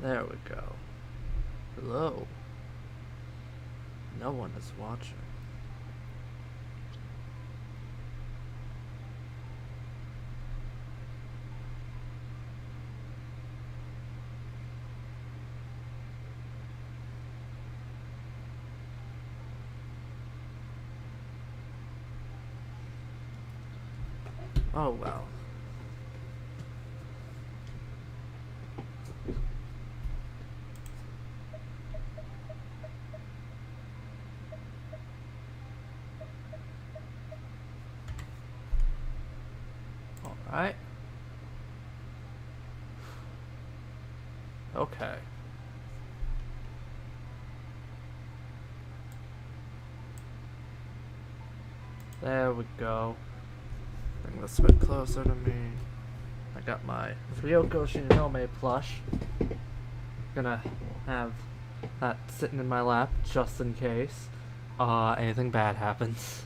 There we go. Hello. No one is watching. Oh well. Alright. Okay. There we go. Bring this a bit closer to me. I got my Ryoko Shinonome plush. Gonna have that sitting in my lap just in case anything bad happens.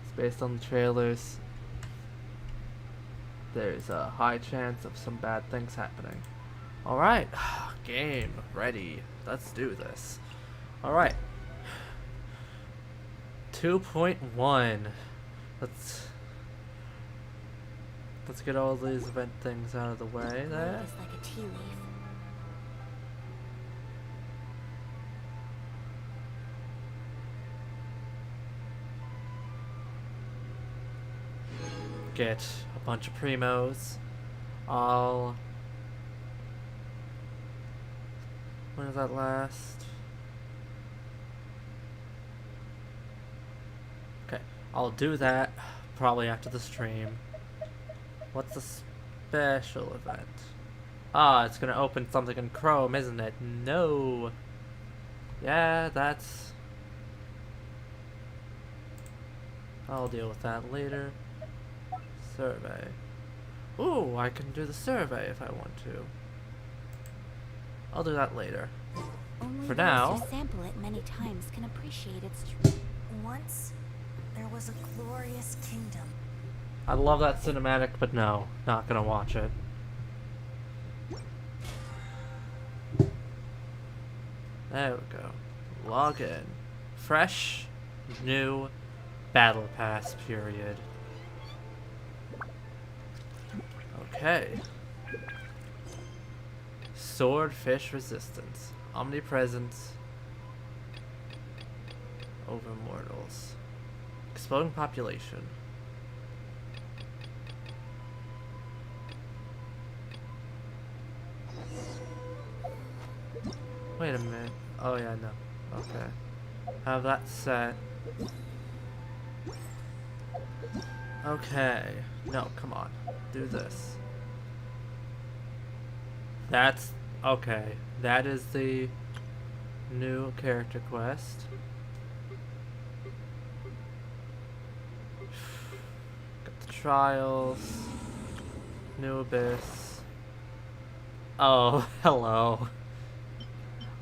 It's based on the trailers. There's a high chance of some bad things happening. Alright, game ready. Let's do this. Alright. 2.1. Let's get all these event things out of the way there. It's like a tea leaf. Get a bunch of primos. When does that last? Okay, I'll do that probably after the stream. What's the special event? Ah, it's gonna open something in Chrome, isn't it? No. Yeah, that's... I'll deal with that later. Survey. Ooh, I can do the survey if I want to. I'll do that later. Only For those now... who sample it many times can appreciate its truth. Once, there was a glorious kingdom. I love that cinematic, but no, not gonna watch it. There we go. Log in. Fresh, new, battle pass period. Okay. Swordfish resistance. Omnipresence over mortals. Exploding population. Wait a minute. Oh yeah, no. Okay. Have that set. Okay. No, come on. Do this. That's... okay. That is the new character quest. Got the trials. New Abyss. Oh, hello.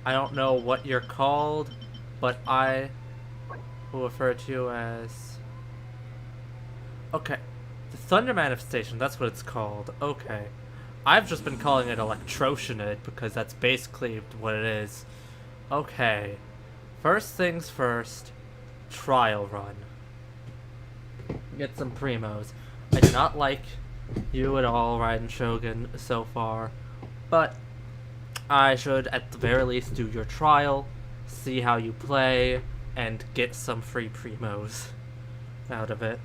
I don't know what you're called, but I will refer to you as... okay. The Thunder Manifestation, that's what it's called. Okay. I've just been calling it Electrotionid because that's basically what it is. Okay. First things first, trial run. Get some primos. I do not like you at all, Raiden Shogun, so far, but I should at the very least do your trial, see how you play, and get some free primos out of it.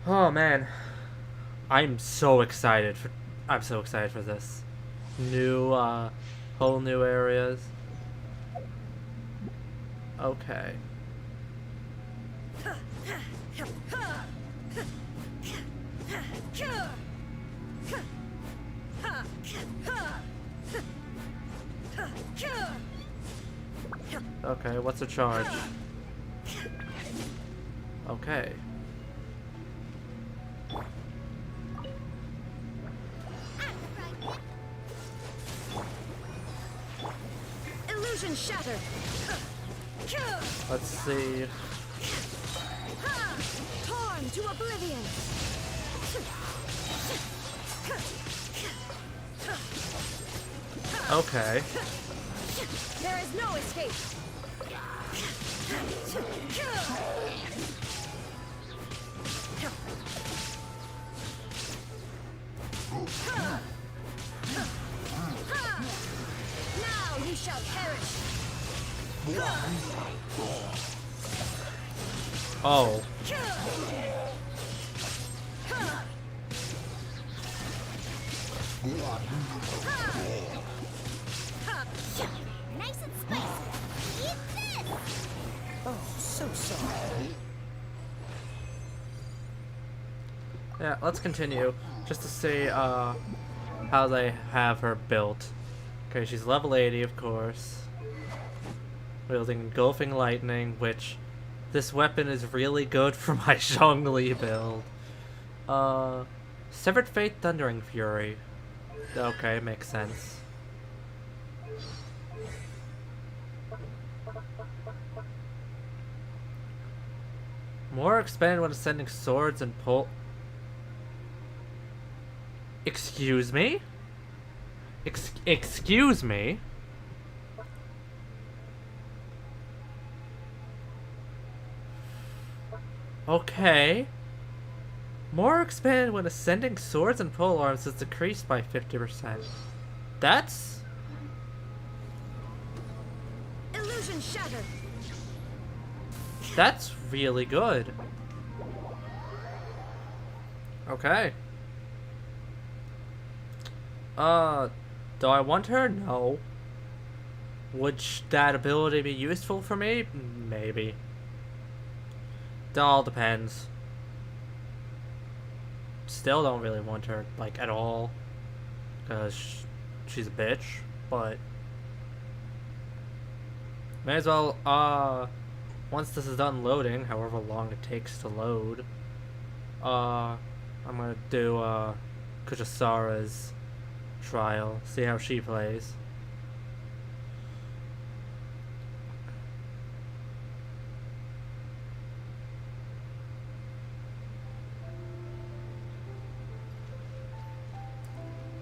Oh man, I'm so excited for this. New, whole new areas. Okay. Okay, what's the charge? Okay. Illusion shatter. Let's see. Torn to oblivion. Okay. There is no escape. Now you shall perish. Oh. Nice and spicy. Eat this! Oh, so sorry. Yeah, let's continue. Just to see how they have her built. Okay, she's level 80, of course. Wielding engulfing lightning, which this weapon is really good for my Zhongli build. Severed Fate Thundering Fury. Okay, makes sense. More expanded when ascending swords and pull. Excuse me? Excuse me? Okay. More expanded when ascending swords and pole arms is decreased by 50%. That's... Illusion shattered. That's really good. Okay. Do I want her? No. Would that ability be useful for me? Maybe. It all depends. Still don't really want her, like, at all. Because she's a bitch, but... May as well, once this is done loading, however long it takes to load, I'm gonna do, Kuchasara's trial, see how she plays.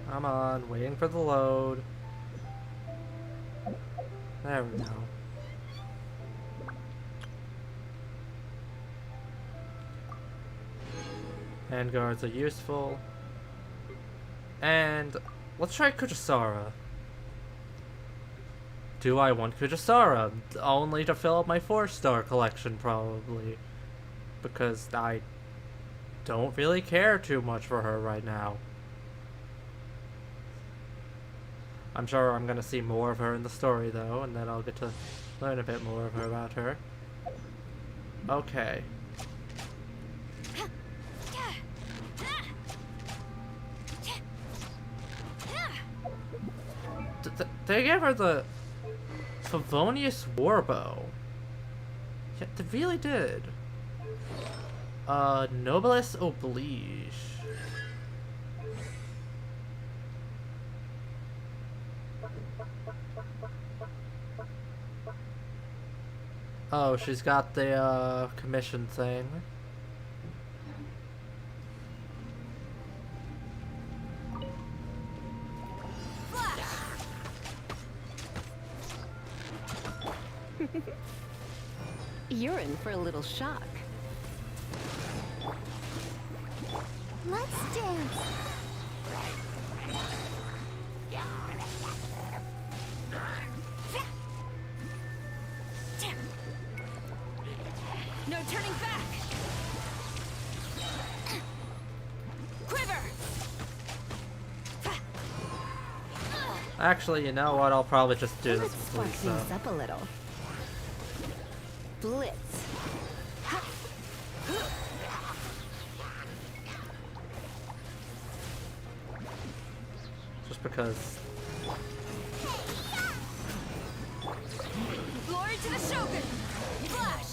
Come on, waiting for the load. There we go. Handguards are useful. And let's try Kuchasara. Do I want Kuchasara? Only to fill up my 4-star collection, probably. Because I don't really care too much for her right now. I'm sure I'm gonna see more of her in the story, though, and then I'll get to learn a bit more of her about her. Okay. They gave her the Favonius Warbow. Yeah, they really did. Noblesse Oblige. Oh, she's got the, commission thing. You're in for a little shock. Let's dance. No turning back. Quiver. Actually, you know what? I'll probably just do this Let's with spark Lisa. things up a little. Blitz. Just because. Glory to the Shogun. Flash.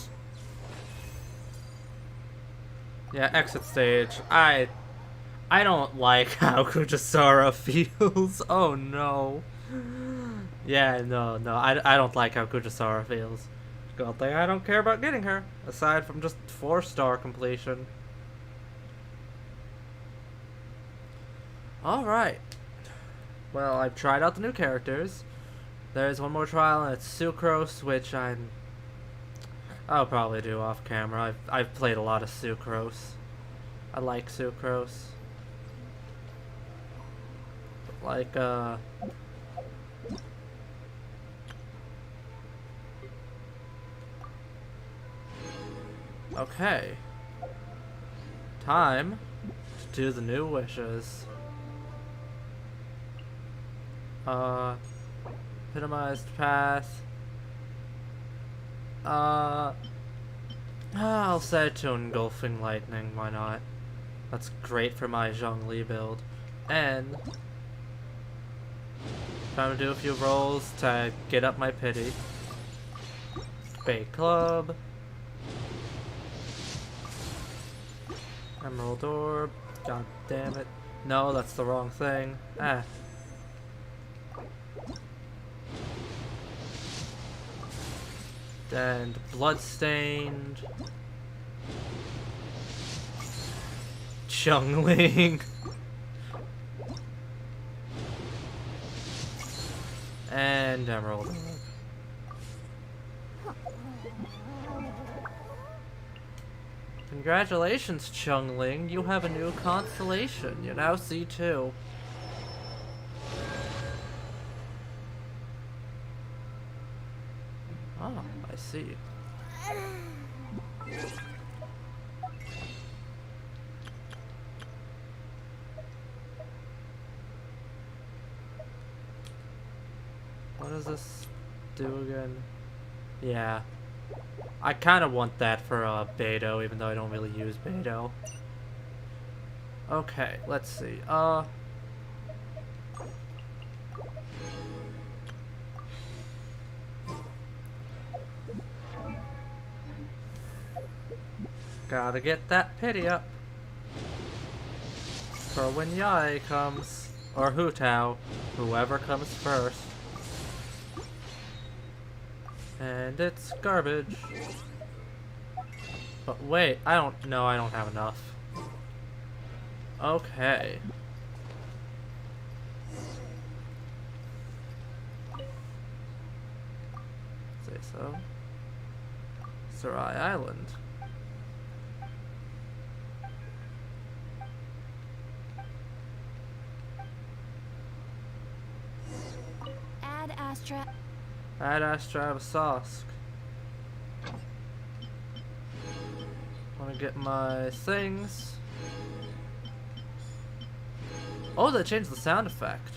Yeah, exit stage. I don't like how Kuchasara feels. Oh no. Yeah, no. I don't like how Kuchasara feels. Good thing I don't care about getting her, aside from just 4-star completion. Alright. Well, I've tried out the new characters. There's one more trial, and it's Sucrose, which I'll probably do off camera. I've played a lot of Sucrose. I like Sucrose. Like, okay. Time to do the new wishes. Epitomized path. I'll set it to engulfing lightning, why not? That's great for my Zhongli build. And time to do a few rolls to get up my pity. Bait Club. Emerald Orb. God damn it. No, that's the wrong thing. And Bloodstained. Chungling. And Emerald Orb. Congratulations, Chungling. You have a new constellation. You now see 2. Oh, I see. What does this do again? Yeah. I kind of want that for Beidou, even though I don't really use Beidou. Okay, let's see. Gotta get that pity up for when Yai comes, or Hu Tao, whoever comes first. And it's garbage. But wait, I don't have enough. Okay. Say so. Sarai Island. Ad Astra. Ad Astra Sosk. Wanna get my things. Oh, they changed the sound effect.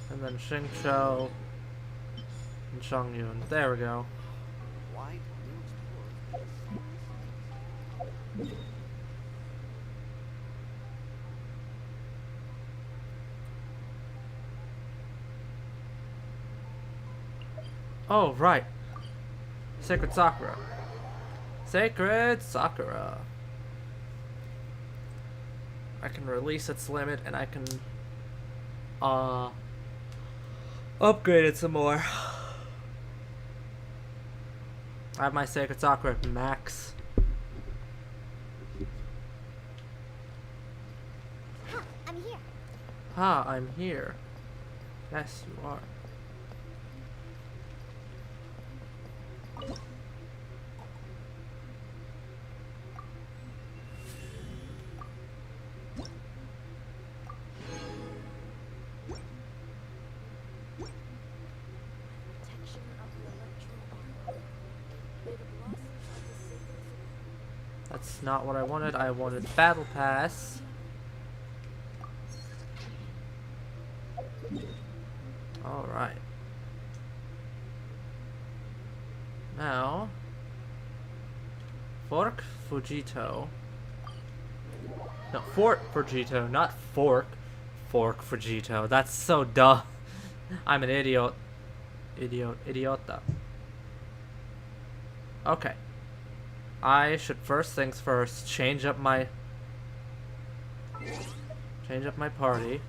And then Xingqiu and Chongyun. There we go. Oh, right. Sacred Sakura. Sacred Sakura. I can release its limit and I can upgrade it some more. I have my Sacred Sakura at max. I'm here. Ha, I'm here. Yes, you are. That's not what I wanted. I wanted Battle Pass. Alright. Now, Fork Fujito. No, Fort Fujito, not Fork. Fork Fujito. That's so dumb. I'm an idiot. Idiota. Okay. I should first things first change up my party.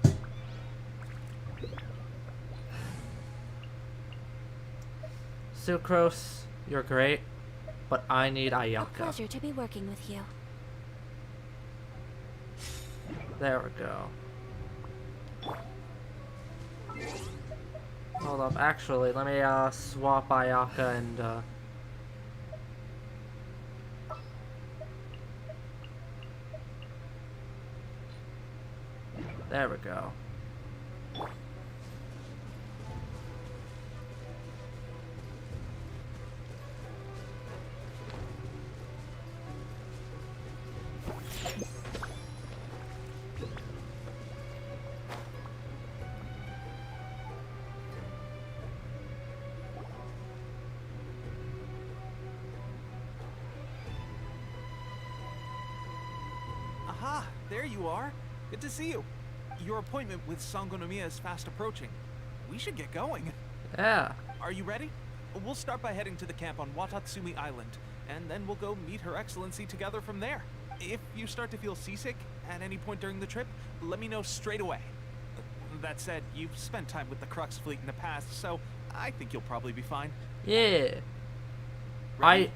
Sucrose You're great, but I need A Ayaka. pleasure to be working with you. There we go. Hold up, actually, let me swap Ayaka and there we go. Aha! There you are. Good to see you. Your appointment with Sangonomiya is fast approaching. We should get going. Yeah. Are you ready? We'll start by heading to the camp on Wadatsumi Island, and then we'll go meet Her Excellency together from there. If you start to feel seasick at any point during the trip, let me know straight away. That said, you've spent time with the Crux fleet in the past, so I think you'll probably be fine. Yeah. Ready?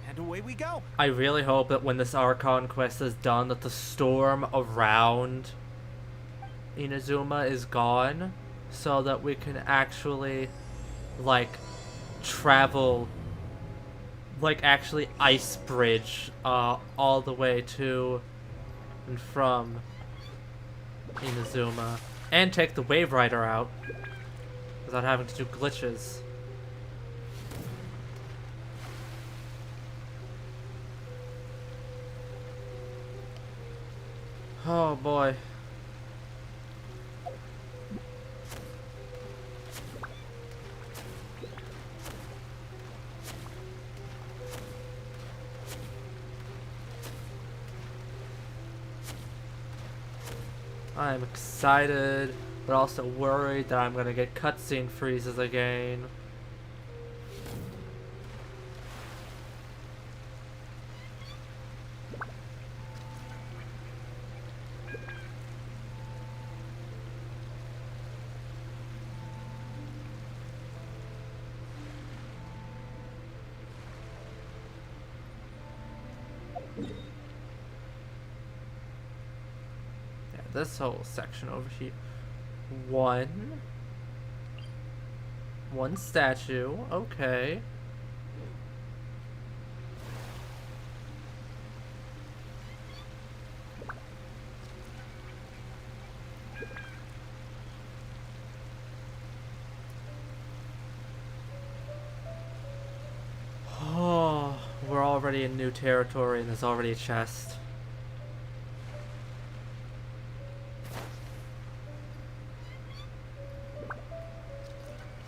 And away we go. I really hope that when this Archon Quest is done, that the storm around Inazuma is gone, so that we can actually, like, travel, like, actually ice bridge, all the way to and from Inazuma, and take the Wave Rider out, without having to do glitches. Oh boy. I'm excited, but also worried that I'm gonna get cutscene freezes again. This whole section over here. One statue, okay. Oh, we're already in new territory and there's already a chest.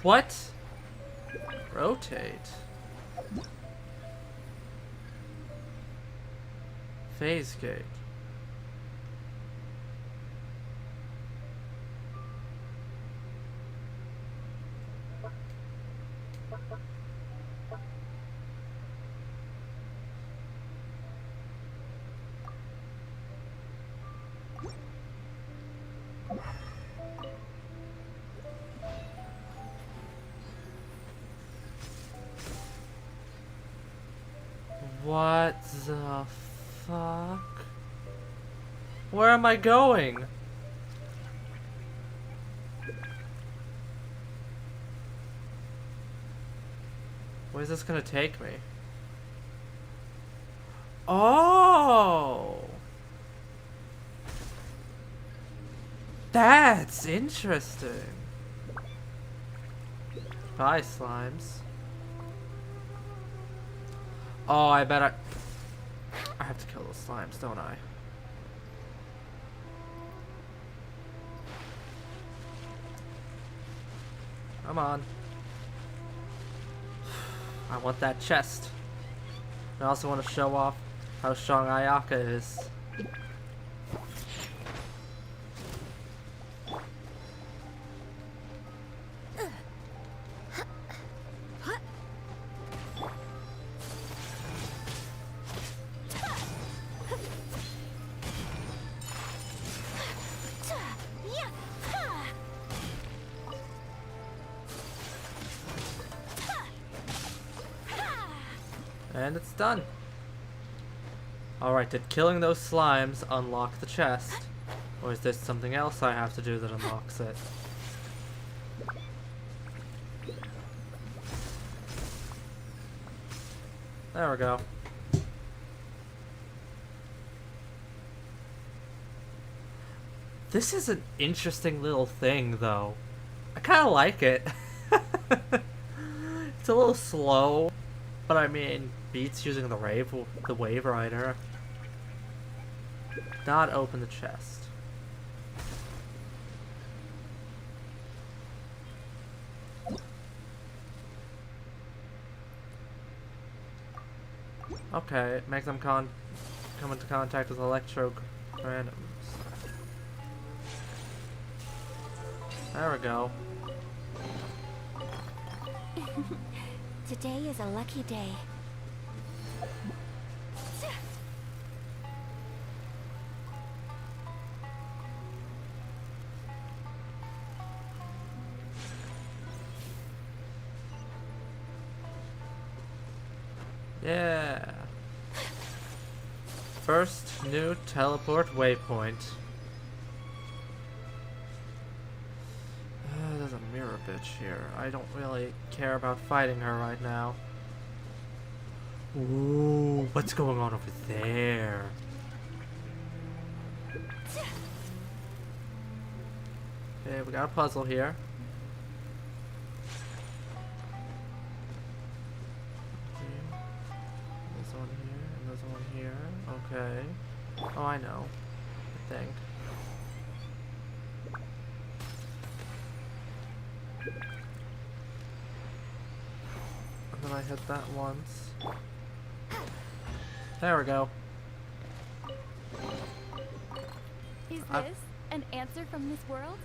What? Rotate. Phase gate. What the fuck? Where am I going? Where's this gonna take me? Oh! That's interesting. Bye, slimes. Oh, I bet I have to kill those slimes, don't I? Come on. I want that chest. I also want to show off how strong Ayaka is. And it's done. Alright, did killing those slimes unlock the chest? Or is there something else I have to do that unlocks it? There we go. This is an interesting little thing, though. I kind of like it. It's a little slow, but I mean, beats using the wave rider. Not open the chest. Okay, make them come into contact with electro randoms. There we go. Today is a lucky day. Yeah. First new teleport waypoint. There's a mirror bitch here. I don't really care about fighting her right now. Ooh, what's going on over there? Okay, we got a puzzle here. There's one here, and there's one here. Okay. Oh, I know. I think. And then I hit that once. There we go. Is this an answer from this world?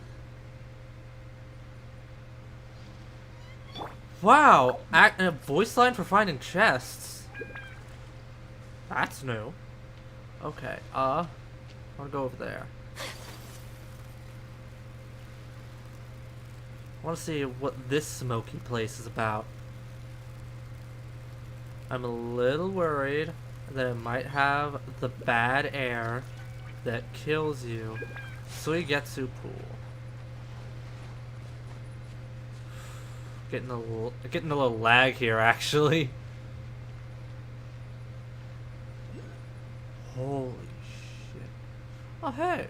Wow! A voice line for finding chests. That's new. Okay, I wanna go over there. I wanna see what this smoky place is about. I'm a little worried that it might have the bad air that kills you. Suigetsu Pool. Getting a little lag here, actually. Holy shit! Oh hey,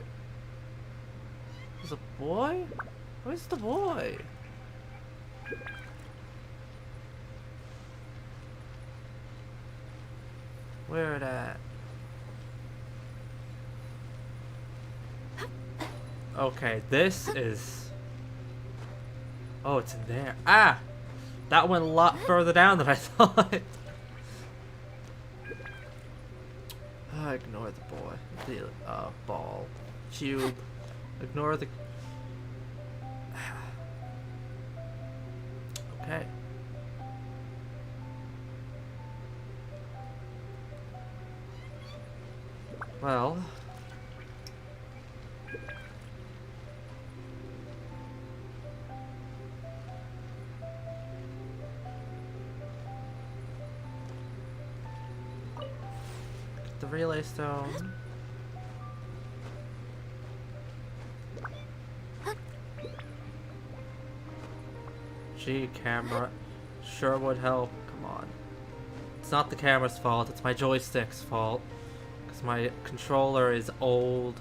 there's a boy. Where's the boy? Where it at? Okay, this is... Oh, it's in there. Ah! That went a lot further down than I thought. Ignore the boy. The ball. Cube. Ignore the... Okay. Well... Get the relay stone. Gee, camera. Sure would help. Come on. It's not the camera's fault, it's my joystick's fault. Because my controller is old.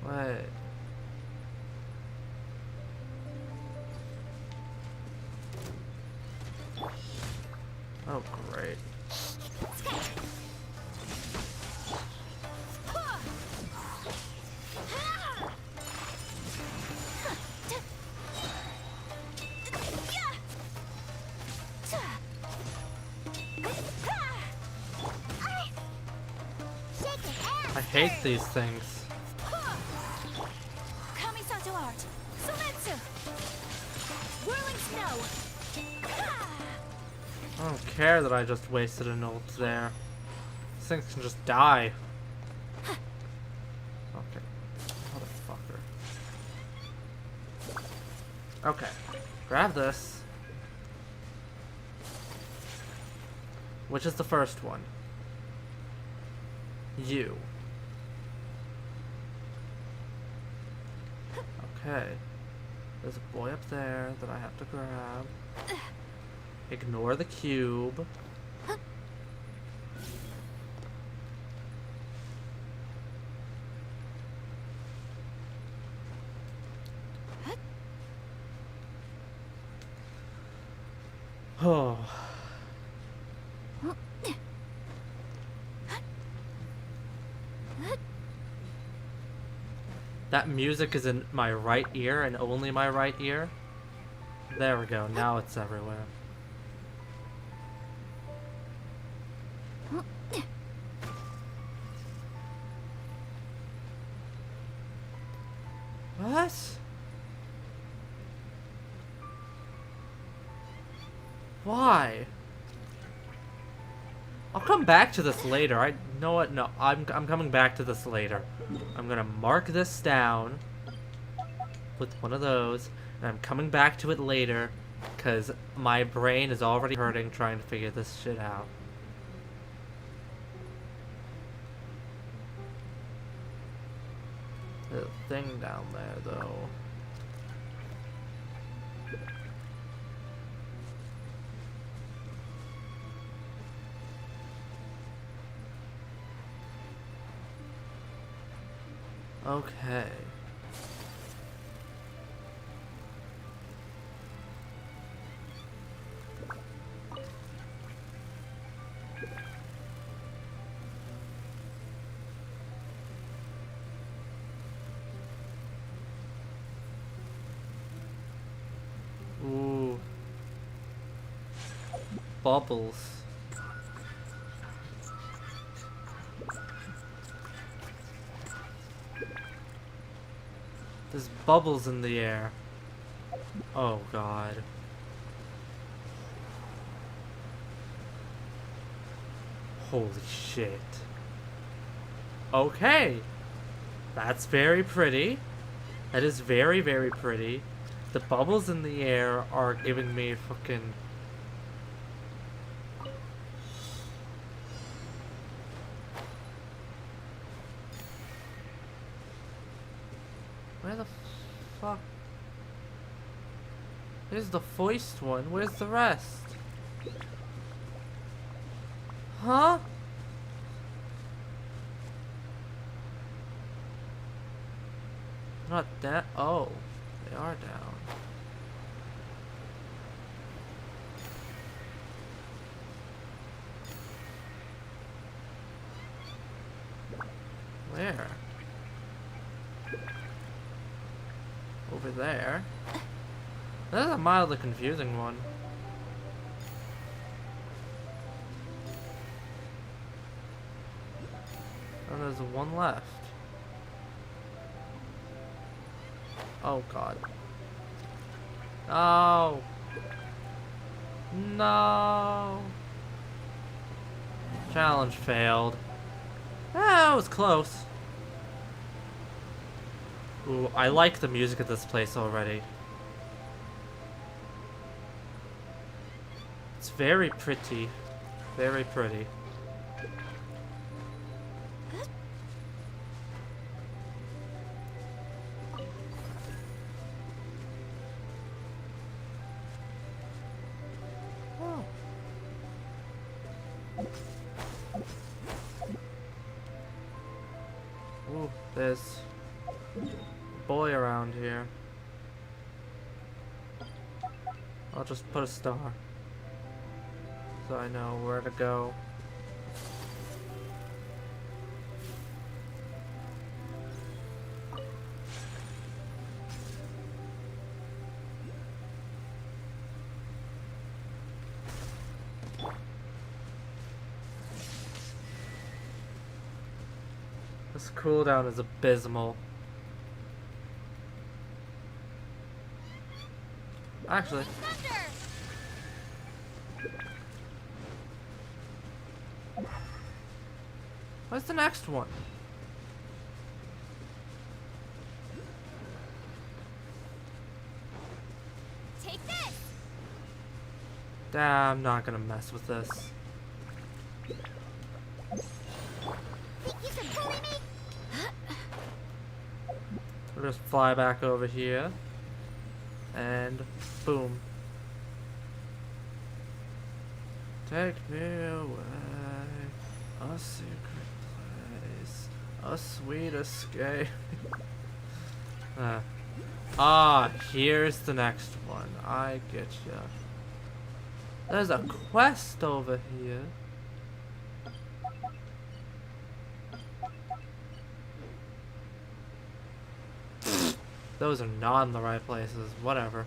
What? Oh, great. I hate these things. I don't care that I just wasted an ult there. These things can just die. Okay. Motherfucker. Okay. Grab this. Which is the first one? You. Okay. There's a boy up there that I have to grab. Ignore the cube. Oh. That music is in my right ear and only my right ear. There we go. Now it's everywhere. What? Why? I'll come back to this later. I know what? No, I'm coming back to this later. I'm gonna mark this down with one of those, and I'm coming back to it later because my brain is already hurting trying to figure this shit out. There's a thing down there, though. Okay. Ooh. Bubbles. There's bubbles in the air. Oh god. Holy shit. Okay. That's very pretty. That is very, very pretty. The bubbles in the air are giving me fucking... Where the fuck? Here's the foist one. Where's the rest? Huh? Not that. Oh, they are down. Where? Over there. That's a mildly confusing one. And there's one left. Oh god. No. No. Challenge failed. Ah, it was close. Ooh, I like the music of this place already. It's very pretty. Very pretty. Oh. Ooh, there's a boy around here. I'll just put a star so I know where to go. This cooldown is abysmal. Actually, Where's the next one? Take this. I'm not gonna mess with this. Think you can bully me? We'll just fly back over here. And boom. Take me away, a secret place, a sweet escape. Here's the next one. I get ya. There's a quest over here. Those are not in the right places. Whatever.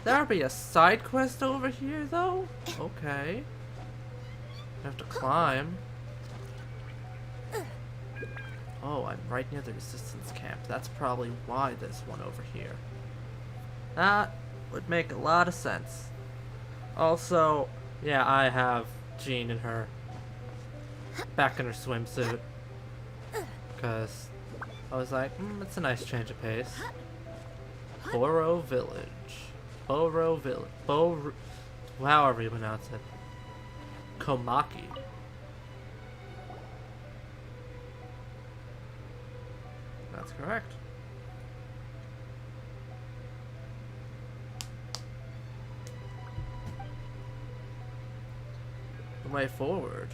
There'll be a side quest over here, though? Okay. I have to climb. Oh, I'm right near the resistance camp. That's probably why there's one over here. That would make a lot of sense. Also, yeah, I have Jean in her back in her swimsuit. Because I was like, it's a nice change of pace. Boro Village. Boro Village. However you pronounce it. Komaki. That's correct. The way forward.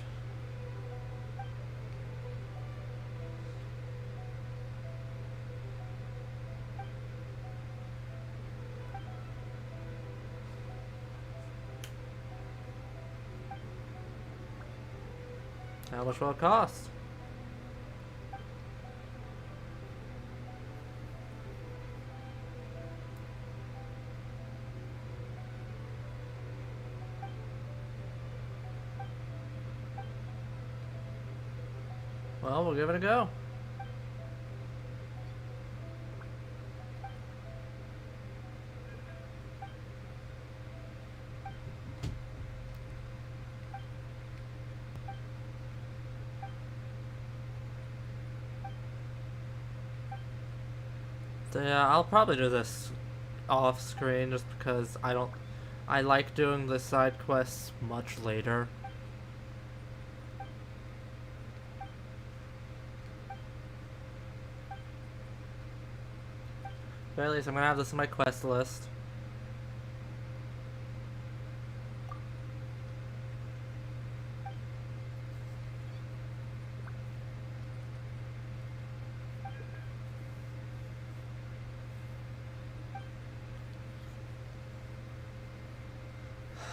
How much will it cost? Well, we'll give it a go. Yeah, I'll probably do this off screen just because I like doing the side quests much later. But at least I'm gonna have this on my quest list.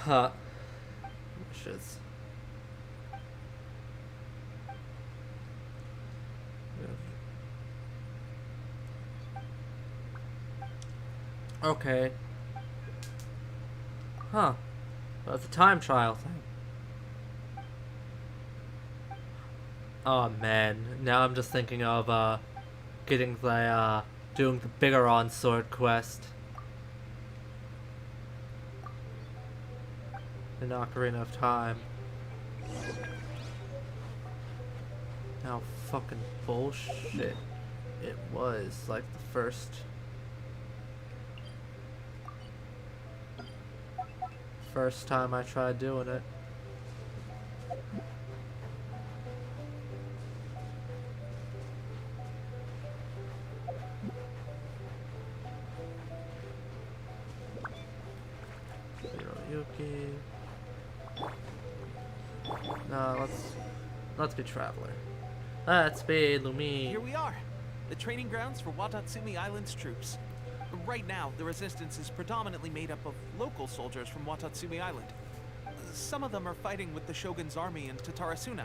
Huh. Wishes. Okay. Huh. That's a time trial thing. Oh man, now I'm just thinking of getting the doing the bigger on sword quest in Ocarina of Time. How fucking bullshit it was, like the first time I tried doing it. Hiroyuki. No, let's be Traveler. Let's be Lumi. Here we are, the training grounds for Wadatsumi Island's troops. Right now, the resistance is predominantly made up of local soldiers from Wadatsumi Island. Some of them are fighting with the Shogun's army in Tatarasuna,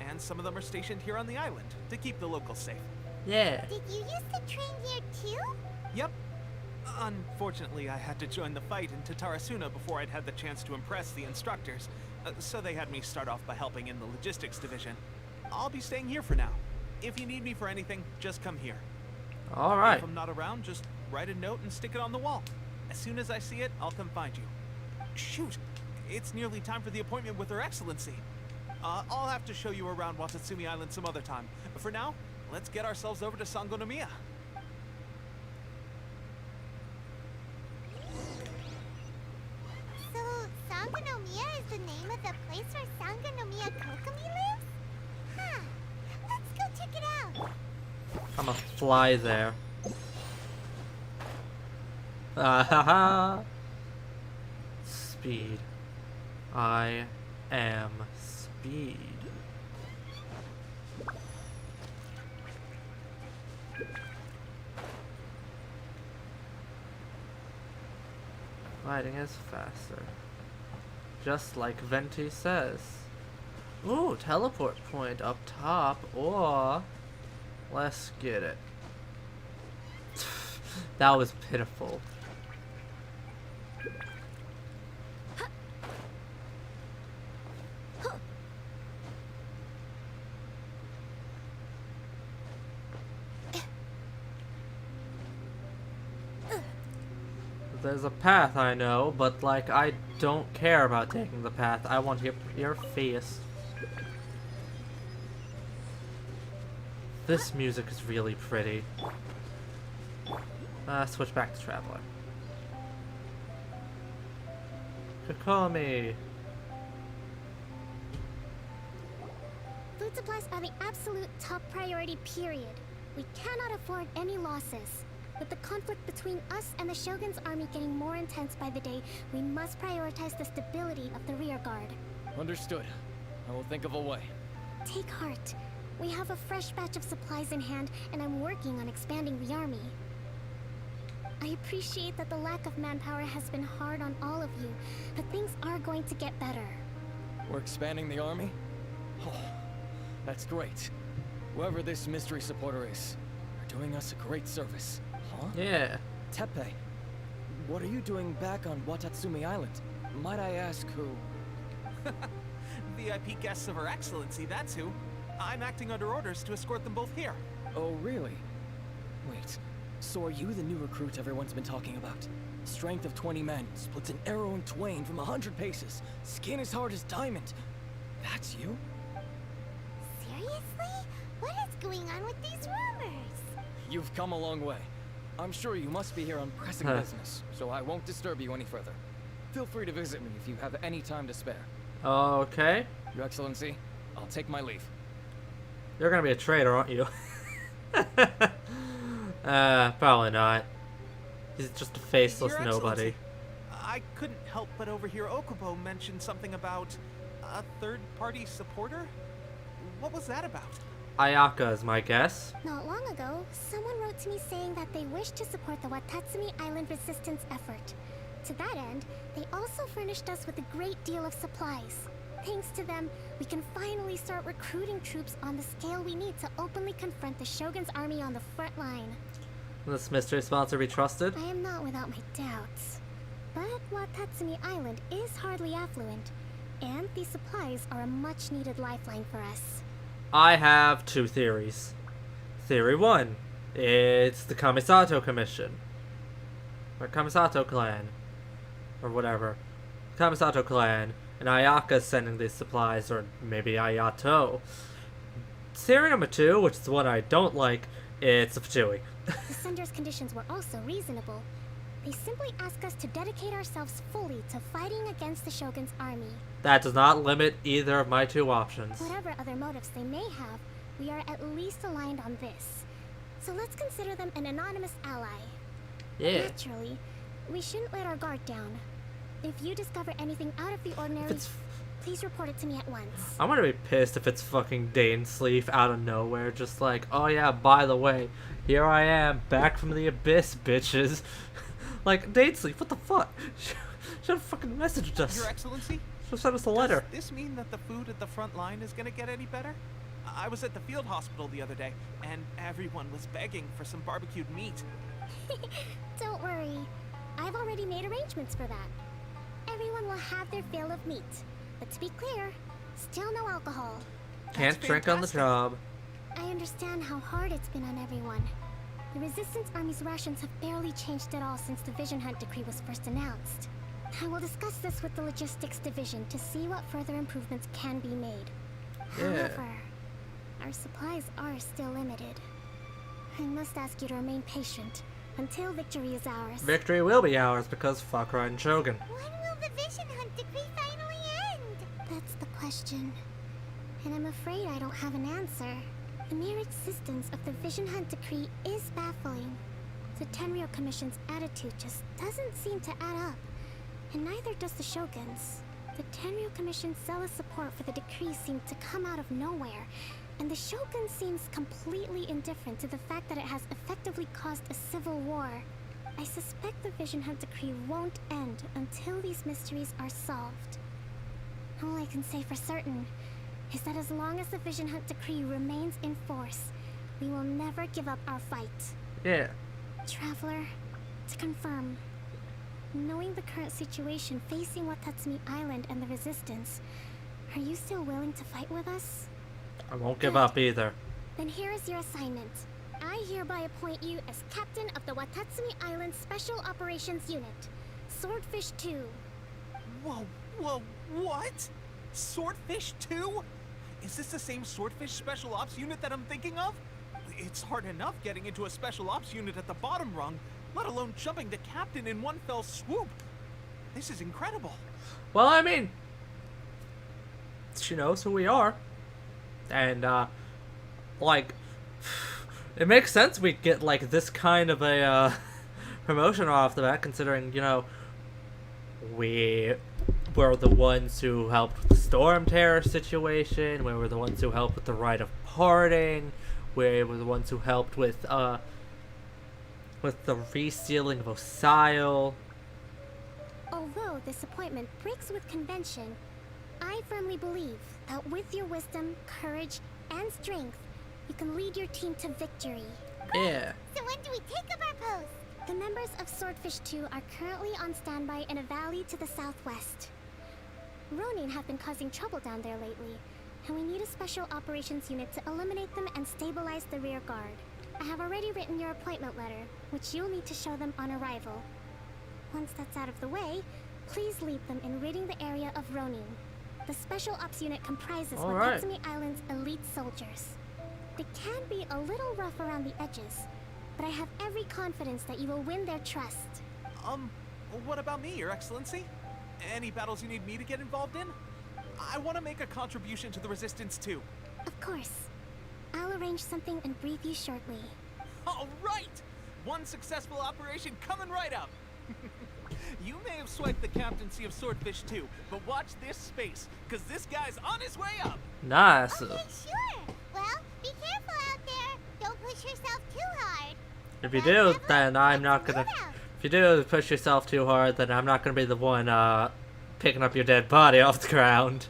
and some of them are stationed here on the island to keep the locals safe. Yeah. Did you used to train here too? Yep. Unfortunately, I had to join the fight in Tatarasuna before I'd had the chance to impress the instructors, so they had me start off by helping in the logistics division. I'll be staying here for now. If you need me for anything, just come here. Alright. If I'm not around, just write a note and stick it on the wall. As soon as I see it, I'll come find you. Shoot! It's nearly time for the appointment with Her Excellency. I'll have to show you around Wadatsumi Island some other time. For now, let's get ourselves over to Sangonomiya. So, Sangonomiya is the name of the place where Sangonomiya Kokomi lives? Huh. Let's go check it out. I'm gonna fly there. Ah ha ha! Speed. I am speed. Gliding is faster. Just like Venti says. Ooh, teleport point up top, or let's get it. That was pitiful. There's a path, I know, but like I don't care about taking the path. I want your face. This music is really pretty. Switch back to Traveler. Kokomi. Food supplies are the absolute top priority, period. We cannot afford any losses. With the conflict between us and the Shogun's army getting more intense by the day, we must prioritize the stability of the rear guard. Understood. I will think of a way. Take heart. We have a fresh batch of supplies in hand, and I'm working on expanding the army. I appreciate that the lack of manpower has been hard on all of you, but things are going to get better. We're expanding the army? Oh, that's great. Whoever this mystery supporter is, they're doing us a great service. Huh? Yeah. Teppei, what are you doing back on Wadatsumi Island? Might I ask who? VIP guests of Her Excellency, that's who. I'm acting under orders to escort them both here. Oh, really? Wait, so are you the new recruit everyone's been talking about? Strength of 20 men, splits an arrow in twain from 100 paces, skin as hard as diamond. That's you? Seriously? What is going on with these rumors? You've come a long way. I'm sure you must be here on pressing business, so I won't disturb you any further. Feel free to visit me if you have any time to spare. Okay. Your Excellency, I'll take my leave. You're gonna be a traitor, aren't you? Probably not. He's just a faceless Your nobody. Excellency, I couldn't help but overhear Okubo mention something about a third-party supporter. What was that about? Ayaka is my guess. Not long ago, someone wrote to me saying that they wish to support the Wadatsumi Island resistance effort. To that end, they also furnished us with a great deal of supplies. Thanks to them, we can finally start recruiting troops on the scale we need to openly confront the Shogun's army on the front line. Will this mystery sponsor be trusted? I am not without my doubts. But Wadatsumi Island is hardly affluent, and these supplies are a much-needed lifeline for us. I have two theories. Theory 1. It's the Kamisato Commission. Or Kamisato Clan. Or whatever. Kamisato Clan. And Ayaka's sending these supplies, or maybe Ayato. Theory number 2, which is the one I don't like, it's a Fatui. The sender's conditions were also reasonable. They simply ask us to dedicate ourselves fully to fighting against the Shogun's army. That does not limit either of my two options. Whatever other motives they may have, we are at least aligned on this. So let's consider them an anonymous ally. Yeah. Naturally, we shouldn't let our guard down. If you discover anything out of the ordinary, please report it to me at once. I'm gonna be pissed if it's fucking Dainsleif out of nowhere, just like, oh yeah, by the way, here I am, back from the abyss, bitches. Like, Dainsleif, what the fuck? Should have fucking messaged us. Your Excellency? Should send us a letter. Does this mean that the food at the front line is gonna get any better? I was at the field hospital the other day, and everyone was begging for some barbecued meat. Don't worry. I've already made arrangements for that. Everyone will have their fill of meat. But to be clear, still no alcohol. Can't That's drink on the fantastic. job. I understand how hard it's been on everyone. The Resistance Army's rations have barely changed at all since the Vision Hunt decree was first announced. I will discuss this with the Logistics Division to see what further improvements can be made. Yeah. However, our supplies are still limited. I must ask you to remain patient until victory is ours. Victory will be ours because fuck riding Shogun. When will the Vision Hunt decree finally end? That's the question. And I'm afraid I don't have an answer. The mere existence of the Vision Hunt decree is baffling. The Tenrio Commission's attitude just doesn't seem to add up. And neither does the Shogun's. The Tenrio Commission's zealous support for the decree seemed to come out of nowhere, and the Shogun seems completely indifferent to the fact that it has effectively caused a civil war. I suspect the Vision Hunt decree won't end until these mysteries are solved. All I can say for certain is that as long as the Vision Hunt decree remains in force, we will never give up our fight. Yeah. Traveler, to confirm, knowing the current situation facing Wadatsumi Island and the Resistance, are you still willing to fight with us? I won't give up either. Then here is your assignment. I hereby appoint you as captain of the Wadatsumi Island Special Operations Unit, Swordfish 2. Whoa, what? Swordfish 2? Is this the same Swordfish Special Ops unit that I'm thinking of? It's hard enough getting into a Special Ops unit at the bottom rung, let alone jumping to captain in one fell swoop. This is incredible. Well, I mean, she knows who we are. And, like, it makes sense we'd get, like, this kind of a, promotion off the bat, considering, you know, we were the ones who helped with the Storm Terror situation, we were the ones who helped with the Rite of Parting, we were the ones who helped with the resealing of Osile. Although this appointment breaks with convention, I firmly believe that with your wisdom, courage, and strength, you can lead your team to victory. Yeah. So when do we take up our post? The members of Swordfish 2 are currently on standby in a valley to the southwest. Ronin have been causing trouble down there lately, and we need a special operations unit to eliminate them and stabilize the rear guard. I have already written your appointment letter, which you'll need to show them on arrival. Once that's out of the way, please lead them in ridding the area of Ronin. The Special Ops unit comprises Wadatsumi Island's elite soldiers. They can be a little rough around the edges, but I have every confidence that you will win their trust. What about me, Your Excellency? Any battles you need me to get involved in? I want to make a contribution to the Resistance too. Of course. I'll arrange something and brief you shortly. All right! One successful operation coming right up! You may have swiped the captaincy of Swordfish 2, but watch this space, because this guy's on his way up! Nice. Okay, sure. Well, be careful out there. Don't push yourself too hard. If you do, then I'm not gonna... If you do push yourself too hard, then I'm not gonna be the one, picking up your dead body off the ground.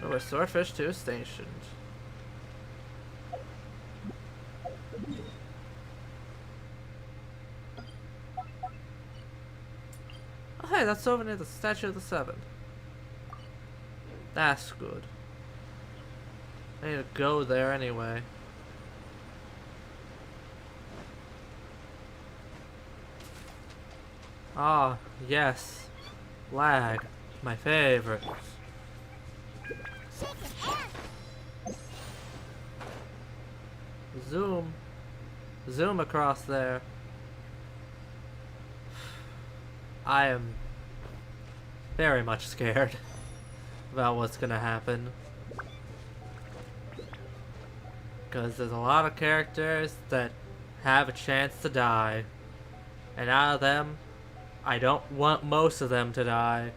Oh, where Swordfish 2 is stationed. Oh, hey, that's over near the Statue of the Seven. That's good. I need to go there anyway. Ah, yes. Lag. My favorite. Zoom. Zoom across there. I am very much scared about what's gonna happen. Because there's a lot of characters that have a chance to die. And out of them, I don't want most of them to die.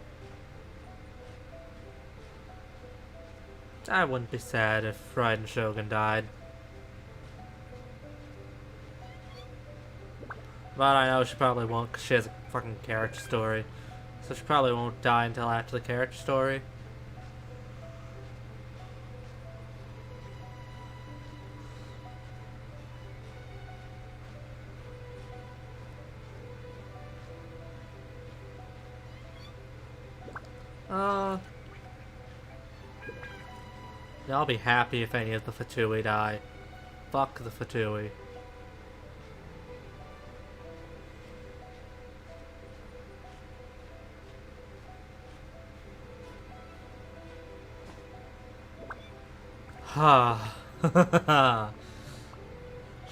I wouldn't be sad if Raiden Shogun died. But I know she probably won't, because she has a fucking character story. So she probably won't die until after the character story. I'll be happy if any of the Fatui die. Fuck the Fatui.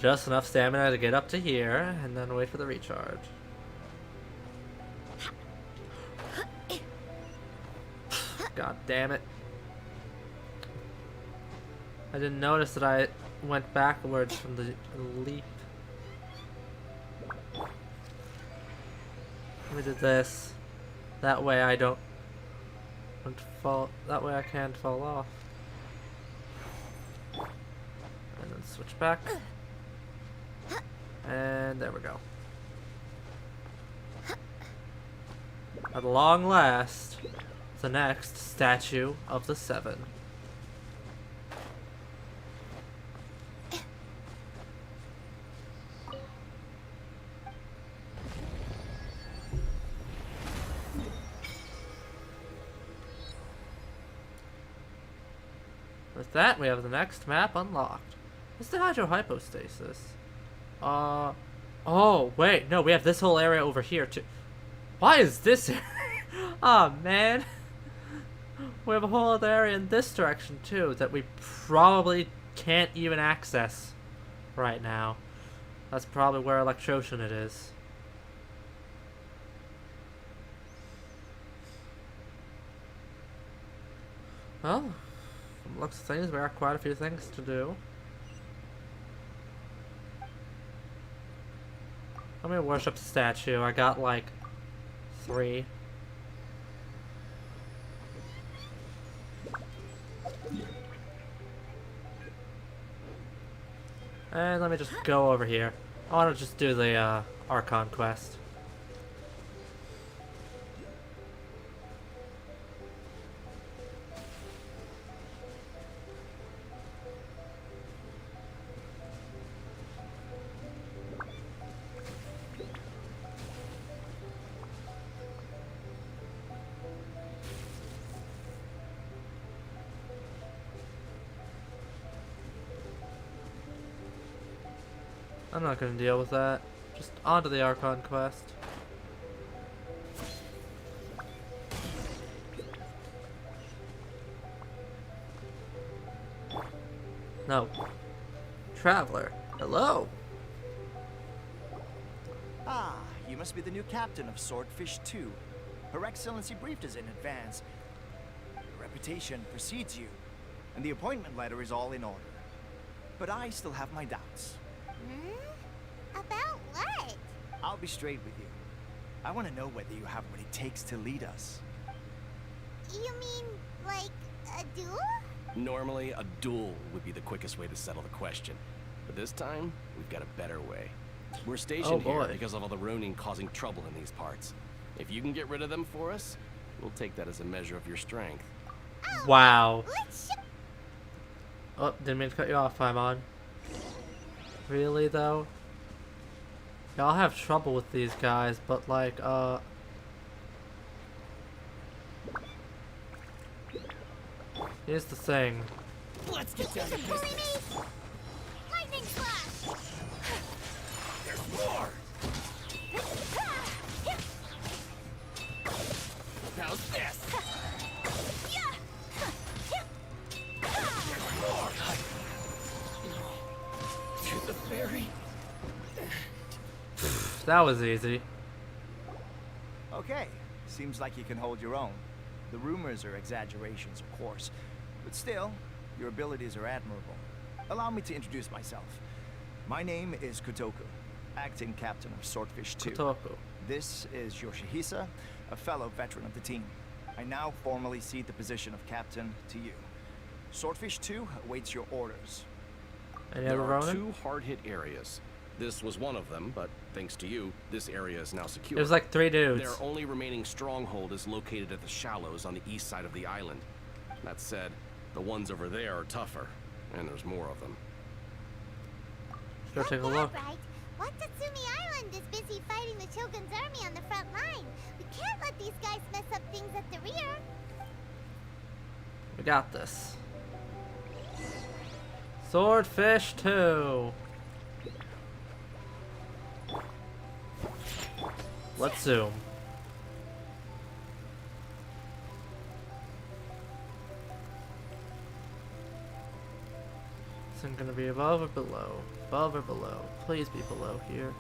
Just enough stamina to get up to here, and then wait for the recharge. God damn it. I didn't notice that I went backwards from the leap. Let me do this. That way I don't fall. That way I can't fall off. And then switch back. And there we go. At long last, the next statue of the 7. With that, we have the next map unlocked. It's the hydrohypostasis. Oh, wait, no, we have this whole area over here, too. Why is this area? Oh, man. We have a whole other area in this direction, too, that we probably can't even access right now. That's probably where Electrotion it is. Well, from the looks of things, we have quite a few things to do. Let me worship the statue. I got like 3. And let me just go over here. I want to just do the Archon Quest. I'm not gonna deal with that. Just onto the Archon Quest. No. Traveler. Hello. Ah, you must be the new captain of Swordfish 2. Her Excellency briefed us in advance. Your reputation precedes you, and the appointment letter is all in order. But I still have my doubts. About what? I'll be straight with you. I want to know whether you have what it takes to lead us. You mean, like, a duel? Normally, a duel would be the quickest way to settle the question. But this time, we've got a better way. We're stationed here because of all the Ronin causing trouble in these parts. If you can get rid of them for us, we'll take that as a measure of your strength. Oh, Wow. let's Oh, didn't mean to cut you off, Paimon. Really, though? Y'all have trouble with these guys, but like, here's the thing. Let's get down to business. lightning slash! There's more. How's this? There's more. To the ferry. That was easy. Okay, seems like you can hold your own. The rumors are exaggerations, of course, but still, your abilities are admirable. Allow me to introduce myself. My name is Kutoku, acting captain of Swordfish 2. Kutoku. This is Yoshihisa, a fellow veteran of the team. I now formally cede the position of captain to you. Swordfish 2 awaits your orders. Any There other are Ronin? 2 hard-hit areas. This was one of them, but thanks to you, this area is now secure. There's like 3 dudes. Their only remaining stronghold is located at the shallows on the east side of the island. That said, the ones over there are tougher, and there's more of them. Go take a look. Right. Wadatsumi Island is busy fighting the Shogun's army on the front line. We can't let these guys mess up things at the rear. We got this. Swordfish 2. Let's zoom. Is it gonna be above or below? Above or below? Please be below here.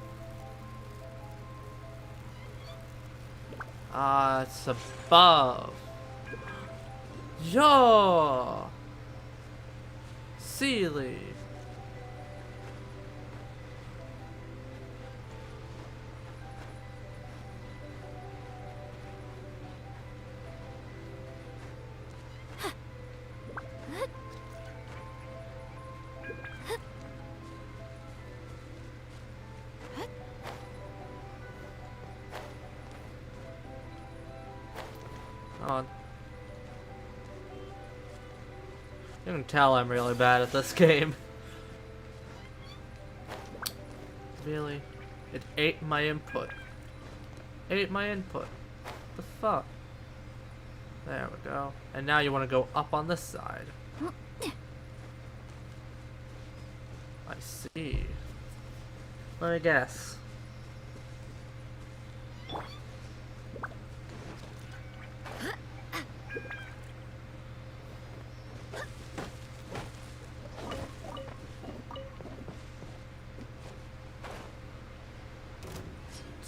Ah, it's above. Yo! Sealy. On. You can tell I'm really bad at this game. Really? It ate my input. Ate my input. The fuck? There we go. And now you want to go up on this side. I see. Let me guess.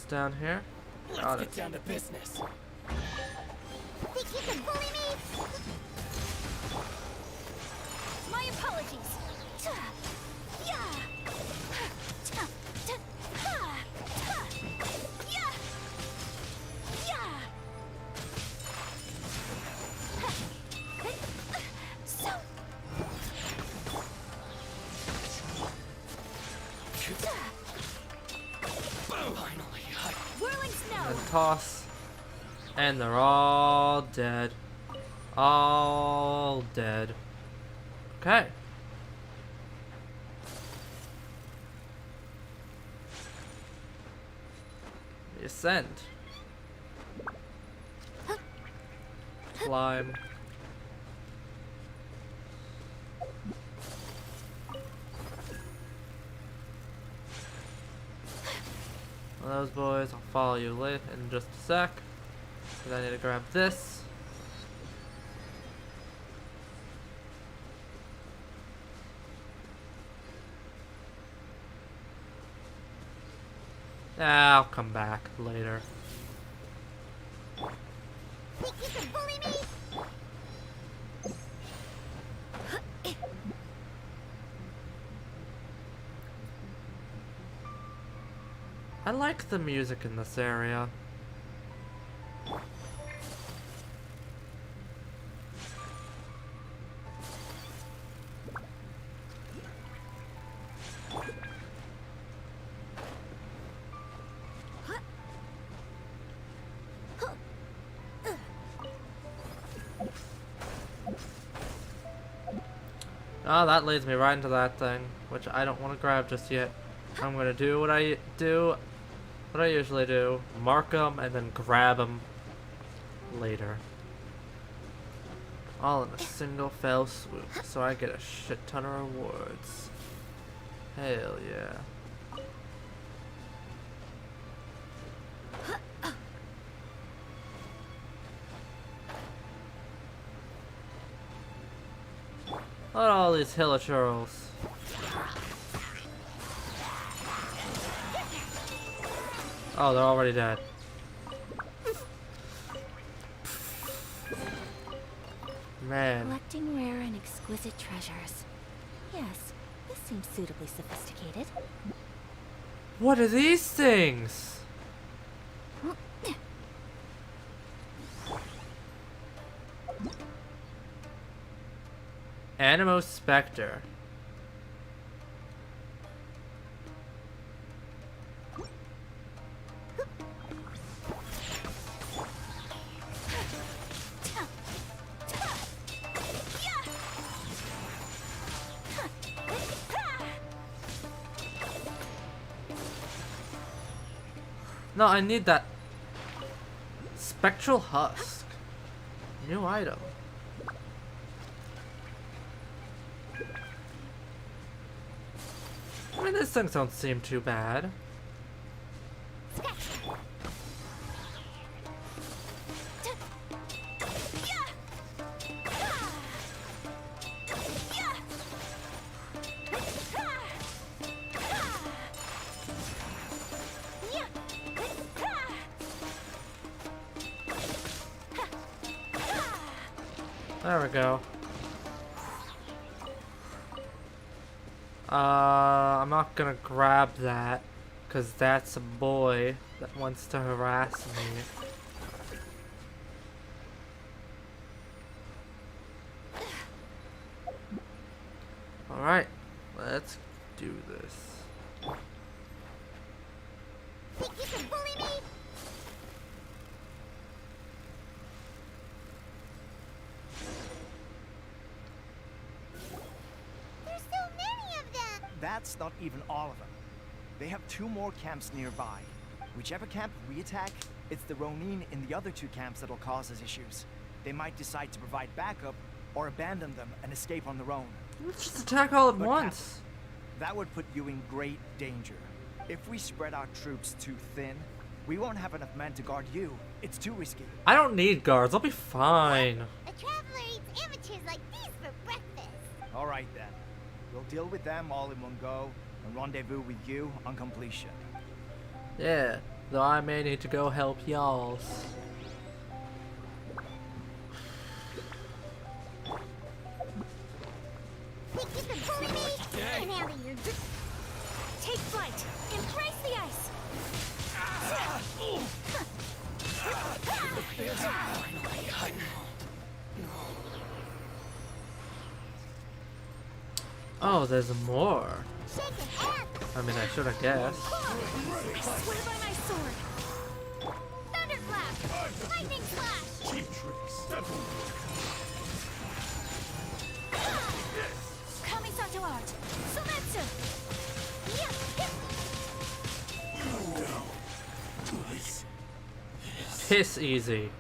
Down here. Got it. Get down to business. Think you can bully me? My apologies. And toss. And they're all dead. All dead. Okay. Ascend. Climb. Those boys, I'll follow you late in just a sec. Because I need to grab this. I'll come back later. Think you can bully me? I like the music in this area. Oh, that leads me right into that thing, which I don't want to grab just yet. I'm gonna do what I usually do, mark them and then grab them later. All in a single fell swoop, so I get a shit ton of rewards. Hell yeah. Look at all these hilichurls. Oh, they're already dead. Man. Collecting rare and exquisite treasures. Yes, this seems suitably sophisticated. What are these things? Animo Spectre. No, I need that Spectral Husk. New item. I mean, these things don't seem too bad. There we go. I'm not gonna grab that, cause that's a boy that wants to harass me. Alright, let's do this. Think you can bully me? There's so many of them! That's not even all of them. They have 2 more camps nearby. Whichever camp we attack, it's the Ronin in the other 2 camps that'll cause us issues. They might decide to provide backup or abandon them and escape on their own. Let's just attack all at But once. Captain, that would put you in great danger. If we spread our troops too thin, we won't have enough men to guard you. It's too risky. I don't need guards. I'll be fine. A traveler eats amateurs like these for breakfast. All right then. We'll deal with them all in one go and rendezvous with you on completion. Yeah, though I may need to go help y'all. Think you can bully me? Get out of here. Take flight. Embrace the ice. Oh, there's more. Shake it up. I mean, I should have guessed. I swear by my sword. Thunderclap. Lightning slash. Cheap tricks. Kamisato art. Sumetsu. Piss easy.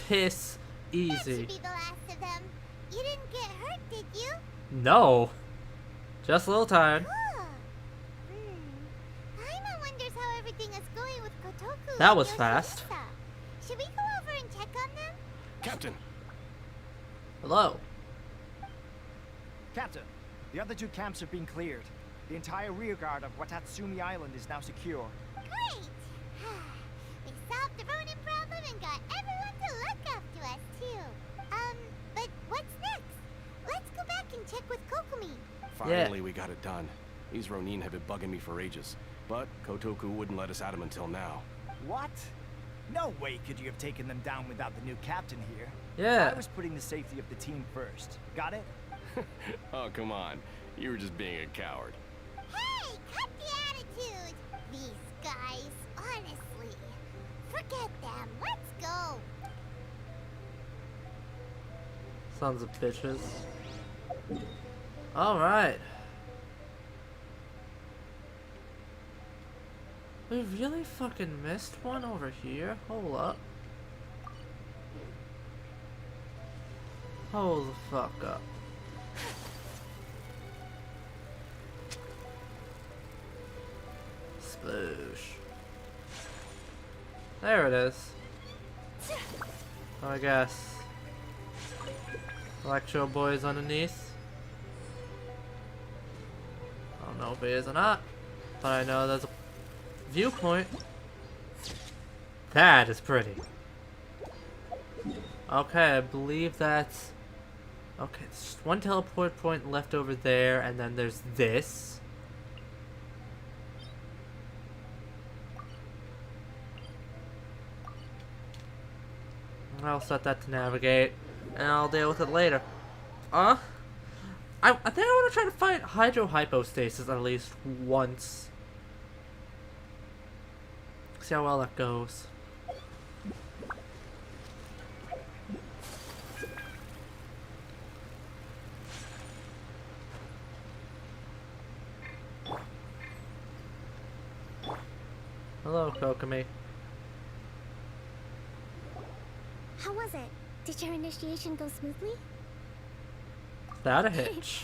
Piss That easy. should be the last of them. You didn't get hurt, did you? No. Just a little tired. Cool. Paimon wonders how everything is going with Kotoku. That and was fast. Yoshihisa. Should we go over and check on them? Captain! Hello. Captain, the other 2 camps have been cleared. The entire rearguard of Wadatsumi Island is now secure. Great. We solved the Ronin problem and got everyone to look up to us too. But what's next? Let's go back and check with Kokomi. Finally, we got it done. These Ronin have been bugging me for ages, but Kotoku wouldn't let us at them until now. What? No way could you have taken them down without the new captain here. Yeah. I was putting the safety of the team first. Got it? Oh, come on. You were just being a coward. Hey, cut the attitude. These guys, honestly. Forget them. Let's go. Sons of bitches. Alright. We really fucking missed one over here? Hold up. Hold the fuck up. Sploosh. There it is. I guess. Electro Boy's underneath. I don't know if he is or not, but I know there's a viewpoint. That is pretty. Okay, I believe that's... Okay, there's just one teleport point left over there, and then there's this. I'll set that to navigate, and I'll deal with it later. I think I want to try to find hydrohypostasis at least once. See how well that goes. Hello, Kokomi. How was it? Did your initiation go smoothly? That a hitch.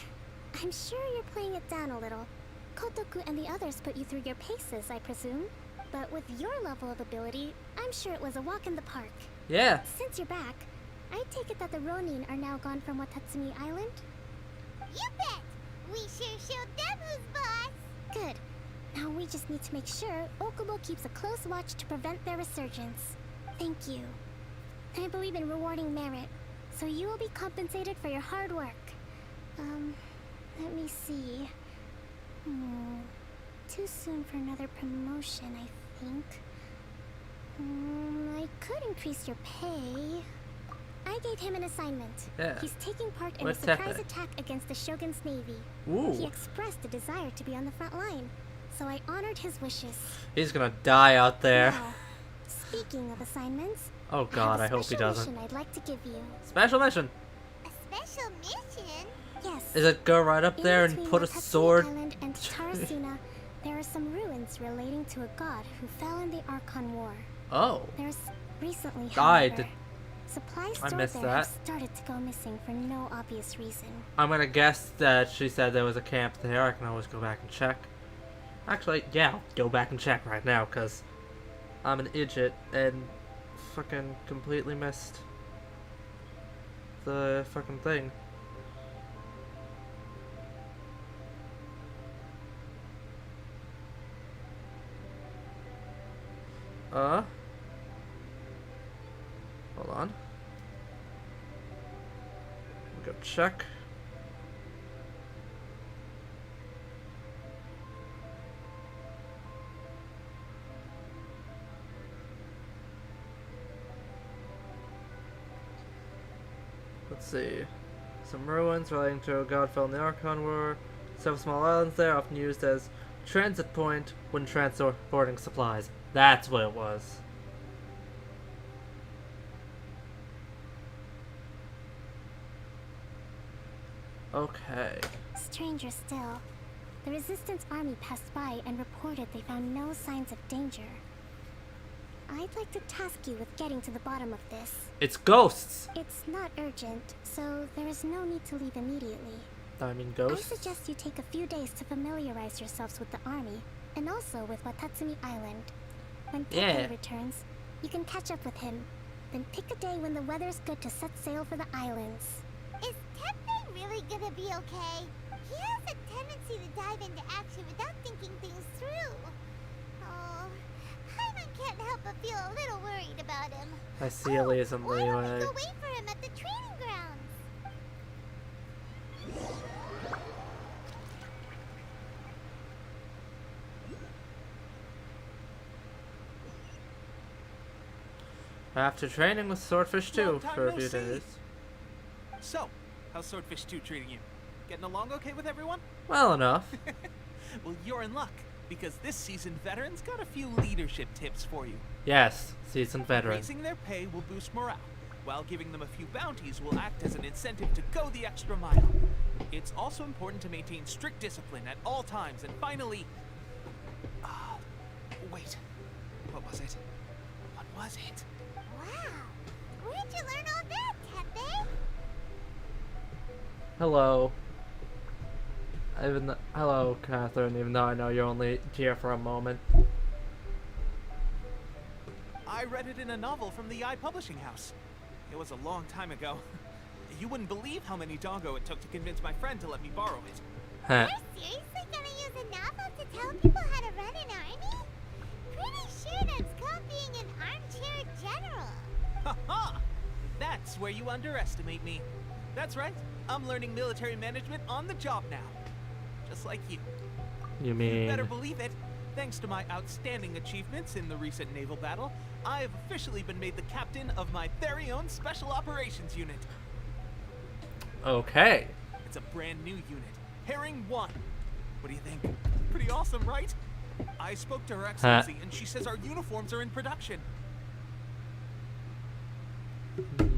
I'm sure you're playing it down a little. Kotoku and the others put you through your paces, I presume. But with your level of ability, I'm sure it was a walk in the park. Yeah. Since you're back, I take it that the Ronin are now gone from Wadatsumi Island? You bet! We sure showed them who's boss! Good. Now we just need to make sure Okubo keeps a close watch to prevent their resurgence. Thank you. I believe in rewarding merit, so you will be compensated for your hard work. Let me see. Too soon for another promotion, I think. I could increase your pay. I gave him an assignment. Yeah. He's taking part in a What's surprise that? attack against the Shogun's navy. Ooh. He expressed a desire to be on the front line, so I honored his wishes. He's gonna die out there. Now, speaking of assignments, Oh god, I hope he doesn't. I'd like to give you. Special mission. A special mission? Yes. Is it go right up In there and between put a Wadatsumi sword? Island and Tarasuna, there are some ruins relating to a god who fell in the Archon War. Oh. There's recently, Died. however, supplies I stored missed there that. have started to go missing for no obvious reason. I'm gonna guess that she said there was a camp there. I can always go back and check. Actually, yeah, I'll go back and check right now, because I'm an idiot and fucking completely missed the fucking thing. Hold on. Go check. Let's see. Some ruins relating to a god fell in the Archon War. Several small islands there, often used as transit point when transporting supplies. That's what it was. Okay. Stranger still, the Resistance army passed by and reported they found no signs of danger. I'd like to task you with getting to the bottom of this. It's ghosts! It's not urgent, so there is no need to leave immediately. I mean I ghosts? suggest you take a few days to familiarize yourselves with the army, and also with Wadatsumi Island. When Teppei returns, you can catch up with him. Then pick a day when the weather's good to set sail for the islands. Is Teppei really gonna be okay? He has a tendency to dive into action without thinking things through. Oh, Hyman can't help but feel a little worried about him. I see Elias and Why don't we Leeway. go wait for him at the training grounds? After training with Swordfish 2 Long time for a no few see. days. So, how's Swordfish 2 treating you? Getting along okay with everyone? Well enough. Well, you're in luck, because this season veterans got a few leadership tips for you. Yes, seasoned veteran. Raising their pay will boost morale, while giving them a few bounties will act as an incentive to go the extra mile. It's also important to maintain strict discipline at all times, and finally... wait. What was it? What was it? Wow, where'd you learn all that, Teppei? Hello. Hello, Catherine, even though I know you're only here for a moment. I read it in a novel from the Publishing House. It was a long time ago. You wouldn't believe how many doggo it took to convince my friend to let me borrow it. Huh. You're seriously gonna use a novel to tell people how to run an army? Pretty sure that's called being an armchair general. Ha ha! That's where you underestimate me. That's right. I'm learning military management on the job now. Just like you. You mean... Better believe it. Thanks to my outstanding achievements in the recent naval battle, I have officially been made the captain of my very own Special Operations Unit. Okay. It's a brand new unit, Herring 1. What do you think? Pretty awesome, right? I spoke to Her Excellency, and she says our uniforms are in production.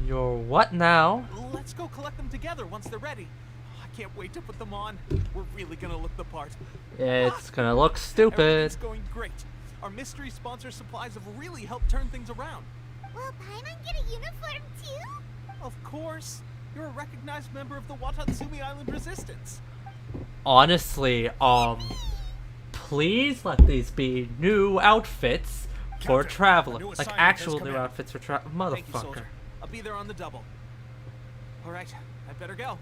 You're what now? Let's go collect them together once they're ready. I can't wait to put them on. We're really gonna look the part. It's gonna look stupid. Everything's going great. Our mystery sponsor supplies have really helped turn things around. Will Paimon get a uniform too? Of course. You're a recognized member of the Wadatsumi Island Resistance. Honestly, please let these be new outfits for Captain, travel. a new Like assignment actual has come new in. outfits for travel. Thank you, soldier. Motherfucker. I'll be there on the double. All right, I better go.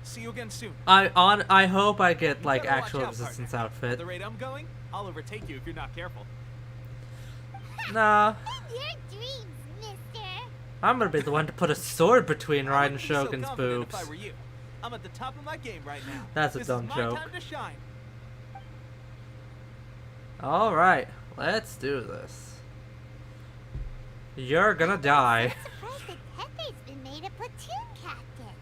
See you again soon. I hope I get You like better watch actual out, resistance partner. At outfit. the rate I'm going, I'll overtake you if you're not careful. Nah, Your dreams, mister. I'm gonna be the one to put a sword between I Raiden wouldn't be so Shogun's confident boobs. If I were you. I'm at the top of my game right now. That's a This dumb is my joke. time to shine. Alright, let's do this. You're gonna die. Surprised that Pepe's been made a platoon captain.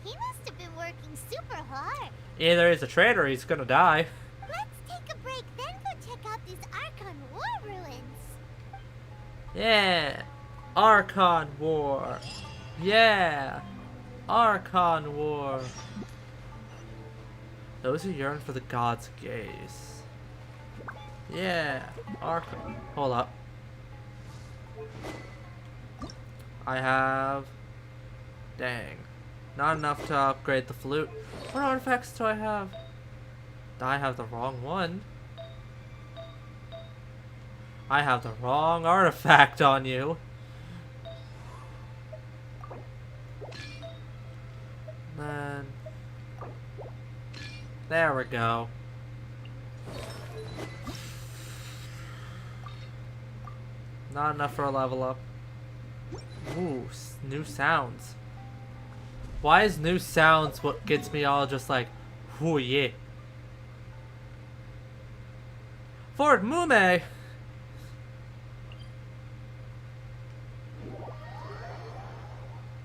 He must have been working super hard. Either he's a traitor or he's gonna die. Let's take a break, then go check out these Archon War ruins. Yeah. Archon War. Yeah. Archon War. Those who yearn for the gods' gaze. Yeah. Archon. Hold up. I have... Dang. Not enough to upgrade the flute. What artifacts do I have? I have the wrong one. I have the wrong artifact on you. Then... There we go. Not enough for a level up. Ooh, new sounds. Why is new sounds what gets me all just like, ooh yeah. Fort Mume!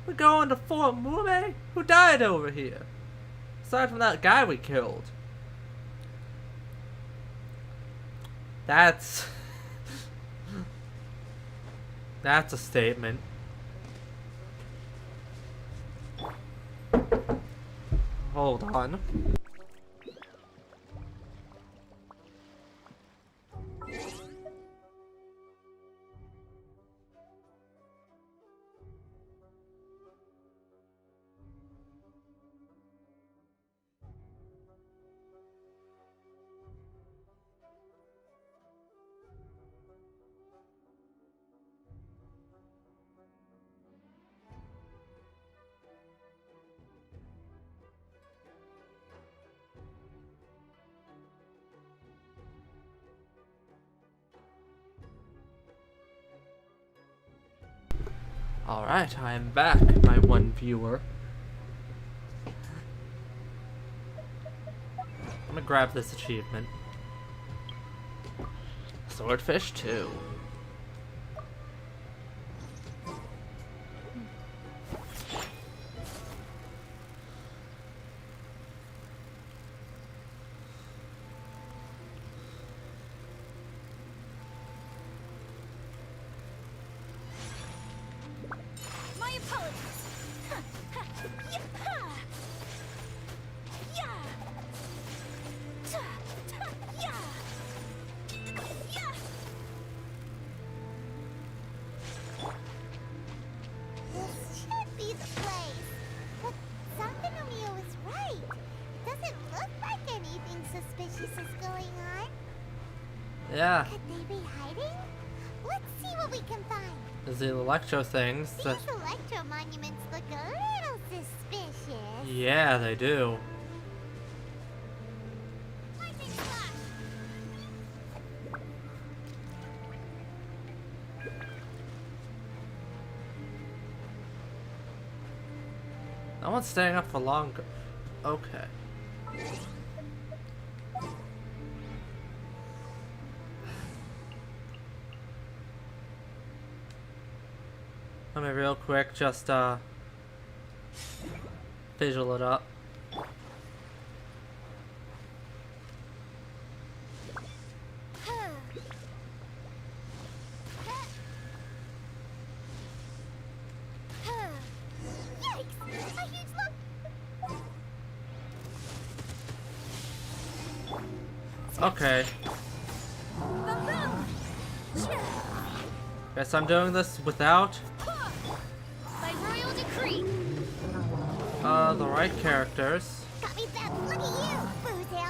We're going to Fort Mume? Who died over here? Aside from that guy we killed. That's a statement. Hold on. Alright, I am back, my one viewer. I'm gonna grab this achievement. Swordfish 2. My apologies. This should be the place. But Sandanomio is right. It doesn't look like anything suspicious is going on. Yeah, Could they be hiding? Let's see what we can find. there's the electro things. These electro monuments look a little suspicious. Yeah, they do. Lightning flash! No one's staying up for longer. Okay. Let me real quick just visual it up. Yikes! A huge lump. Okay. Guess I'm doing this without By royal decree. the right characters. Got me back. Look at you, Boozle.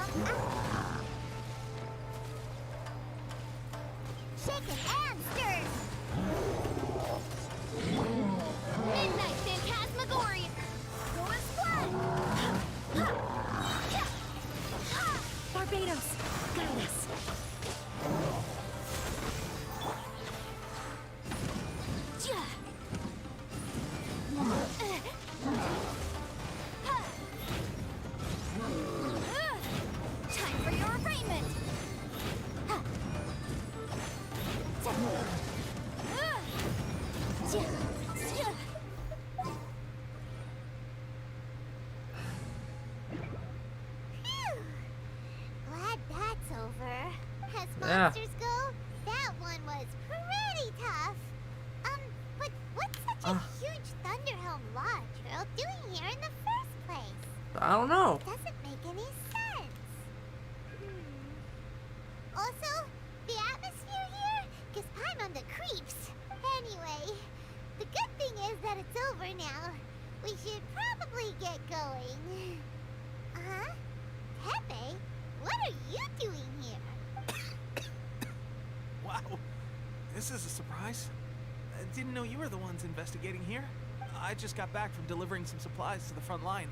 Shaken and stirred. Midnight Phantasmagoria. Going flat. Barbados, guide us. Also, the atmosphere here gives Paimon the creeps. Anyway, the good thing is that it's over now. We should probably get going. Huh? Pepe, what are you doing here? Wow, this is a surprise. I didn't know you were the ones investigating here. I just got back from delivering some supplies to the front line.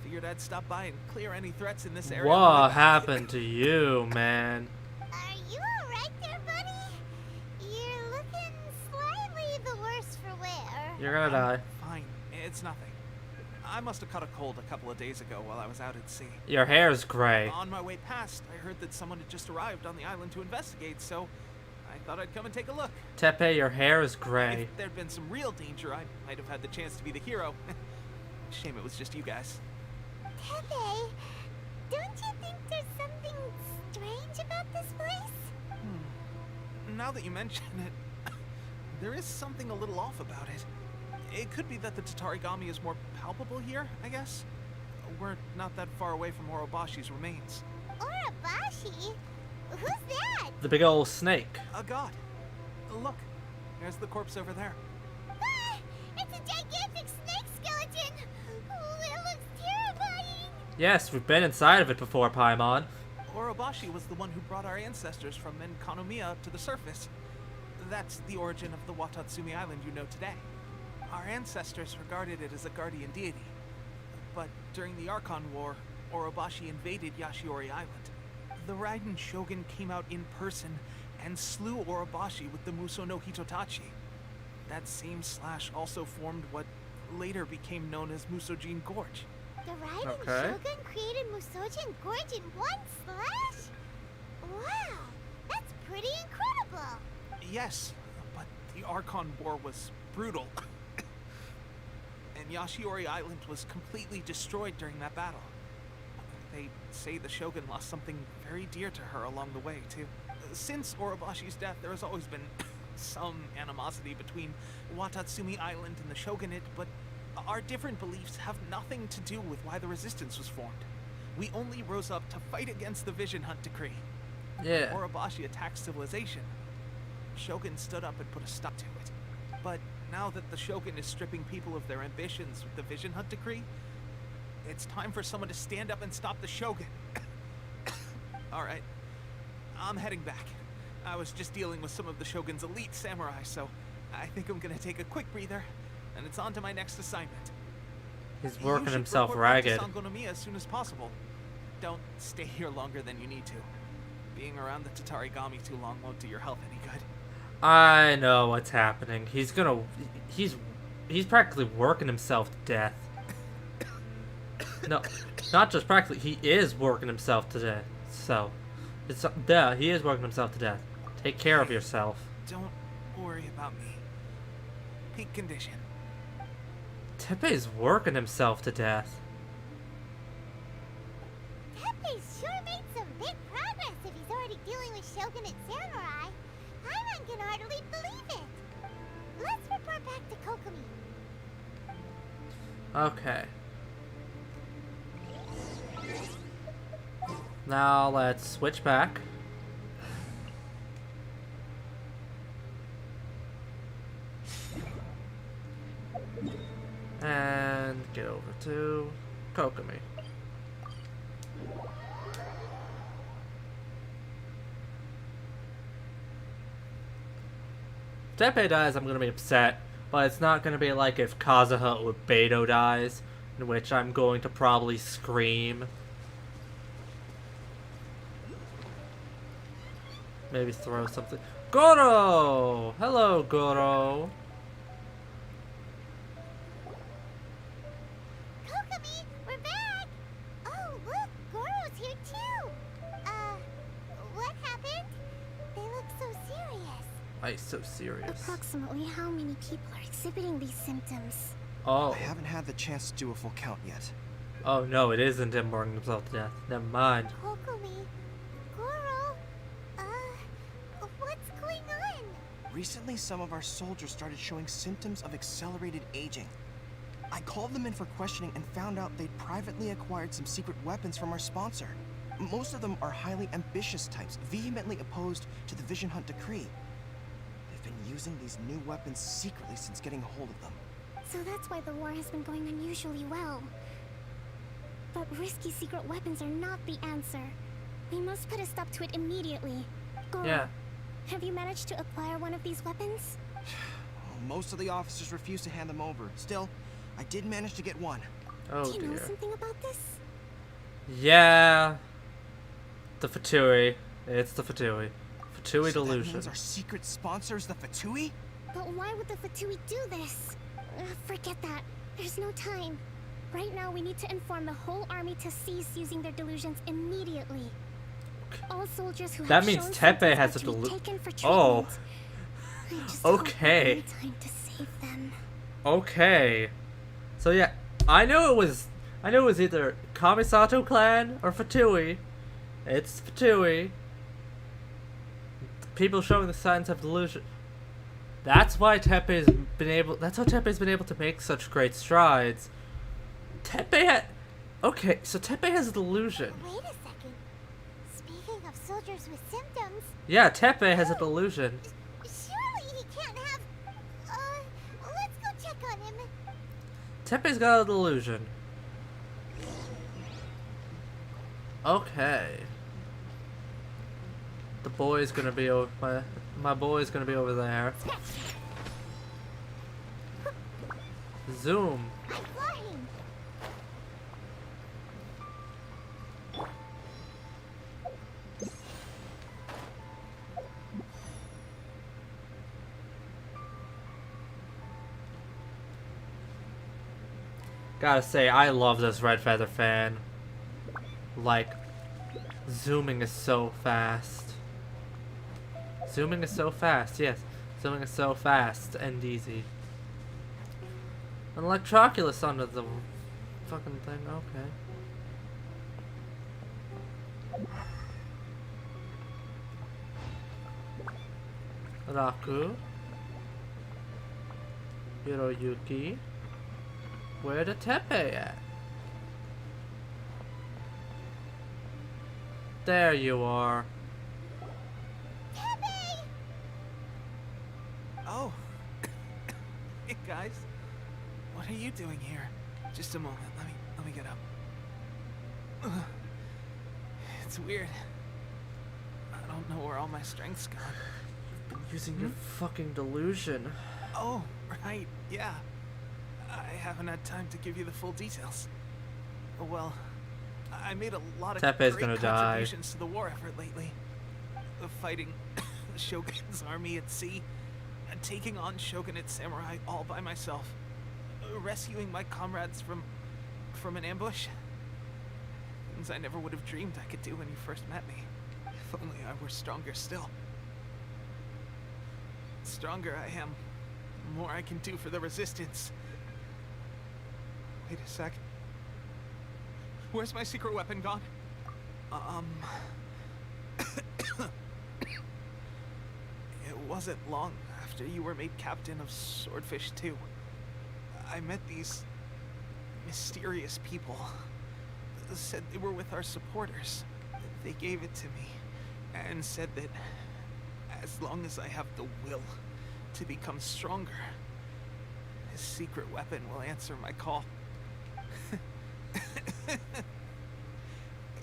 Figured I'd stop by and clear any threats in this area. What happened to you, man? Are you alright there, buddy? You're looking slightly the worse for wear. You're gonna die. Fine, it's nothing. I must have caught a cold a couple of days ago while I was out at sea. Your hair's gray. On my way past, I heard that someone had just arrived on the island to investigate, so I thought I'd come and take a look. Tepe, your hair is gray. If there'd been some real danger, I might have had the chance to be the hero. Shame it was just you guys. Pepe, don't you think there's something strange about this place? Now that you mention it, there is something a little off about it. It could be that the Tatarigami is more palpable here, I guess. We're not that far away from Orobashi's remains. Orobashi? Who's that? The big old snake. A god. Look, there's the corpse over there. Ah, it's a gigantic snake skeleton! Oh, it looks terrifying! Yes, we've been inside of it before, Paimon. Orobashi was the one who brought our ancestors from Enkanomiya up to the surface. That's the origin of the Wadatsumi island you know today. Our ancestors regarded it as a guardian deity. But during the Archon War, Orobashi invaded Yashiori Island. The Raiden Shogun came out in person and slew Orobashi with the Muso no Hitotachi. That same slash also formed what later became known as Musojin Gorge. The Raiden Okay. Shogun created Musojin Gorge in one slash? Wow, that's pretty incredible! Yes, but the Archon War was brutal. And Yashiori Island was completely destroyed during that battle. They say the Shogun lost something very dear to her along the way, too. Since Orobashi's death, there has always been some animosity between Wadatsumi Island and the Shogunate, but our different beliefs have nothing to do with why the resistance was formed. We only rose up to fight against the Vision Hunt Decree. Yeah. When Orobashi attacked civilization, Shogun stood up and put a stop to it. But now that the Shogun is stripping people of their ambitions with the Vision Hunt Decree, it's time for someone to stand up and stop the Shogun. Alright, I'm heading back. I was just dealing with some of the Shogun's elite samurai, so I think I'm gonna take a quick breather, and it's on to my next assignment. He's working You should himself report back to ragged. Sangonomiya as soon as possible. Don't stay here longer than you need to. Being around the Tatarigami too long won't do your health any good. I know what's happening. He's practically working himself to death. No, not just practically. He is working himself to death. So, he is working himself to death. Take care of yourself. Don't worry about me. Peak condition. Tepe's working himself to death. Pepe sure made some big progress if he's already dealing with Shogunate samurai. Paimon can hardly believe it. Let's report back to Kokomi. Okay. Now let's switch back. And get over to Kokomi. If Tepe dies, I'm gonna be upset, but it's not gonna be like if Kazuha or Beto dies, in which I'm going to probably scream. Maybe throw something. Goro! Hello, Goro. Kokomi, we're back! Oh, look, Goro's here too! What happened? They look so serious. Why is so serious? Approximately how many people are exhibiting these symptoms? Oh. I haven't had the chance to do a full count yet. Oh no, it isn't him working himself to death. Never mind. Kokomi, Goro, what's going on? Recently, some of our soldiers started showing symptoms of accelerated aging. I called them in for questioning and found out they'd privately acquired some secret weapons from our sponsor. Most of them are highly ambitious types, vehemently opposed to the Vision Hunt decree. They've been using these new weapons secretly since getting a hold of them. So that's why the war has been going unusually well. But risky secret weapons are not the answer. We must put a stop to it immediately. Goro, Yeah. have you managed to acquire one of these weapons? Most of the officers refuse to hand them over. Still, I did manage to get one. Oh Do you know dear. something about this? Yeah. The Fatui. It's the Fatui. Fatui So that delusion. means our secret sponsors, the Fatui? But why would the Fatui do this? Forget that. There's no time. Right now, we need to inform the whole army to cease using their delusions immediately. All soldiers who That have means shown Tepe symptoms has are a to be delu- taken for Oh. treatment. I just hope Okay. we'll find time to save them. Okay. So yeah, I knew it was either Kamisato clan or Fatui. It's Fatui. People showing the signs of delusion. That's why Tepe's been able. That's how Tepe's been able to make such great strides. Okay, so Tepe has a delusion. Wait a second. Speaking of soldiers with symptoms, Yeah, Tepe has a delusion. surely he can't have. Let's go check on him. Tepe's got a delusion. Okay. The boy's gonna be over. My boy's gonna be over there. Zoom. I'm flying. Gotta say, I love this Red Feather fan. Like, zooming is so fast. Zooming is so fast, yes. Zooming is so fast and easy. An Electroculus under the fucking thing, okay. Raku. Hiroyuki. Where the Tepe at? There you are. Oh. Hey guys. What are you doing here? Just a moment. Let me get up. Ugh. It's weird. I don't know where all my strength's gone. Been using your fucking delusion. Oh, right. Yeah. I haven't had time to give you the full details. Well, I made a lot of Tepe's great gonna die. contributions to the war effort lately. Fighting the Shogun's army at sea, and taking on Shogunate samurai all by myself, rescuing my comrades from an ambush. Things I never would have dreamed I could do when you first met me. If only I were stronger still. The stronger I am, the more I can do for the resistance. Wait a sec. Where's my secret weapon gone? It wasn't long after you were made captain of Swordfish 2. I met these mysterious people. Said they were with our supporters. They gave it to me and said that as long as I have the will to become stronger, this secret weapon will answer my call.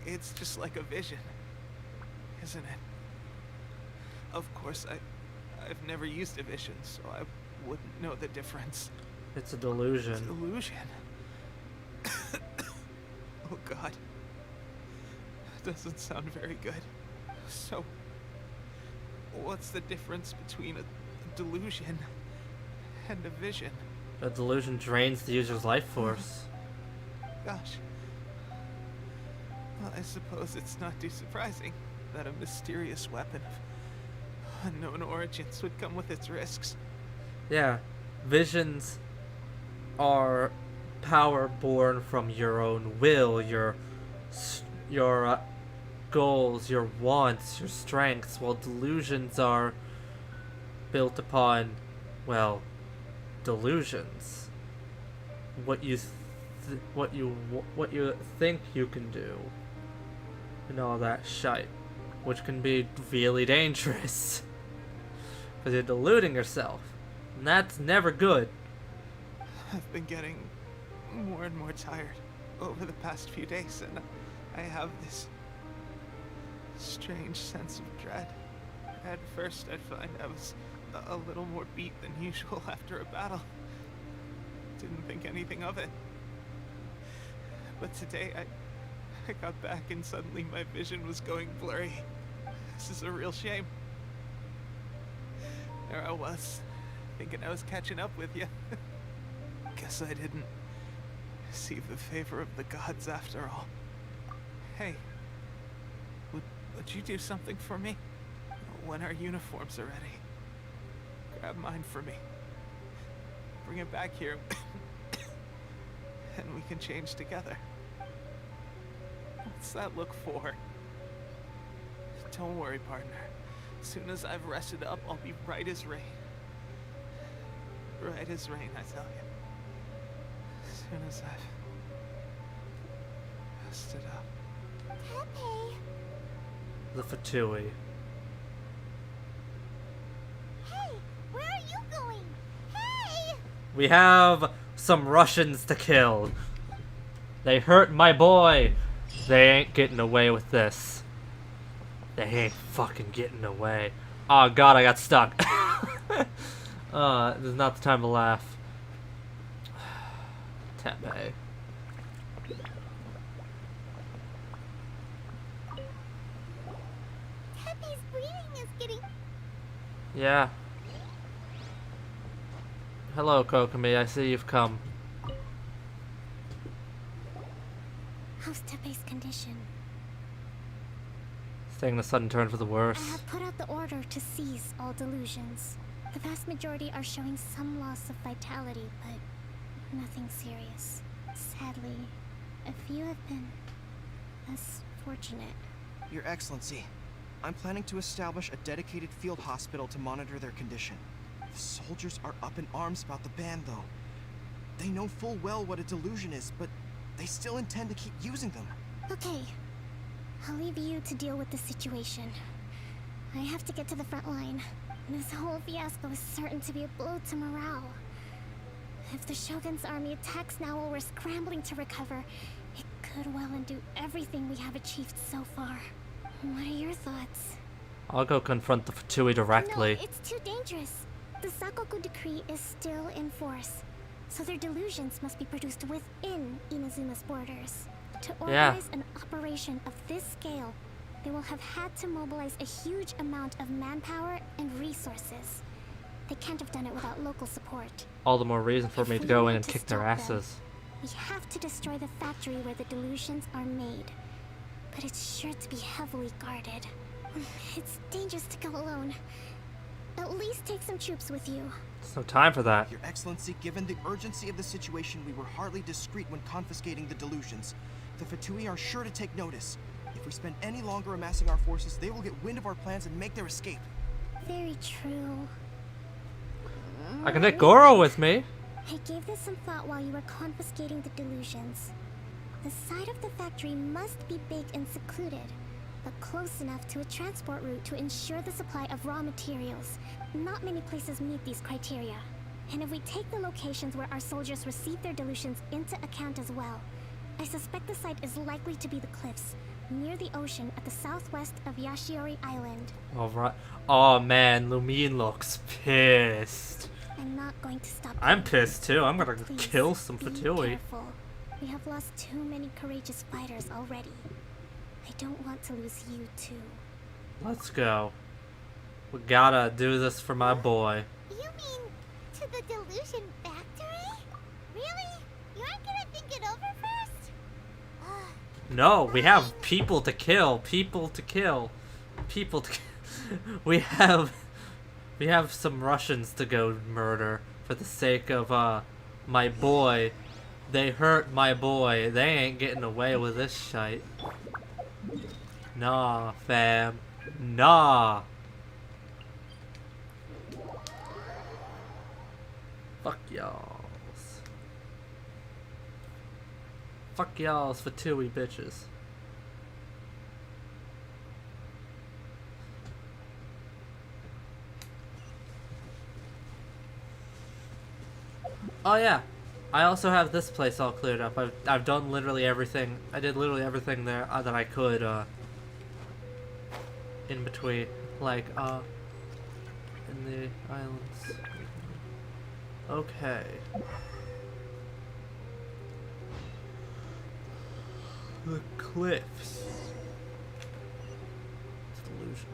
It's just like a vision, isn't it? Of course, I've never used a vision, so I wouldn't know the difference. It's a delusion. Delusion? Oh god. That doesn't sound very good. So, what's the difference between a delusion and a vision? A delusion drains the user's life force. Gosh. Well, I suppose it's not too surprising that a mysterious weapon of unknown origins would come with its risks. Yeah, visions are power born from your own will, your goals, your wants, your strengths, while delusions are built upon, well, delusions. What you think you can do. and all that shite, which can be really dangerous. Because you're deluding yourself, and that's never good. I've been getting more and more tired over the past few days, and I have this strange sense of dread. At first, I'd find I was a little more beat than usual after a battle. Didn't think anything of it. But today, I got back and suddenly my vision was going blurry. This is a real shame. There I was, thinking I was catching up with you. Guess I didn't receive the favor of the gods after all. Hey, would you do something for me? When our uniforms are ready, grab mine for me. Bring it back here, and we can change together. What's that look for? Don't worry, partner. As soon as I've rested up, I'll be right as rain. Right as rain, I tell you. As soon as I've rested up. Pepe. The Fatui. Hey, where are you going? Hey! We have some Russians to kill. They hurt my boy. They ain't getting away with this. They ain't fucking getting away. Oh god, I got stuck. This is not the time to laugh. Tepe. Pepe's breathing is getting... Yeah. Hello, Kokomi. I see you've come. How's Tepe's condition? It's taking a sudden turn for the I worse. have put out the order to seize all delusions. The vast majority are showing some loss of vitality, but nothing serious. Sadly, a few have been less fortunate. Your Excellency, I'm planning to establish a dedicated field hospital to monitor their condition. The soldiers are up in arms about the ban, though. They know full well what a delusion is, but they still intend to keep using them. Okay, I'll leave you to deal with the situation. I have to get to the front line. This whole fiasco is certain to be a blow to morale. If the Shogun's army attacks now while we're scrambling to recover, it could well undo everything we have achieved so far. What are your thoughts? I'll go confront the Fatui directly. No, it's too dangerous. The Sakoku decree is still in force, so their delusions must be produced within Inazuma's borders. To organize an operation of this scale, they will have had to mobilize a huge amount of manpower and resources. They can't have done it without local support. All the more reason for me to go in and kick their stop them, asses. We have to destroy the factory where the delusions are made. But it's sure to be heavily guarded. It's dangerous to go alone. At least take some troops with you. There's no time for that. Your Excellency, given the urgency of the situation, we were hardly discreet when confiscating the delusions. The Fatui are sure to take notice. If we spend any longer amassing our forces, they will get wind of our plans and make their escape. Very true. I can take Goro with me. I gave this some thought while you were confiscating the delusions. The side of the factory must be big and secluded, but close enough to a transport route to ensure the supply of raw materials. Not many places meet these criteria. And if we take the locations where our soldiers receive their delusions into account as well, I suspect the site is likely to be the cliffs, near the ocean at the southwest of Yashiori Island. Alright. Oh man, Lumine looks pissed. I'm not going to stop. I'm pissed too. I'm gonna Please, kill some be Fatui. careful. We have lost too many courageous fighters already. I don't want to lose you too. Let's go. We gotta do this for my boy. You mean to the delusion factory? Really? You aren't gonna think it over first? No, we have people to kill. People to kill. People to we have some Russians to go murder for the sake of my boy. They hurt my boy. They ain't getting away with this shite. Nah, fam. Nah. Fuck y'alls. Fuck y'alls Fatui bitches. Oh yeah, I also have this place all cleared up. I've done literally everything. I did literally everything there that I could in between, like in the islands. Okay. The cliffs.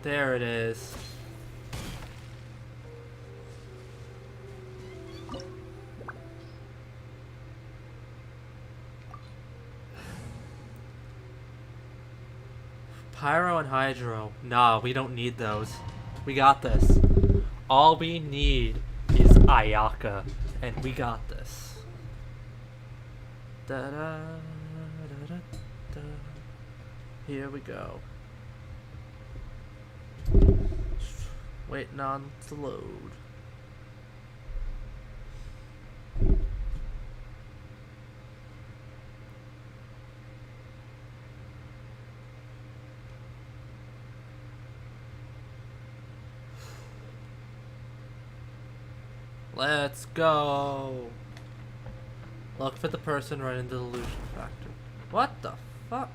There it is. Pyro and Hydro. Nah, we don't need those. We got this. All we need is Ayaka, and we got this. Da da da da da. Here we go. Waiting on to load. Let's go. Look for the person right in the illusion factor. What the fuck?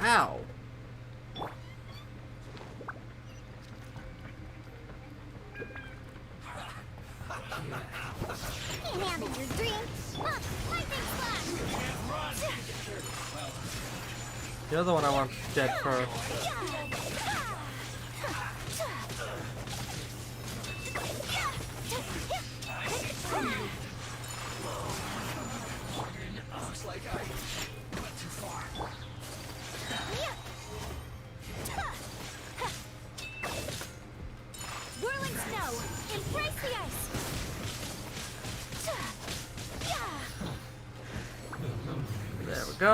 Ow. Can't have your dream. Lightning flash. You're the one I want dead first. Looks like I went too far. Whirling snow. Embrace the ice. There we go.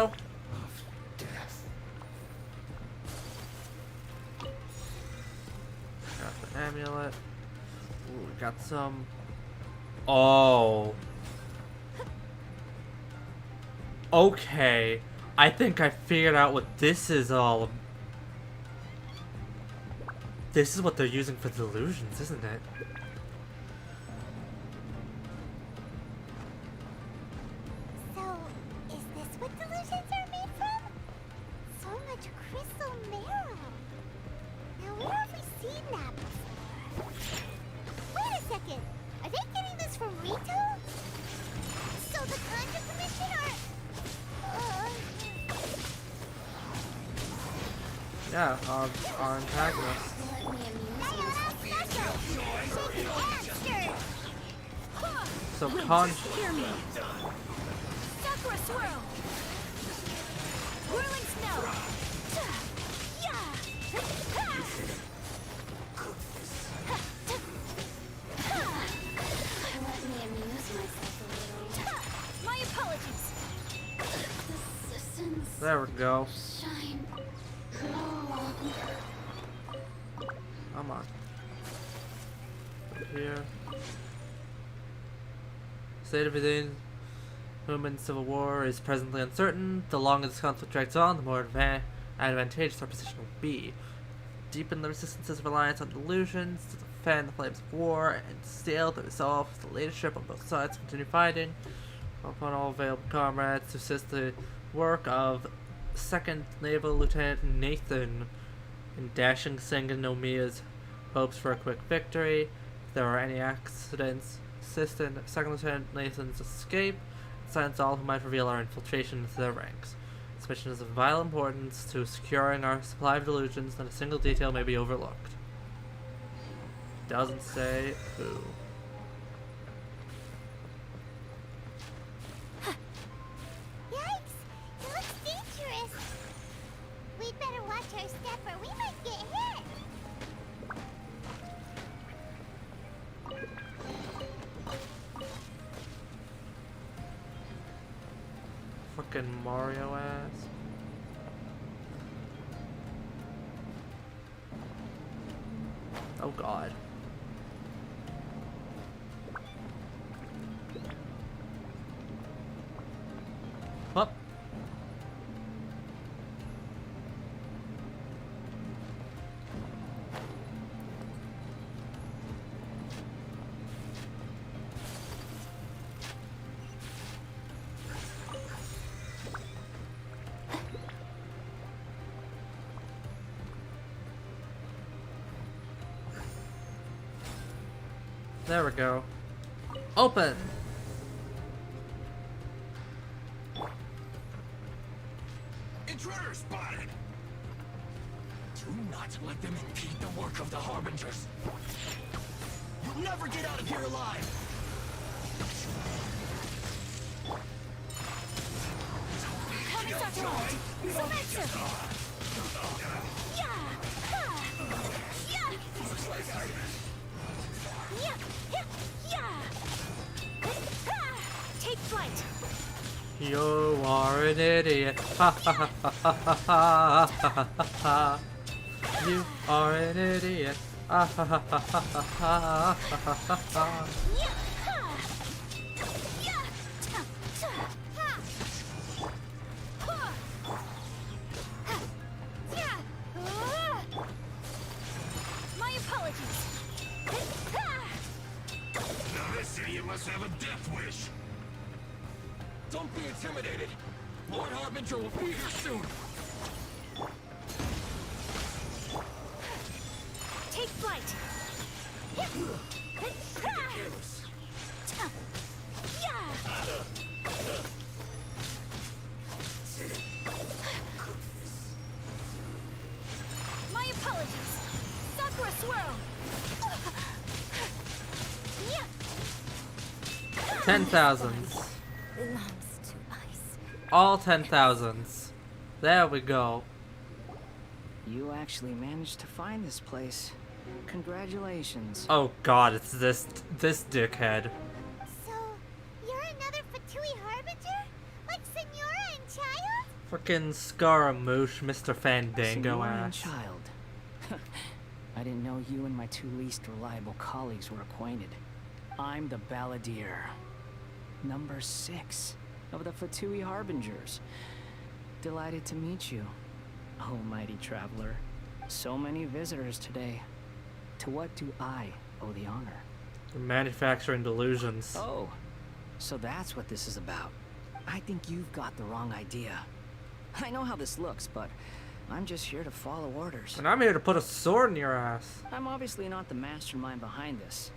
Got the amulet. Ooh, we got some. Oh. Okay. I think I figured out what this is all. This is what they're using for delusions, isn't it? So, is this what delusions are made from? So much crystal marrow. Now, where have we seen that before? Wait a second. Are they getting this from Rito? So the Conjure Commission are... Yeah, our antagonist. So Hear me. Sakura swirl. Whirling snow. Let me amuse myself a little. My apologies. There we go. Shine. Come on. Up here. State of the human civil war is presently uncertain. The longer this conflict drags on, the more advantageous our position will be. Deepen the resistance's reliance on delusions to fan the flames of war, and still the resolve of the leadership on both sides to continue fighting. Upon all available comrades to assist the work of 2nd Naval Lieutenant Nathan in dashing Sengen no Miya's hopes for a quick victory. If there are any accidents, assist in 2nd Lieutenant Nathan's escape, and silence all who might reveal our infiltration into their ranks. This mission is of vital importance to securing our supply of delusions, and a single detail may be overlooked. Doesn't say who. Yikes! It looks dangerous. We'd better watch our step or we might get hit. Fucking Mario ass. Oh god. What? There we go. Open! Intruder spotted! Do not let them impede the work of the Harbingers. You'll never get out of here alive! Take flight. You are an idiot. Ha ha ha ha ha ha ha ha ha. You are an idiot. Ah ha ha ha ha ha ha ha ha ha. My apologies. Now this idiot must have a death wish. Don't be intimidated. Lord Harbinger will be here soon. Take flight. My apologies. Sakura swirl. 10,000s. Belongs to ice. All 10,000s. There we go. You actually managed to find this place. Congratulations. Oh god, it's this dickhead. So, you're another Fatui Harbinger? Like Senora and Child? Frickin' Scaramouche, Mr. Fandango Senora and ass. Child. I didn't know you and my two least reliable colleagues were acquainted. I'm the Balladeer. Number 6 of the Fatui Harbingers. Delighted to meet you, oh mighty traveler. So many visitors today. To what do I owe the honor? You're manufacturing delusions. Oh, so that's what this is about. I think you've got the wrong idea. I know how this looks, but I'm just here to follow orders. And I'm here to put a sword in your ass. I'm obviously not the mastermind behind this.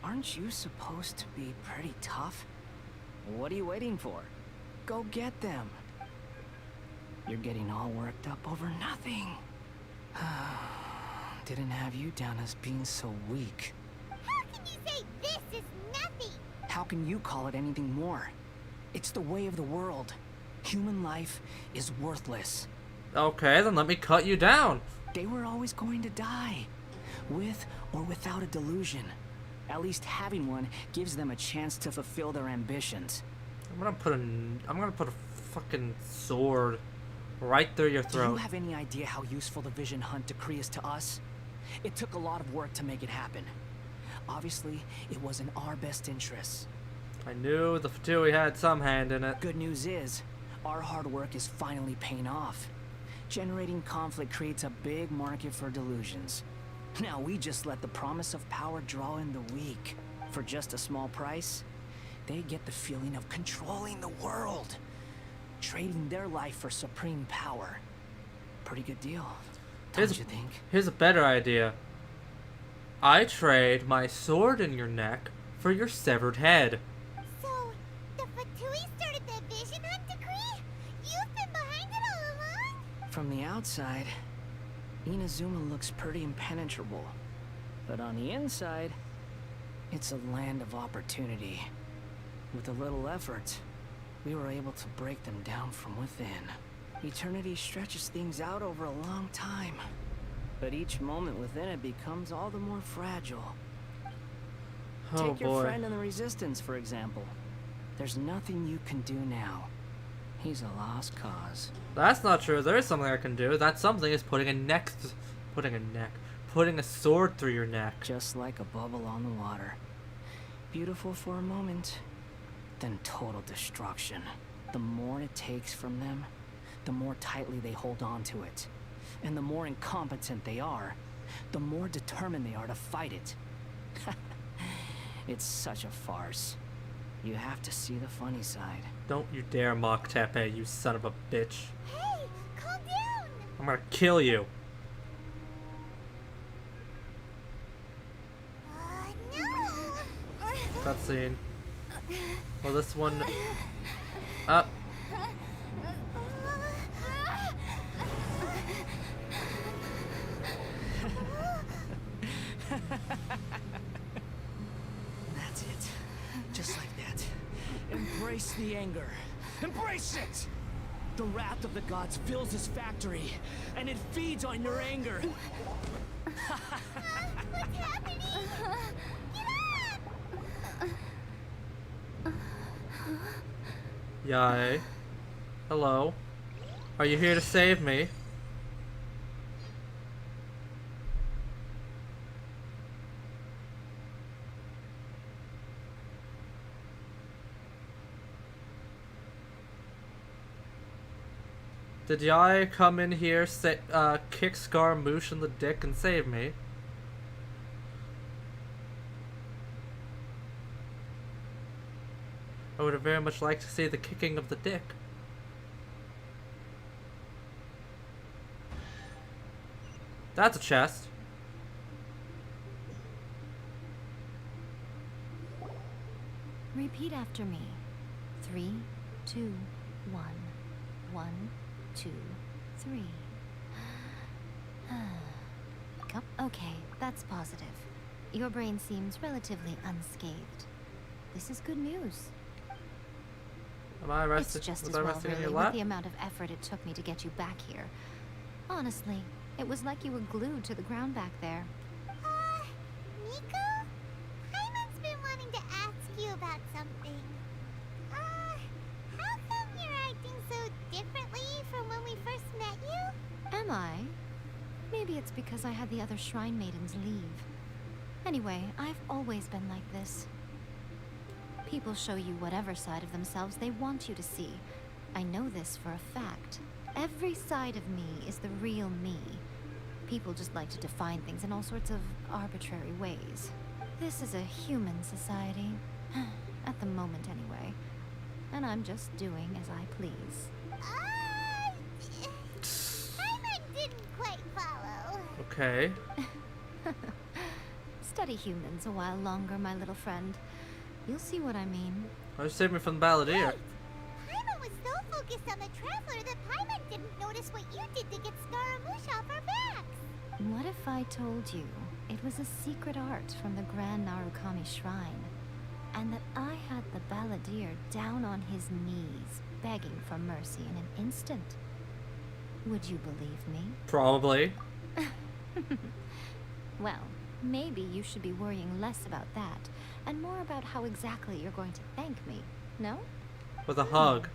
Aren't you supposed to be pretty tough? What are you waiting for? Go get them. You're getting all worked up over nothing. Didn't have you down as being so weak. How can you say this is nothing? How can you call it anything more? It's the way of the world. Human life is worthless. Okay, then let me cut you down. They were always going to die, with or without a delusion. At least having one gives them a chance to fulfill their ambitions. I'm gonna put a fucking sword right through your throat. Do you have any idea how useful the Vision Hunt decree is to us? It took a lot of work to make it happen. Obviously, it was in our best interests. I knew the Fatui had some hand in it. Good news is, our hard work is finally paying off. Generating conflict creates a big market for delusions. Now we just let the promise of power draw in the weak. For just a small price, they get the feeling of controlling the world. Trading their life for supreme power. Pretty good deal, don't you think? Here's a better idea. I trade my sword in your neck for your severed head. So, the Fatui started the Vision Hunt decree? You've been behind it all along? From the outside, Inazuma looks pretty impenetrable. But on the inside, it's a land of opportunity. With a little effort, we were able to break them down from within. Eternity stretches things out over a long time. But each moment within it becomes all the more fragile. Oh Take your boy. friend in the Resistance, for example. There's nothing you can do now. He's a lost cause. That's not true. There is something I can do. That something is putting a sword through your neck. Just like a bubble on the water. Beautiful for a moment, then total destruction. The more it takes from them, the more tightly they hold on to it. And the more incompetent they are, the more determined they are to fight it. It's such a farce. You have to see the funny side. Don't you dare mock Tepe, you son of a bitch. Hey, calm down! I'm gonna kill you. No! Cutscene. Well, this one... Up. That's it. Just like that. Embrace the anger. Embrace it! The wrath of the gods fills this factory, and it feeds on your anger. What's happening? Get up! Yai. Hello. Are you here to save me? Did Yai come in here, kick Scaramouche in the dick and save me? I would have very much liked to see the kicking of the dick. That's a chest. Repeat after me. 3, 2, 1. 1, 2, 3. Okay, that's positive. Your brain seems relatively unscathed. This is good news. Am I resting? It's just Was as I well, resting in really, your with lap? the amount of effort it took me to get you back here. Honestly, it was like you were glued to the ground back there. Nico? Hyman's been wanting to ask you about something. How come you're acting so differently from when we first met you? Am I? Maybe it's because I had the other shrine maidens leave. Anyway, I've always been like this. People show you whatever side of themselves they want you to see. I know this for a fact. Every side of me is the real me. People just like to define things in all sorts of arbitrary ways. This is a human society. At the moment, anyway. And I'm just doing as I please. Hyman didn't quite follow. Okay. Study humans a while longer, my little friend. You'll see what I mean. Why you save me from the balladeer? Hyman was so focused on the Traveler that Hyman didn't notice what you did to get Scaramouche off our backs. What if I told you it was a secret art from the Grand Narukami Shrine, and that I had the balladeer down on his knees, begging for mercy in an instant? Would you believe me? Probably. Well, maybe you should be worrying less about that, and more about how exactly you're going to thank me, no? With a hug.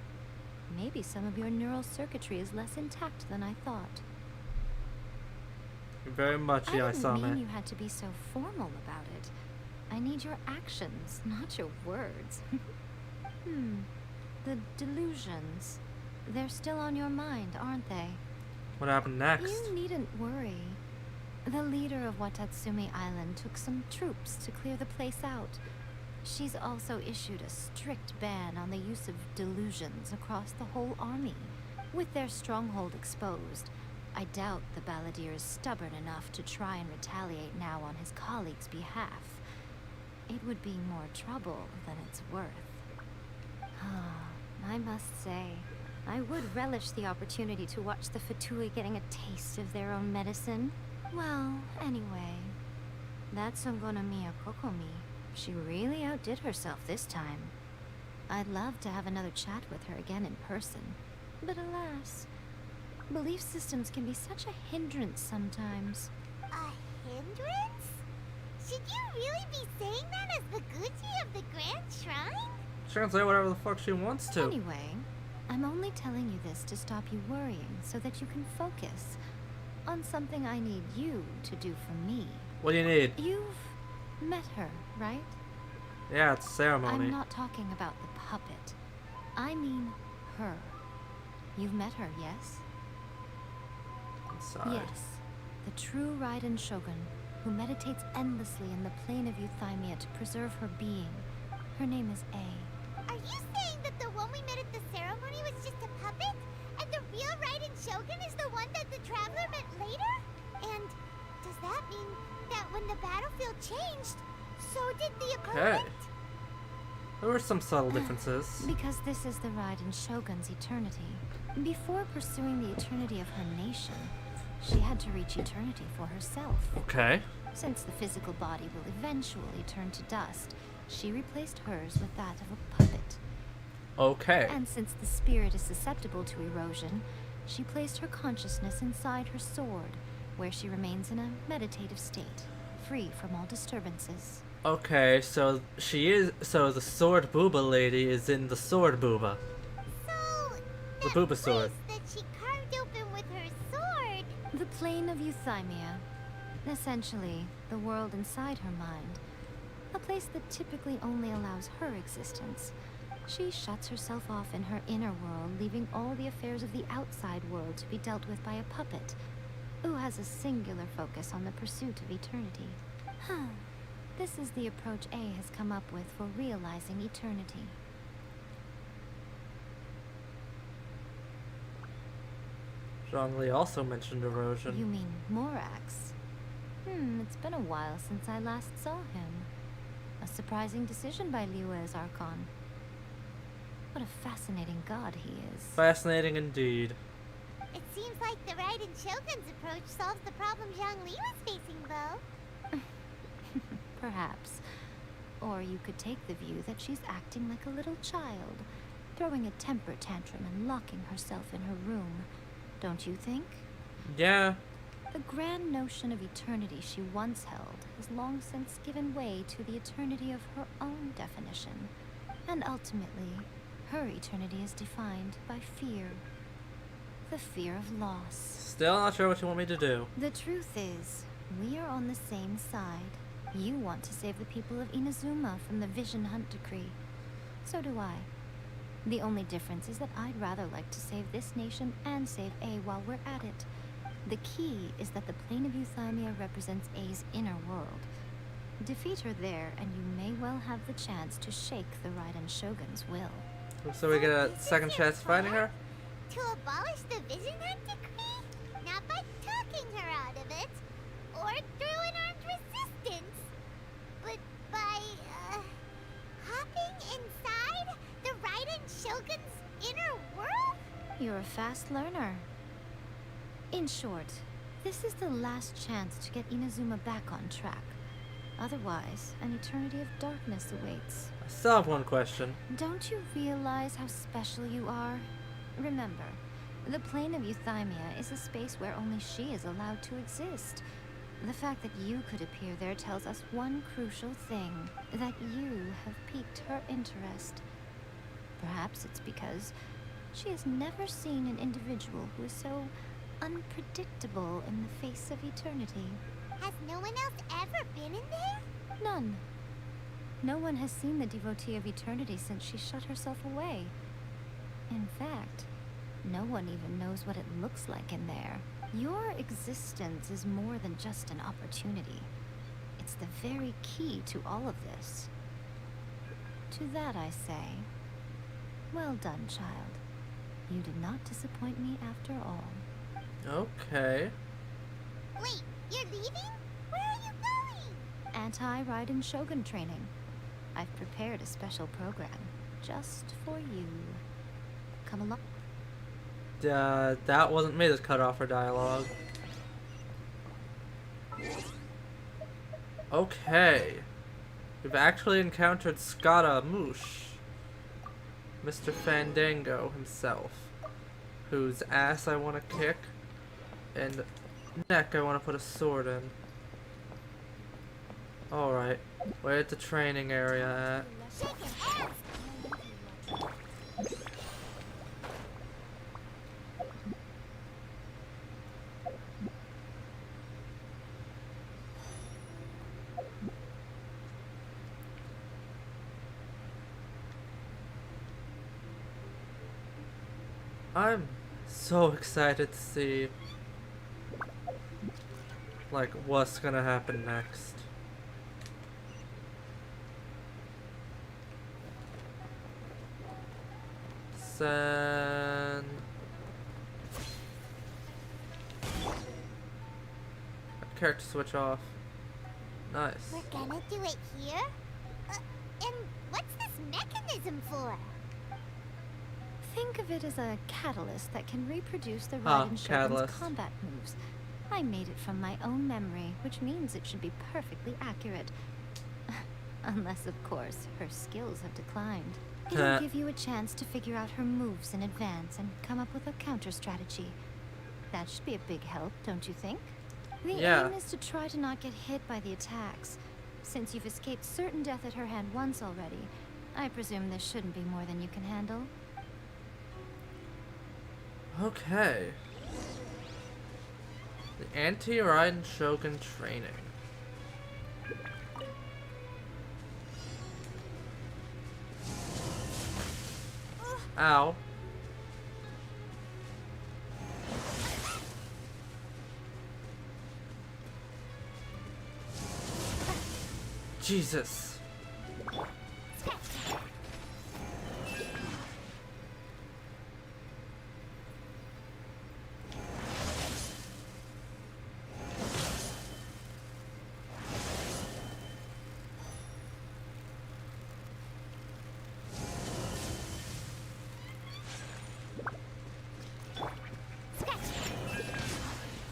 Maybe some of your neural circuitry is less intact than I thought. Very much, yeah, I saw I didn't mean me. you had to be so formal about it. I need your actions, not your words. The delusions. They're still on your mind, aren't they? What happened next? You needn't worry. The leader of Wadatsumi Island took some troops to clear the place out. She's also issued a strict ban on the use of delusions across the whole army. With their stronghold exposed, I doubt the balladeer is stubborn enough to try and retaliate now on his colleagues' behalf. It would be more trouble than it's worth. I must say, I would relish the opportunity to watch the Fatui getting a taste of their own medicine. Well, anyway, that's Songonamiya Kokomi. She really outdid herself this time. I'd love to have another chat with her again in person. But alas, belief systems can be such a hindrance sometimes. A hindrance? Should you really be saying that as the Gucci of the Grand Shrine? She can say whatever the fuck she wants to. Anyway, I'm only telling you this to stop you worrying so that you can focus on something I need you to do for me. What do you need? You've met her, right? Yeah, it's a ceremony. I'm not talking about the puppet. I mean her. You've met her, yes? Inside. Yes. The true Raiden Shogun, who meditates endlessly in the plane of Euthymia to preserve her being. Her name is A. Are you saying that the one we met at the ceremony was just a puppet? And the real Raiden Shogun is the one that the Traveler met later? And does that mean that when the battlefield changed, so did the opponent? There were some subtle differences. Because this is the Raiden Shogun's eternity. Before pursuing the eternity of her nation, she had to reach eternity for herself. Okay. Since the physical body will eventually turn to dust, she replaced hers with that of a puppet. Okay. And since the spirit is susceptible to erosion, she placed her consciousness inside her sword, where she remains in a meditative state, free from all disturbances. Okay, so so the sword booba lady is in the sword booba. So, The booba sword. that she carved open with her sword. The plane of euthymia. Essentially, the world inside her mind. A place that typically only allows her existence. She shuts herself off in her inner world, leaving all the affairs of the outside world to be dealt with by a puppet, who has a singular focus on the pursuit of eternity. This is the approach A has come up with for realizing eternity. Zhongli also mentioned erosion. You mean Morax? It's been a while since I last saw him. A surprising decision by Liyue's Archon. What a fascinating god he is. Fascinating indeed. It seems like the Raiden Shogun's approach solves the problem Zhongli was facing, though. Perhaps. Or you could take the view that she's acting like a little child, throwing a temper tantrum and locking herself in her room. Don't you think? Yeah. The grand notion of eternity she once held has long since given way to the eternity of her own definition. And ultimately, her eternity is defined by fear. The fear of loss. Still not sure what you want me to do. The truth is, we are on the same side. You want to save the people of Inazuma from the Vision Hunt decree. So do I. The only difference is that I'd rather like to save this nation and save A while we're at it. The key is that the plane of euthymia represents A's inner world. Defeat her there, and you may well have the chance to shake the Raiden Shogun's will. So we get a second chance finding her? To abolish the Vision Hunt decree? Not by talking her out of it, or through an armed resistance, but by, hopping inside the Raiden Shogun's inner world? You're a fast learner. In short, this is the last chance to get Inazuma back on track. Otherwise, an eternity of darkness awaits. I still have one question. Don't you realize how special you are? Remember, the plane of euthymia is a space where only she is allowed to exist. The fact that you could appear there tells us one crucial thing, that you have piqued her interest. Perhaps it's because she has never seen an individual who is so unpredictable in the face of eternity. Has no one else ever been in there? None. No one has seen the devotee of eternity since she shut herself away. In fact, no one even knows what it looks like in there. Your existence is more than just an opportunity. It's the very key to all of this. To that I say, well done, child. You did not disappoint me after all. Okay. Wait, you're leaving? Where are you going? Anti-Raiden Shogun training. I've prepared a special program just for you. Come along. That wasn't me that cut off her dialogue. Okay. We've actually encountered Scaramouche. Mr. Fandango himself. Whose ass I want to kick. And neck I want to put a sword in. Alright. Where's the training area at? I'm so excited to see like what's gonna happen next. Send character switch off. Nice. We're gonna do it here? And what's this mecha use him for? Think of it as a catalyst that can reproduce the Ah, Raiden Shogun's catalyst. combat moves. I made it from my own memory, which means it should be perfectly accurate. Unless, of course, her skills have declined. It'll give you a chance to figure out her moves in advance and come up with a counter strategy. That should be a big help, don't you think? The aim is to try to not get hit by the attacks. Since you've escaped certain death at her hand once already, I presume this shouldn't be more than you can handle. Okay. The anti-Raiden Shogun training. Ow. Jesus.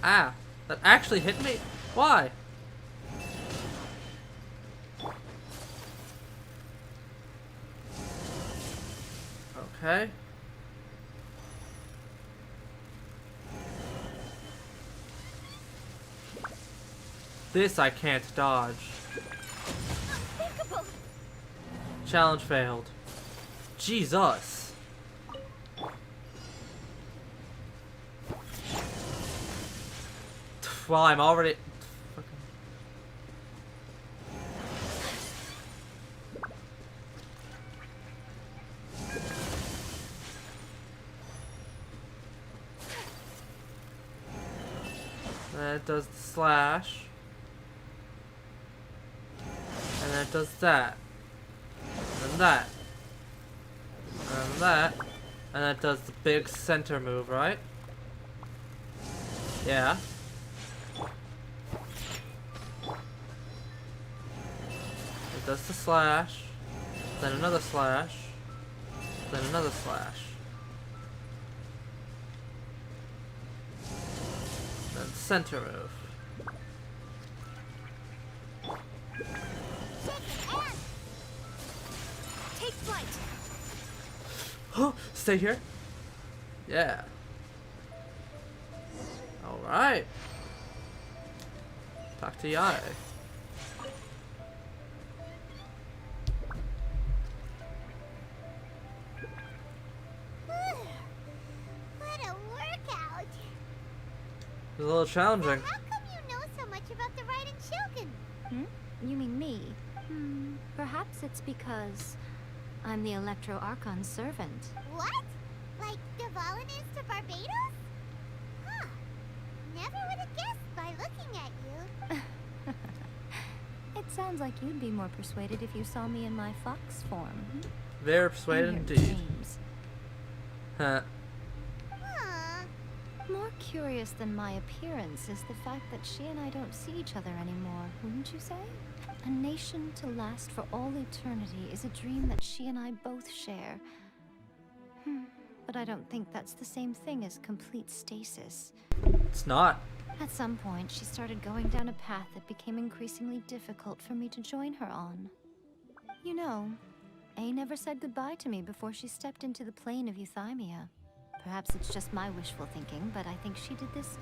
Ah, that actually hit me? Why? Okay. This I can't dodge. Unthinkable. Challenge failed. Jesus. Well, I'm already... And then it does the slash. And then it does that. And then that. And then that. And then it does the big center move, right? Yeah. It does the slash. Then another slash. Then another slash. Then center move. Take flight. Oh, stay here. Yeah. All right. Talk to Yae. What a workout. It's a little challenging. Well, how come you know so much about the Raiden Shogun? You mean me? Perhaps it's because I'm the Electro Archon's servant. What? Like Devalin is to Barbados? Huh. Never would have guessed by looking at you. It sounds like you'd be more persuaded if you saw me in my fox form. Very persuaded And your indeed. names. Huh. Huh. More curious than my appearance is the fact that she and I don't see each other anymore, wouldn't you say? A nation to last for all eternity is a dream that she and I both share. But I don't think that's the same thing as complete stasis. It's not. At some point, she started going down a path that became increasingly difficult for me to join her on. You know, A never said goodbye to me before she stepped into the plane of Euthymia. Perhaps it's just my wishful thinking, but I think she did this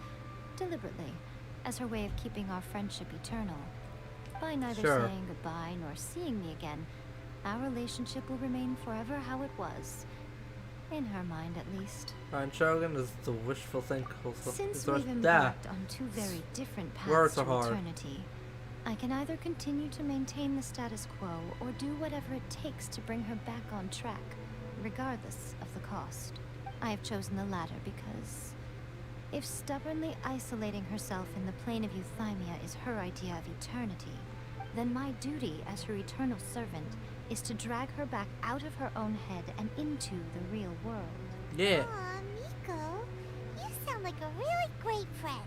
deliberately, as her way of keeping our friendship eternal. By neither saying goodbye nor seeing me again, our relationship will remain forever how it was. In her mind, at least. Raiden Shogun is the wishful thinking. Since we've embarked on two very different paths to eternity, I can either continue to maintain the status quo or do whatever it takes to bring her back on track, regardless of the cost. I have chosen the latter because if stubbornly isolating herself in the plane of Euthymia is her idea of eternity, then my duty as her eternal servant is to drag her back out of her own head and into the real world. Yeah. Aw, Miko, you sound like a really great friend.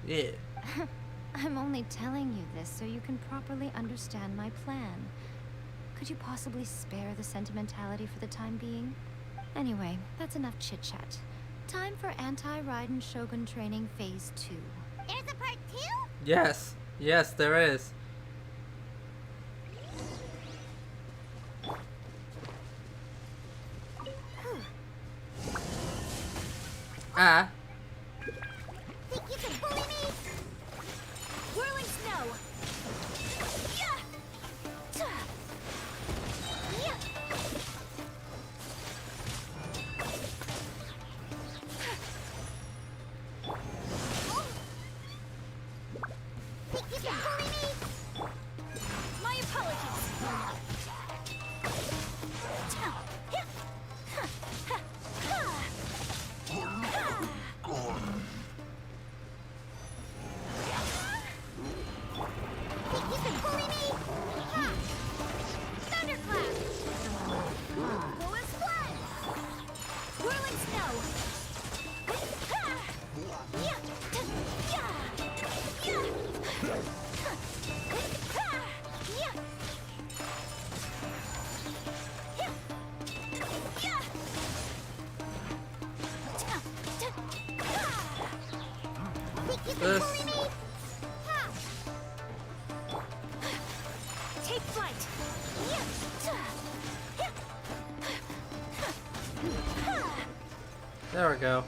Yeah. I'm only telling you this so you can properly understand my plan. Could you possibly spare the sentimentality for the time being? Anyway, that's enough chit-chat. Time for Anti-Raiden Shogun Training Phase 2. There's a part 2? Yes. Yes, there is. Ah. Think you can bully me? Whirling snow! Yeah! Yeah! Think you can bully me? My apologies! Think you can bully me? Ha! Thunderclap! Full flood! Whirling snow! Ha! Yeah! Yeah! Yeah! Ha! Yeah! Yeah! Think you can This. bully me? Ha! Take flight! There we go.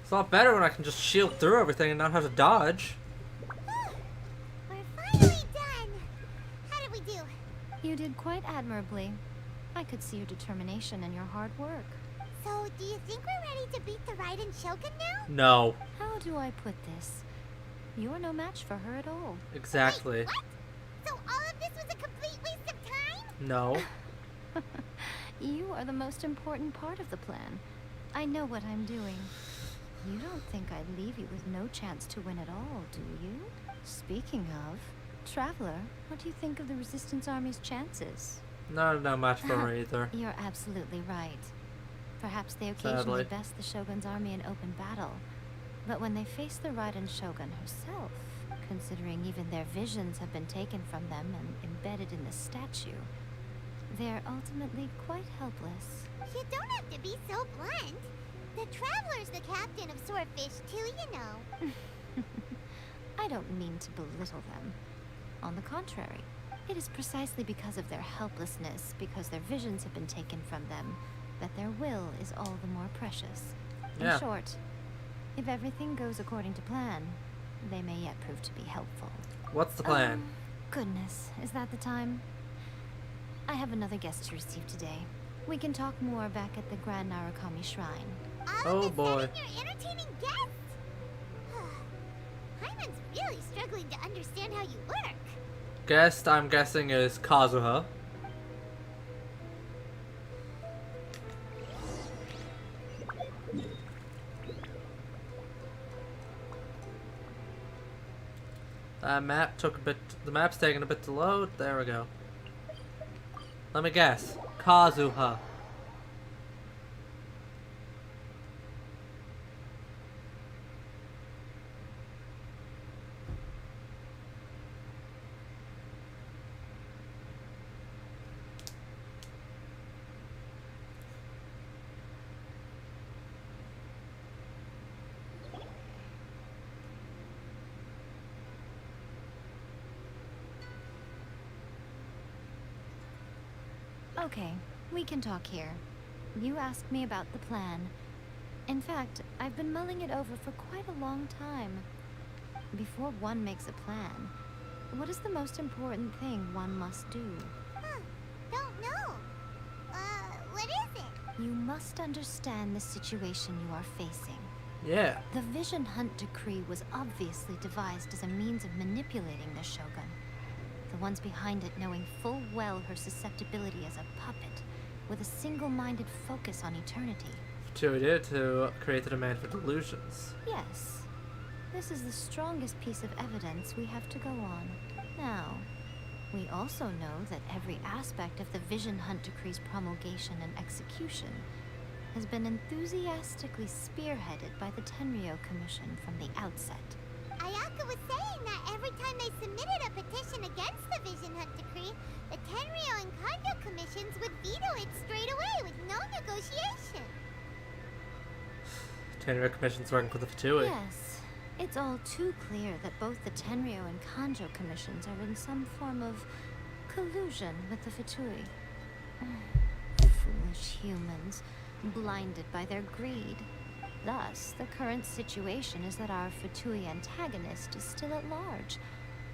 It's a lot better when I can just shield through everything and not have to dodge. We're finally done! How did we do? You did quite admirably. I could see your determination and your hard work. So, do you think we're ready to beat the Raiden Shogun now? No. How do I put this? You're no match for her at all. Exactly. Wait, what? So all of this was a complete waste of time? No. You are the most important part of the plan. I know what I'm doing. You don't think I'd leave you with no chance to win at all, do you? Speaking of, Traveler, what do you think of the Resistance Army's chances? No match for her either. You're absolutely right. Perhaps they occasionally Sadly. best the Shogun's army in open battle. But when they face the Raiden Shogun herself, considering even their visions have been taken from them and embedded in the statue, they're ultimately quite helpless. You don't have to be so blunt. The Traveler's the captain of Swordfish too, you know. I don't mean to belittle them. On the contrary, it is precisely because of their helplessness, because their visions have been taken from them, that their will is all the more precious. Yeah. In short, if everything goes according to plan, they may yet prove to be helpful. What's the plan? Goodness, is that the time? I have another guest to receive today. We can talk more back at the Grand Narukami Shrine. All Oh of boy. this time you're entertaining guests? Hyman's really struggling to understand how you work. Guest, I'm guessing, is Kazuha. That map took a bit. The map's taking a bit to load. There we go. Let me guess. Kazuha. Okay, we can talk here. You asked me about the plan. In fact, I've been mulling it over for quite a long time. Before one makes a plan, what is the most important thing one must do? Don't know. What is it? You must understand the situation you are facing. Yeah. The Vision Hunt Decree was obviously devised as a means of manipulating the Shogun. The ones behind it knowing full well her susceptibility as a puppet, with a single-minded focus on eternity. To did to create the demand for delusions. Yes. This is the strongest piece of evidence we have to go on. Now, we also know that every aspect of the Vision Hunt Decree's promulgation and execution has been enthusiastically spearheaded by the Tenrio Commission from the outset. Ayaka was saying that every time they submitted a petition against the Vision Hunt Decree, the Tenrio and Kanjo commissions would veto it straight away with no negotiation. Tenrio commission's working for the Fatui. Yes, it's all too clear that both the Tenrio and Kanjo commissions are in some form of collusion with the Fatui. Foolish humans, blinded by their greed. Thus, the current situation is that our Fatui antagonist is still at large,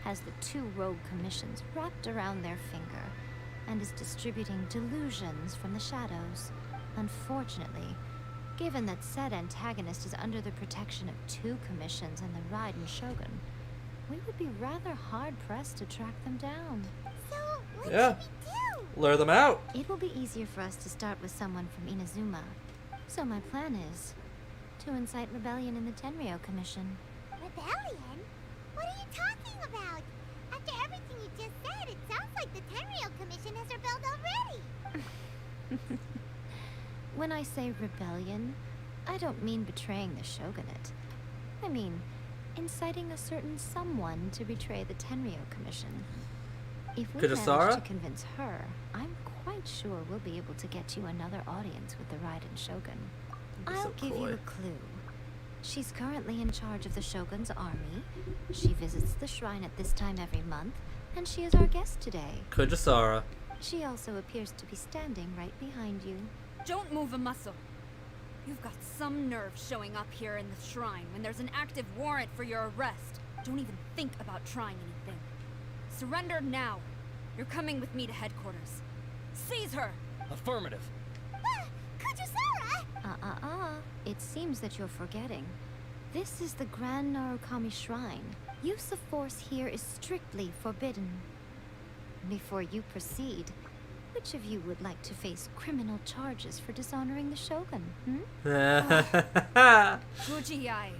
has the two rogue commissions wrapped around their finger, and is distributing delusions from the shadows. Unfortunately, given that said antagonist is under the protection of two commissions and the Raiden Shogun, we would be rather hard-pressed to track them down. So, what should Yeah. we do? Lure them out. It will be easier for us to start with someone from Inazuma. So my plan is to incite rebellion in the Tenrio Commission. Rebellion? What are you talking about? After everything you just said, it sounds like the Tenrio Commission has rebelled already. When I say rebellion, I don't mean betraying the shogunate. I mean inciting a certain someone to betray the Tenrio Commission. If we Kuchasara? manage to convince her, I'm quite sure we'll be able to get you another audience with the Raiden Shogun. I'll give you a clue. She's currently in charge of the Shogun's army. She visits the shrine at this time every month, and she is our guest today. Kuchasara. She also appears to be standing right behind you. Don't move a muscle. You've got some nerve showing up here in the shrine when there's an active warrant for your arrest. Don't even think about trying anything. Surrender now. You're coming with me to headquarters. Seize her! Affirmative. Kuchasara! It seems that you're forgetting. This is the Grand Narukami Shrine. Use of force here is strictly forbidden. Before you proceed, which of you would like to face criminal charges for dishonoring the Shogun, Gujiyai,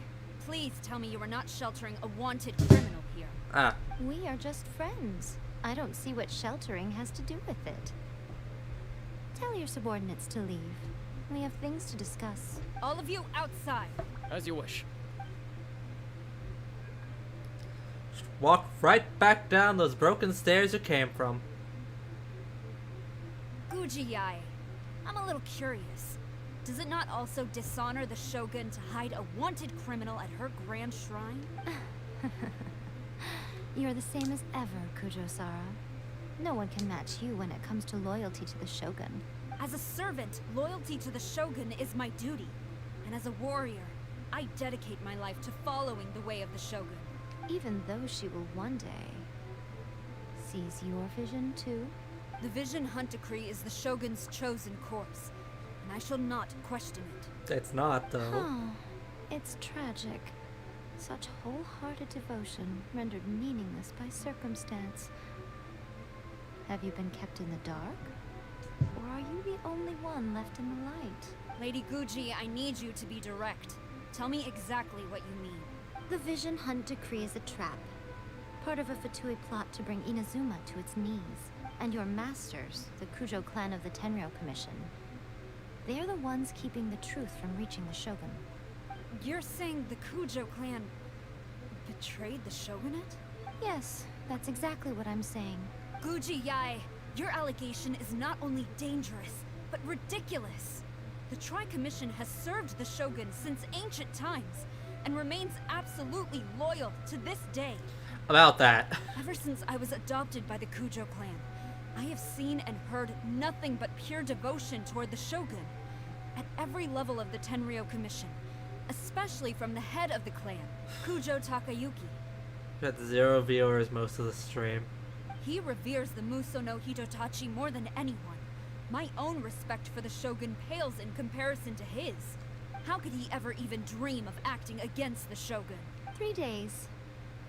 please tell me you are not sheltering a wanted criminal here. We are just friends. I don't see what sheltering has to do with it. Tell your subordinates to leave. We have things to discuss. All of you outside. As you wish. Just walk right back down those broken stairs you came from. Gujiyai, I'm a little curious. Does it not also dishonor the Shogun to hide a wanted criminal at her grand shrine? You're the same as ever, Kuchasara. No one can match you when it comes to loyalty to the Shogun. As a servant, loyalty to the Shogun is my duty. And as a warrior, I dedicate my life to following the way of the Shogun. Even though she will one day seize your vision too? The Vision Hunt Decree is the Shogun's chosen course, and I shall not question it. It's not, though. Oh, it's tragic. Such wholehearted devotion rendered meaningless by circumstance. Have you been kept in the dark? Or are you the only one left in the light? Lady Guji, I need you to be direct. Tell me exactly what you mean. The Vision Hunt Decree is a trap. Part of a Fatui plot to bring Inazuma to its knees. And your masters, the Kujo clan of the Tenrio Commission. They're the ones keeping the truth from reaching the Shogun. You're saying the Kujo clan betrayed the Shogunate? Yes, that's exactly what I'm saying. Guji Yai, your allegation is not only dangerous, but ridiculous. The Tri-Commission has served the Shogun since ancient times, and remains absolutely loyal to this day. About that. Ever since I was adopted by the Kujo clan, I have seen and heard nothing but pure devotion toward the Shogun. At every level of the Tenrio Commission, especially from the head of the clan, Kujo Takayuki. We had 0 viewers most of the stream. He reveres the Muso no Hitotachi more than anyone. My own respect for the Shogun pales in comparison to his. How could he ever even dream of acting against the Shogun? 3 days.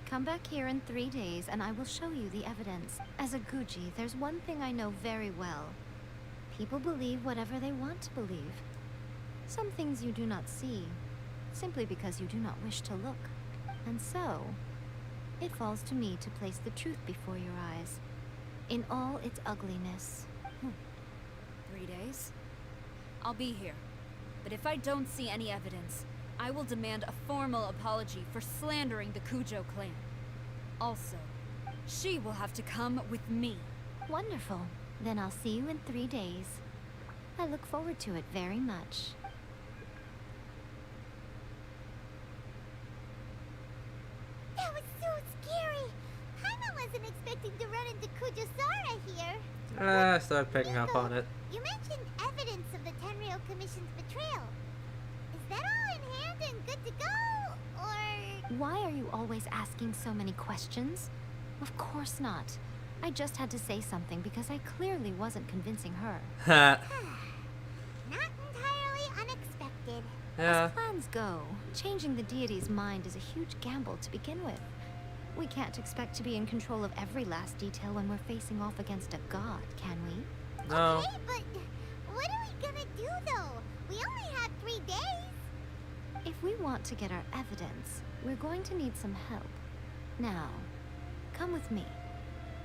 Come back here in 3 days and I will show you the evidence. As a Guji, there's one thing I know very well. People believe whatever they want to believe. Some things you do not see, simply because you do not wish to look. And so, it falls to me to place the truth before your eyes, in all its ugliness. 3 days? I'll be here. But if I don't see any evidence, I will demand a formal apology for slandering the Kujo clan. Also, she will have to come with me. Wonderful. Then I'll see you in 3 days. I look forward to it very much. That was so scary. Paimon wasn't expecting to run into Kuchasara here. I started picking up on it. You mentioned evidence of the Tenrio Commission's betrayal. Is that all in hand and good to go? Or... Why are you always asking so many questions? Of course not. I just had to say something because I clearly wasn't convincing her. Not entirely unexpected. Yeah. As plans go, changing the deity's mind is a huge gamble to begin with. We can't expect to be in control of every last detail when we're facing off against a god, can we? No. Okay, but what are we gonna do though? We only have 3 days. If we want to get our evidence, we're going to need some help. Now, come with me.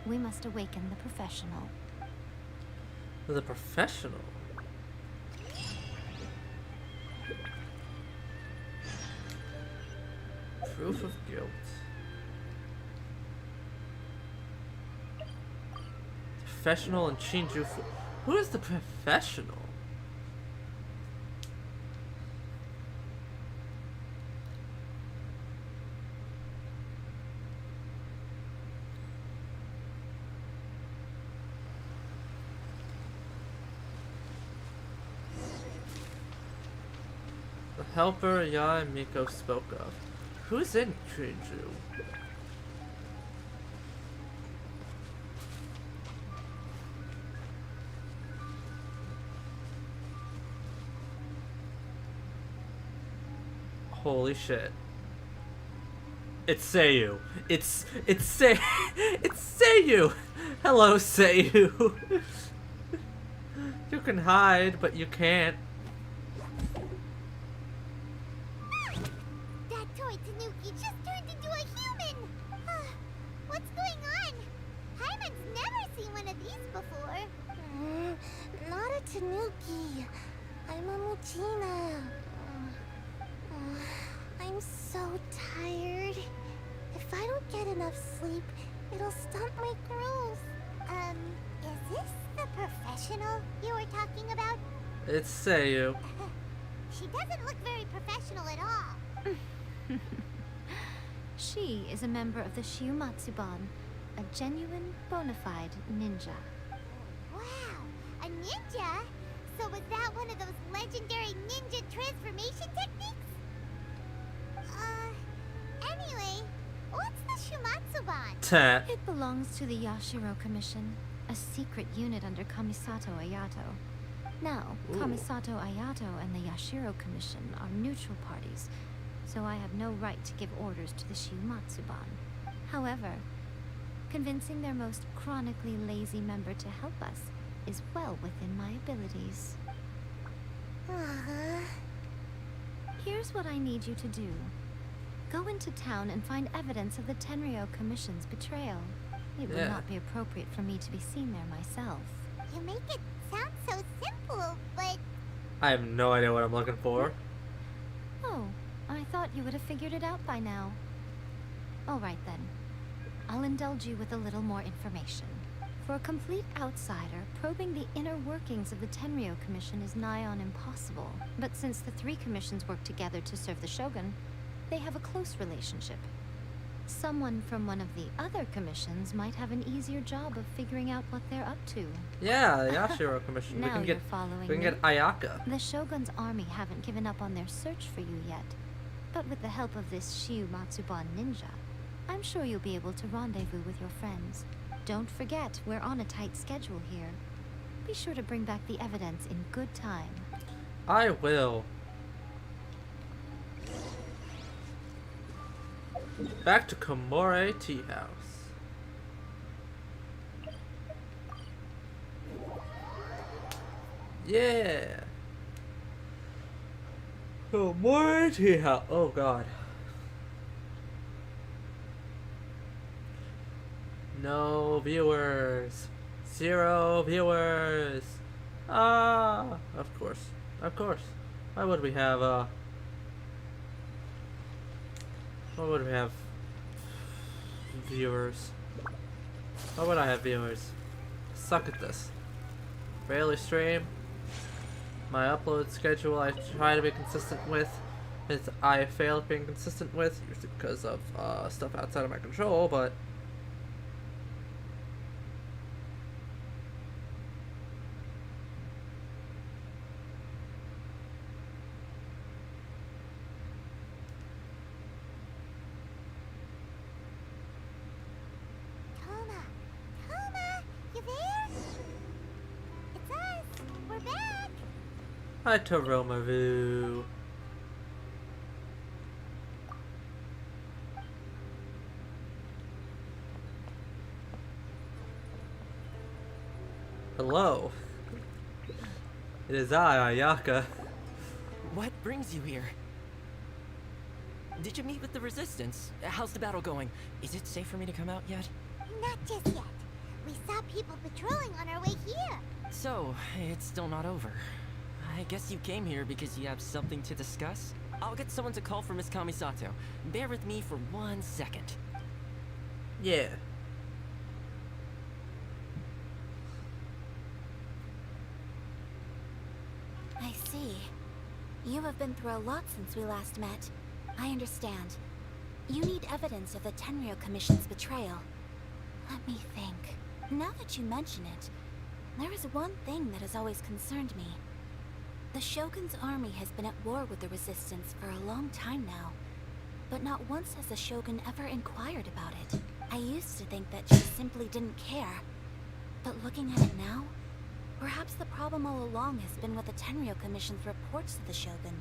We must awaken the professional. The professional? Proof of guilt. Professional in Shinjuku. Who is the professional? The helper Ya and Miko spoke of. Who's in Shinju? Holy shit. It's Seiyu. It's Seiyu. Hello, Seiyu. You can hide, but you can't. That toy Tanuki just turned into a human. What's going on? Paimon's never seen one of these before. Not a Tanuki. I'm a Muchina. I'm so tired. If I don't get enough sleep, it'll stunt my growth. Is this the professional you were talking about? It's Seiyu. She doesn't look very professional at all. She is a member of the Shiumatsuban, a genuine, bona fide ninja. Wow, a ninja? So was that one of those legendary ninja transformation techniques? Anyway, what's the Shumatsuban? It belongs to the Yashiro Commission, a secret unit under Kamisato Ayato. Now, Kamisato Ayato and the Yashiro Commission are neutral parties, so I have no right to give orders to the Shiumatsuban. However, convincing their most chronically lazy member to help us is well within my abilities. Here's what I need you to do. Go into town and find evidence of the Tenrio Commission's betrayal. It would not be appropriate for me to be seen there myself. You make it sound so simple, but... I have no idea what I'm looking for. Oh, I thought you would have figured it out by now. All right then. I'll indulge you with a little more information. For a complete outsider, probing the inner workings of the Tenrio Commission is nigh on impossible. But since the 3 commissions work together to serve the Shogun, they have a close relationship. Someone from one of the other commissions might have an easier job of figuring out what they're up to. Yeah, the Yashiro Commission. Now you're following we can me. get Ayaka. The Shogun's army haven't given up on their search for you yet. But with the help of this Shiumatsuban ninja, I'm sure you'll be able to rendezvous with your friends. Don't forget, we're on a tight schedule here. Be sure to bring back the evidence in good time. I will. Back to Komore Tea House. Yeah. Komore Tea House. Oh god. No viewers. 0 viewers. Ah, of course. Of course. Why would we have What would we have? Viewers. Why would I have viewers? Suck at this. Barely stream. My upload schedule I try to be consistent with. I failed being consistent with, usually because of stuff outside of my control, but Toma! Toma! You there? It's us! We're back! hi Toromaru. Hello. It is I, Ayaka. What brings you here? Did you meet with the Resistance? How's the battle going? Is it safe for me to come out yet? Not just yet. We saw people patrolling on our way here. So, it's still not over. I guess you came here because you have something to discuss? I'll get someone to call for Miss Kamisato. Bear with me for 1 second. Yeah. I see. You have been through a lot since we last met. I understand. You need evidence of the Tenrio Commission's betrayal. Let me think. Now that you mention it, there is one thing that has always concerned me. The Shogun's army has been at war with the Resistance for a long time now, but not once has the Shogun ever inquired about it. I used to think that she simply didn't care, but looking at it now, perhaps the problem all along has been with the Tenrio Commission's reports to the Shogun.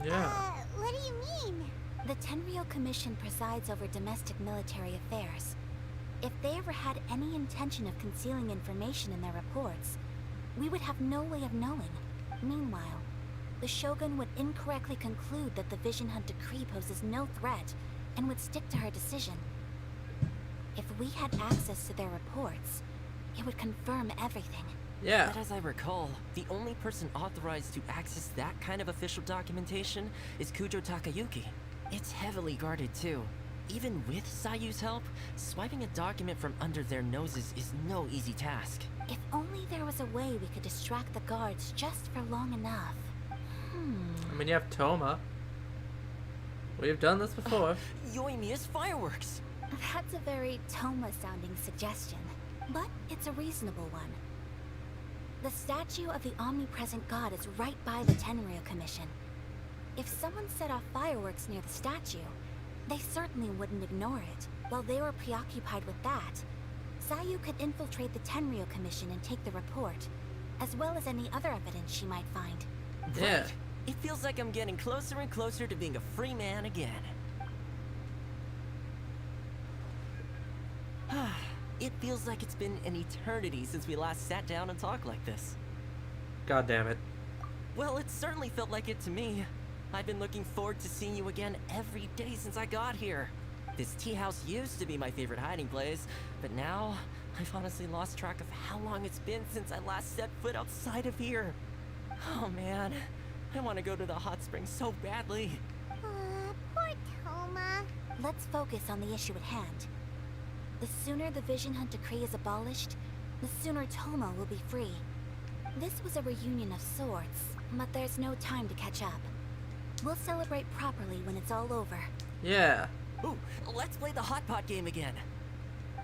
Yeah. What do you mean? The Tenrio Commission presides over domestic military affairs. If they ever had any intention of concealing information in their reports, we would have no way of knowing. Meanwhile, the Shogun would incorrectly conclude that the Vision Hunt decree poses no threat and would stick to her decision. If we had access to their reports, it would confirm everything. Yeah. But as I recall, the only person authorized to access that kind of official documentation is Kujo Takayuki. It's heavily guarded too. Even with Sayu's help, swiping a document from under their noses is no easy task. If only there was a way we could distract the guards just for long enough. I mean, you have Toma. We've done this before. Yoimiya's fireworks! That's a very Toma-sounding suggestion, but it's a reasonable one. The statue of the omnipresent god is right by the Tenrio Commission. If someone set off fireworks near the statue, they certainly wouldn't ignore it. While they were preoccupied with that, Sayu could infiltrate the Tenrio Commission and take the report, as well as any other evidence she might find. Yeah. Right. It feels like I'm getting closer and closer to being a free man again. It feels like it's been an eternity since we last sat down and talked like this. God damn it. Well, it certainly felt like it to me. I've been looking forward to seeing you again every day since I got here. This tea house used to be my favorite hiding place, but now I've honestly lost track of how long it's been since I last set foot outside of here. Oh man, I want to go to the hot springs so badly. Poor Toma. Let's focus on the issue at hand. The sooner the Vision Hunt decree is abolished, the sooner Toma will be free. This was a reunion of sorts, but there's no time to catch up. We'll celebrate properly when it's all over. Yeah. Ooh, let's play the hot pot game again.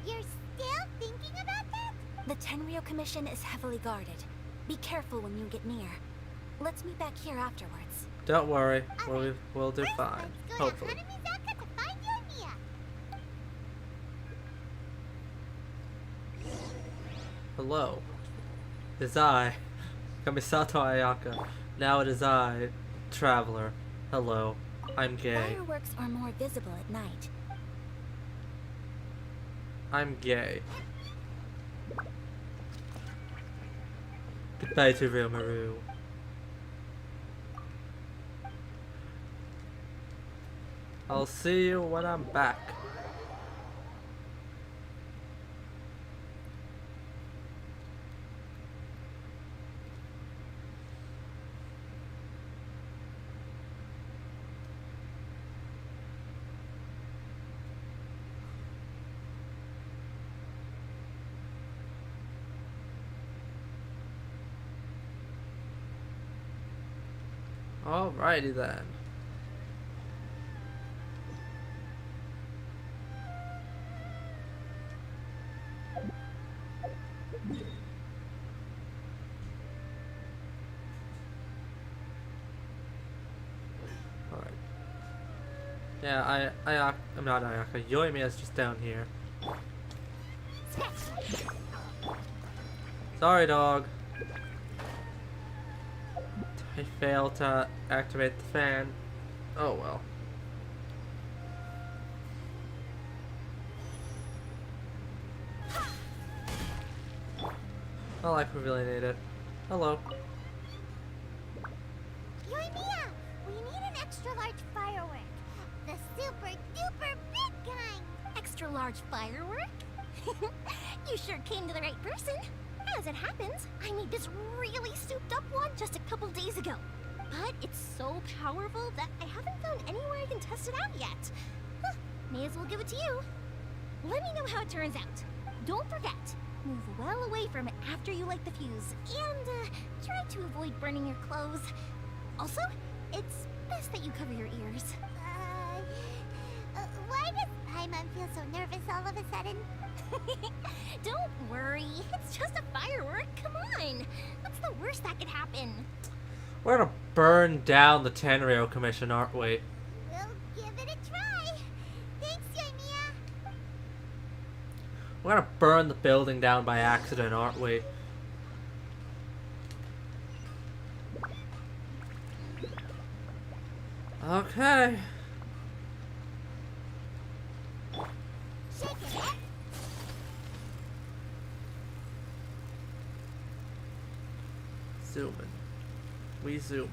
You're still thinking about that? The Tenrio Commission is heavily guarded. Be careful when you get near. Let's meet back here afterwards. Don't worry. We'll do First, fine. let's go Hopefully. to Hanamizaka to find Yoimiya. Hello. It is I, Kamisato Ayaka. Now it is I, Traveler. Hello. I'm gay. Fireworks are more visible at night. I'm gay. Goodbye to Real Maru. I'll see you when I'm back. Alrighty then. Alright. Yeah, I'm not Ayaka. Yoimiya's just down here. Sorry, dog. I failed to activate the fan. Oh well. Not like we really need it. Hello. Yoimiya, we need an extra large firework. The super duper big kind. Extra large firework? You sure came to the right person. As it happens, I made this really souped up one just a couple days ago. But it's so powerful that I haven't found anywhere I can test it out yet. Huh, may as well give it to you. Let me know how it turns out. Don't forget, move well away from it after you light the fuse, and try to avoid burning your clothes. Also, it's best that you cover your ears. Why does Paimon feel so nervous all of a sudden? Don't worry, it's just a firework. Come on, what's the worst that could happen? We're gonna burn down the Tenrio Commission, aren't we? We'll give it a try. Thanks, Yoimiya. We're gonna burn the building down by accident, aren't we? Okay. Shake it. Zoom in. We zoom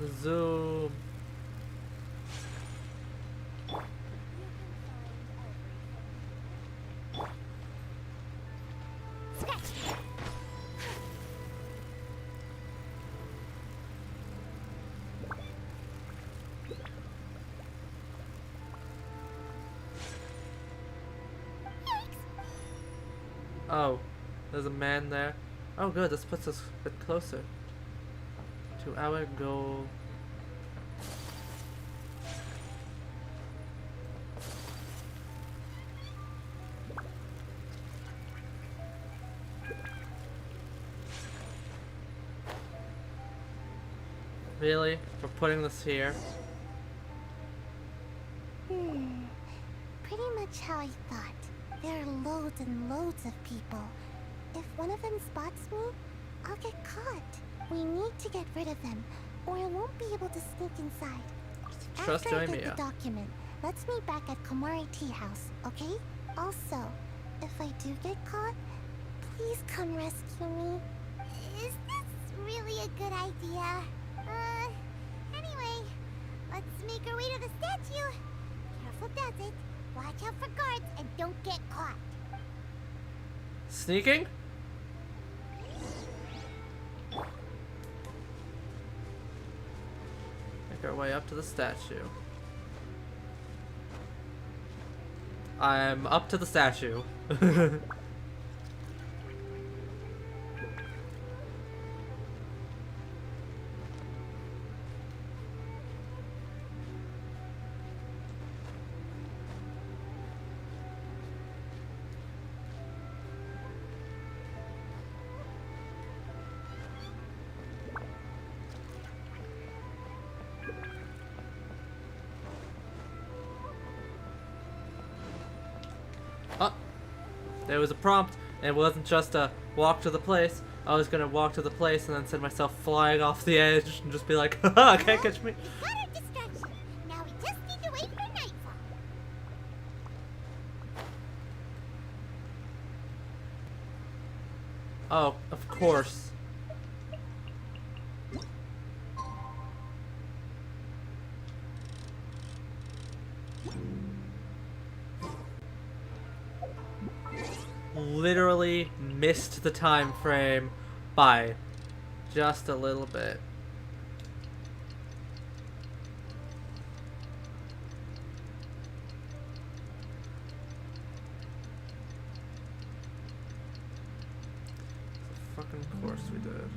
in. Zoom. Oh, there's a man there. Oh good, this puts us a bit closer to our goal. Really? We're putting this here? Pretty much how I thought. There are loads and loads of people. If one of them spots me, I'll get caught. We need to get rid of them, or I won't be able to sneak inside. Trust After I get Yoimiya. the document, let's meet back at Komari Tea House, okay? Also, if I do get caught, please come rescue me. Is this really a good idea? Anyway, let's make our way to the statue. Careful does it. Watch out for guards and don't get caught. Sneaking? Make our way up to the statue. I'm up to the statue. Oh, there was a prompt, and it wasn't just a walk to the place. I was gonna walk to the place and then send myself flying off the edge and just be like, haha, can't catch me. We got our distraction. Now we just need to wait for nightfall. Oh, of course. Literally missed the time frame by just a little bit. Of course we did.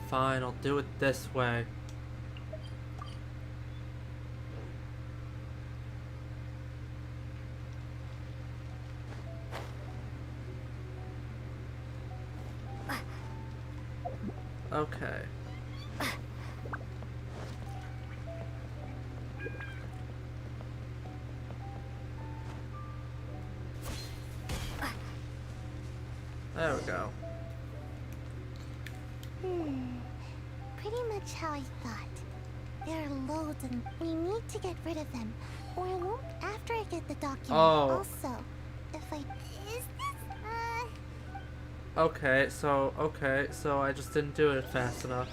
Fine, I'll do it this way. Okay. There we go. Pretty much how I thought. There are loads and we need to get rid of them. Or I won't after I get the document. Oh. Also, if I... Is this... Okay, so I just didn't do it fast enough.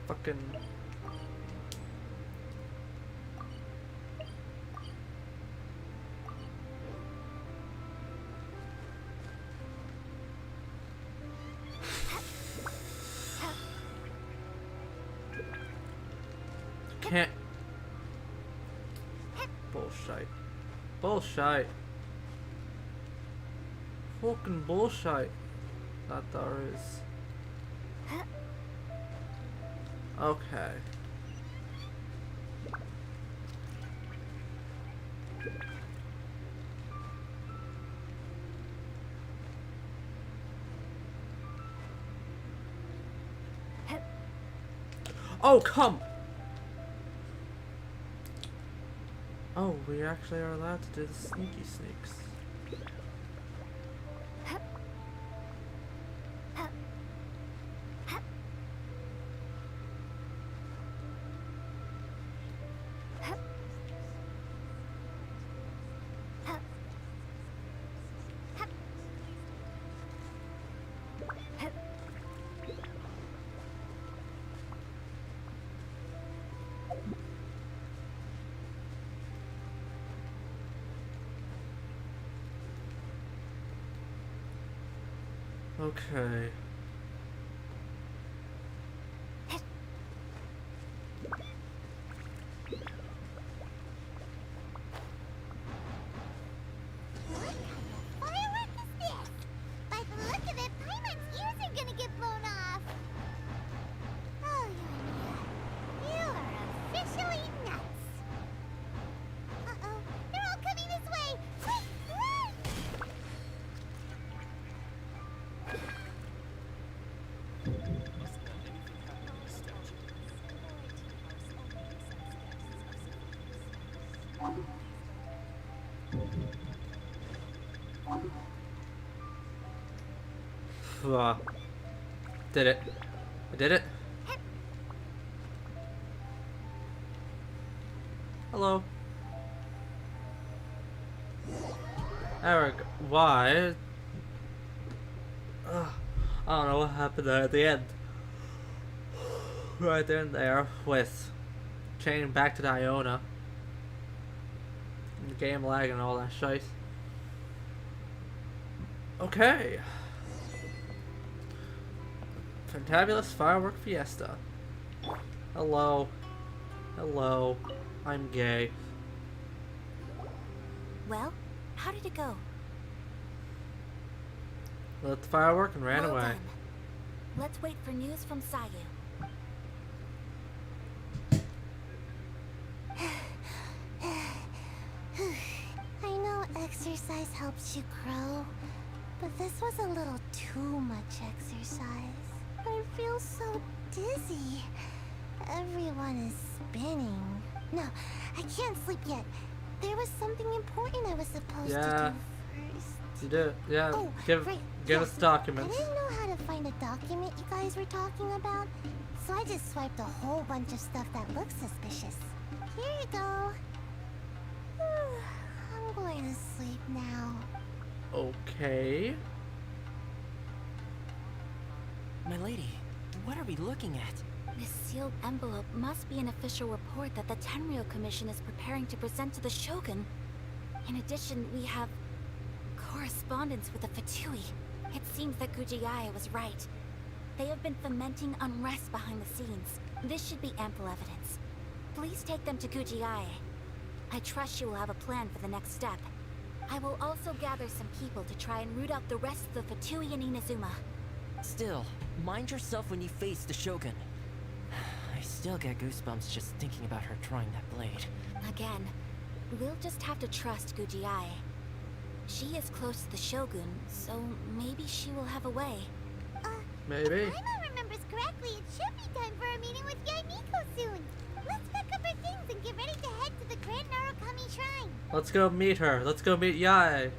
Fucking... Can't... Bullshit. Bullshit. Fucking bullshit. That there is. Okay. Oh, come! Oh, we actually are allowed to do the sneaky sneaks. Okay. Did it. I did it. Hello. Eric, why? I don't know what happened there at the end. Right there and there with chaining back to Iona. The game lag and all that shit. Okay. Fantabulous Firework Fiesta. Hello. Hello. I'm gay. Well, how did it go? Lit the firework and ran away. Done. Let's wait for news from Sayu. helps you grow. But this was a little too much exercise. I feel so dizzy. Everyone is spinning. No, I can't sleep yet. There was something important I was supposed to do first. You do. Yeah. Oh, give us documents. I didn't know how to find a document you guys were talking about, so I just swiped a whole bunch of stuff that looks suspicious. Here you go. I'm going to sleep now. Okay. My lady, what are we looking at? This sealed envelope must be an official report that the Tenrio Commission is preparing to present to the Shogun. In addition, we have correspondence with the Fatui. It seems that Kujiai was right. They have been fomenting unrest behind the scenes. This should be ample evidence. Please take them to Kujiai. I trust you will have a plan for the next step. I will also gather some people to try and root out the rest of the Fatui in Inazuma. Still, mind yourself when you face the Shogun. I still get goosebumps just thinking about her drawing that blade. Again, we'll just have to trust Kujiai. She is close to the Shogun, so maybe she will have a way. Maybe. If Paimon remembers correctly, it should be time for a meeting with Yaimiko soon. Let's pack up our things and get ready to head to the Grand Narukami Shrine. Let's go meet her. Let's go meet Yae.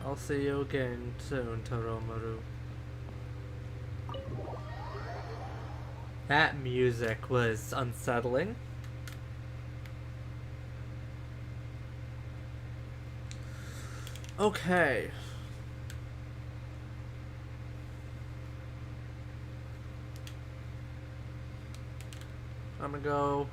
I'll see you again soon, Toromaru. That music was unsettling. Okay. I'm gonna go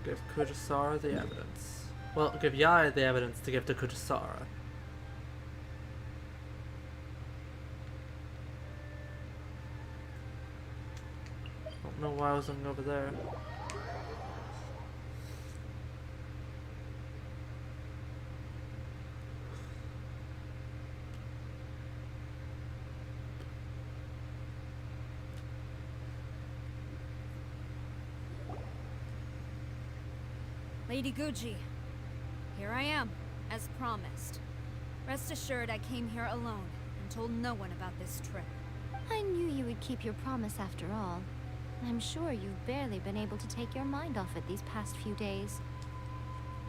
give Kuchasara the evidence. Well, give Yae the evidence to give to Kuchasara. Don't know why I was looking over there. Lady Guji, here I am, as promised. Rest assured I came here alone and told no one about this trip. I knew you would keep your promise after all. I'm sure you've barely been able to take your mind off it these past few days.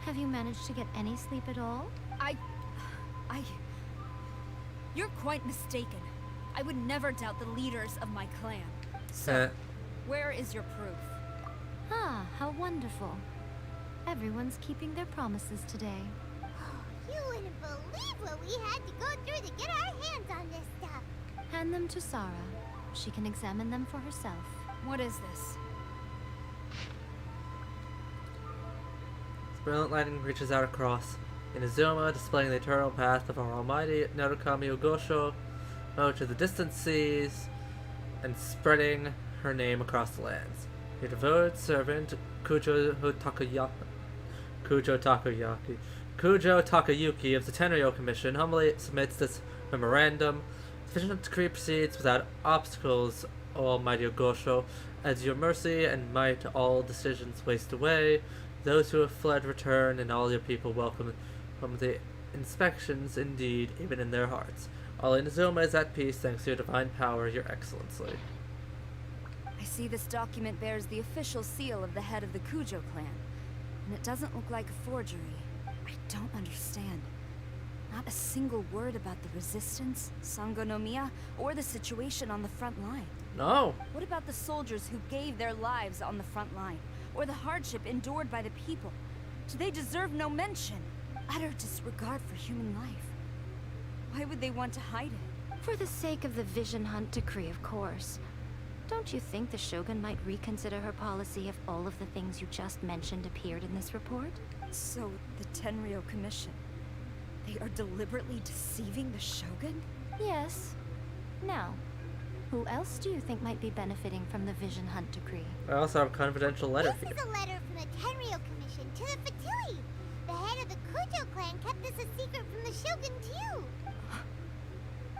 Have you managed to get any sleep at all? You're quite mistaken. I would never doubt the leaders of my clan. So, where is your proof? Ah, how wonderful. Everyone's keeping their promises today. You wouldn't believe what we had to go through to get our hands on this stuff. Hand them to Sarah. She can examine them for herself. What is this? Brilliant lighting reaches out across Inazuma, displaying the eternal path of our almighty Narukami Ogosho to the distant seas and spreading her name across the lands. Your devoted servant, Kujo Takayuki of the Tenrio Commission humbly submits this memorandum. The vision decree proceeds without obstacles, O Almighty Ogosho. As your mercy and might all decisions waste away, those who have fled return, and all your people welcome from the inspections indeed, even in their hearts. All Inazuma is at peace thanks to your divine power, your excellency. I see this document bears the official seal of the head of the Kujo clan, and it doesn't look like a forgery. I don't understand. Not a single word about the resistance, Sangonomiya, or the situation on the front line. No. What about the soldiers who gave their lives on the front line, or the hardship endured by the people? Do they deserve no mention? Utter disregard for human life. Why would they want to hide it? For the sake of the Vision Hunt decree, of course. Don't you think the Shogun might reconsider her policy if all of the things you just mentioned appeared in this report? So, the Tenrio Commission, they are deliberately deceiving the Shogun? Yes. Now, who else do you think might be benefiting from the Vision Hunt decree? I also have a confidential letter This is a letter from the Tenrio Commission to the Fatui. The head of the Kujo clan kept this a secret from the Shogun too.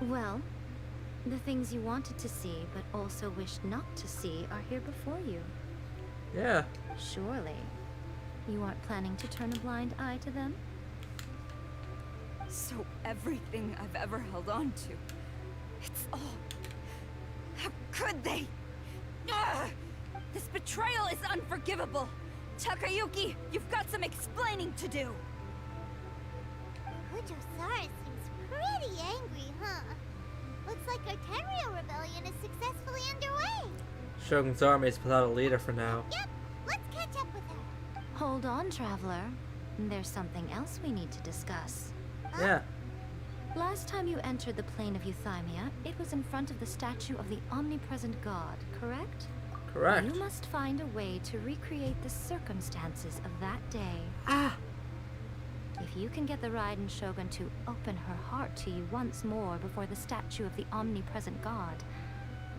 Well, the things you wanted to see but also wished not to see are here before you. Yeah. Surely, you aren't planning to turn a blind eye to them? So everything I've ever held on to, it's all... How could they? Ugh! This betrayal is unforgivable! Takayuki, you've got some explaining to do! Kuchasara seems pretty angry, huh? Looks like our Tenrio rebellion is successfully underway. Shogun's army is without a leader for now. Yep, let's catch up with her. Hold on, traveler. There's something else we need to discuss. Yeah. Last time you entered the plane of Euthymia, it was in front of the statue of the omnipresent god, correct? Correct. You must find a way to recreate the circumstances of that day. Ah! If you can get the Raiden Shogun to open her heart to you once more before the statue of the omnipresent god,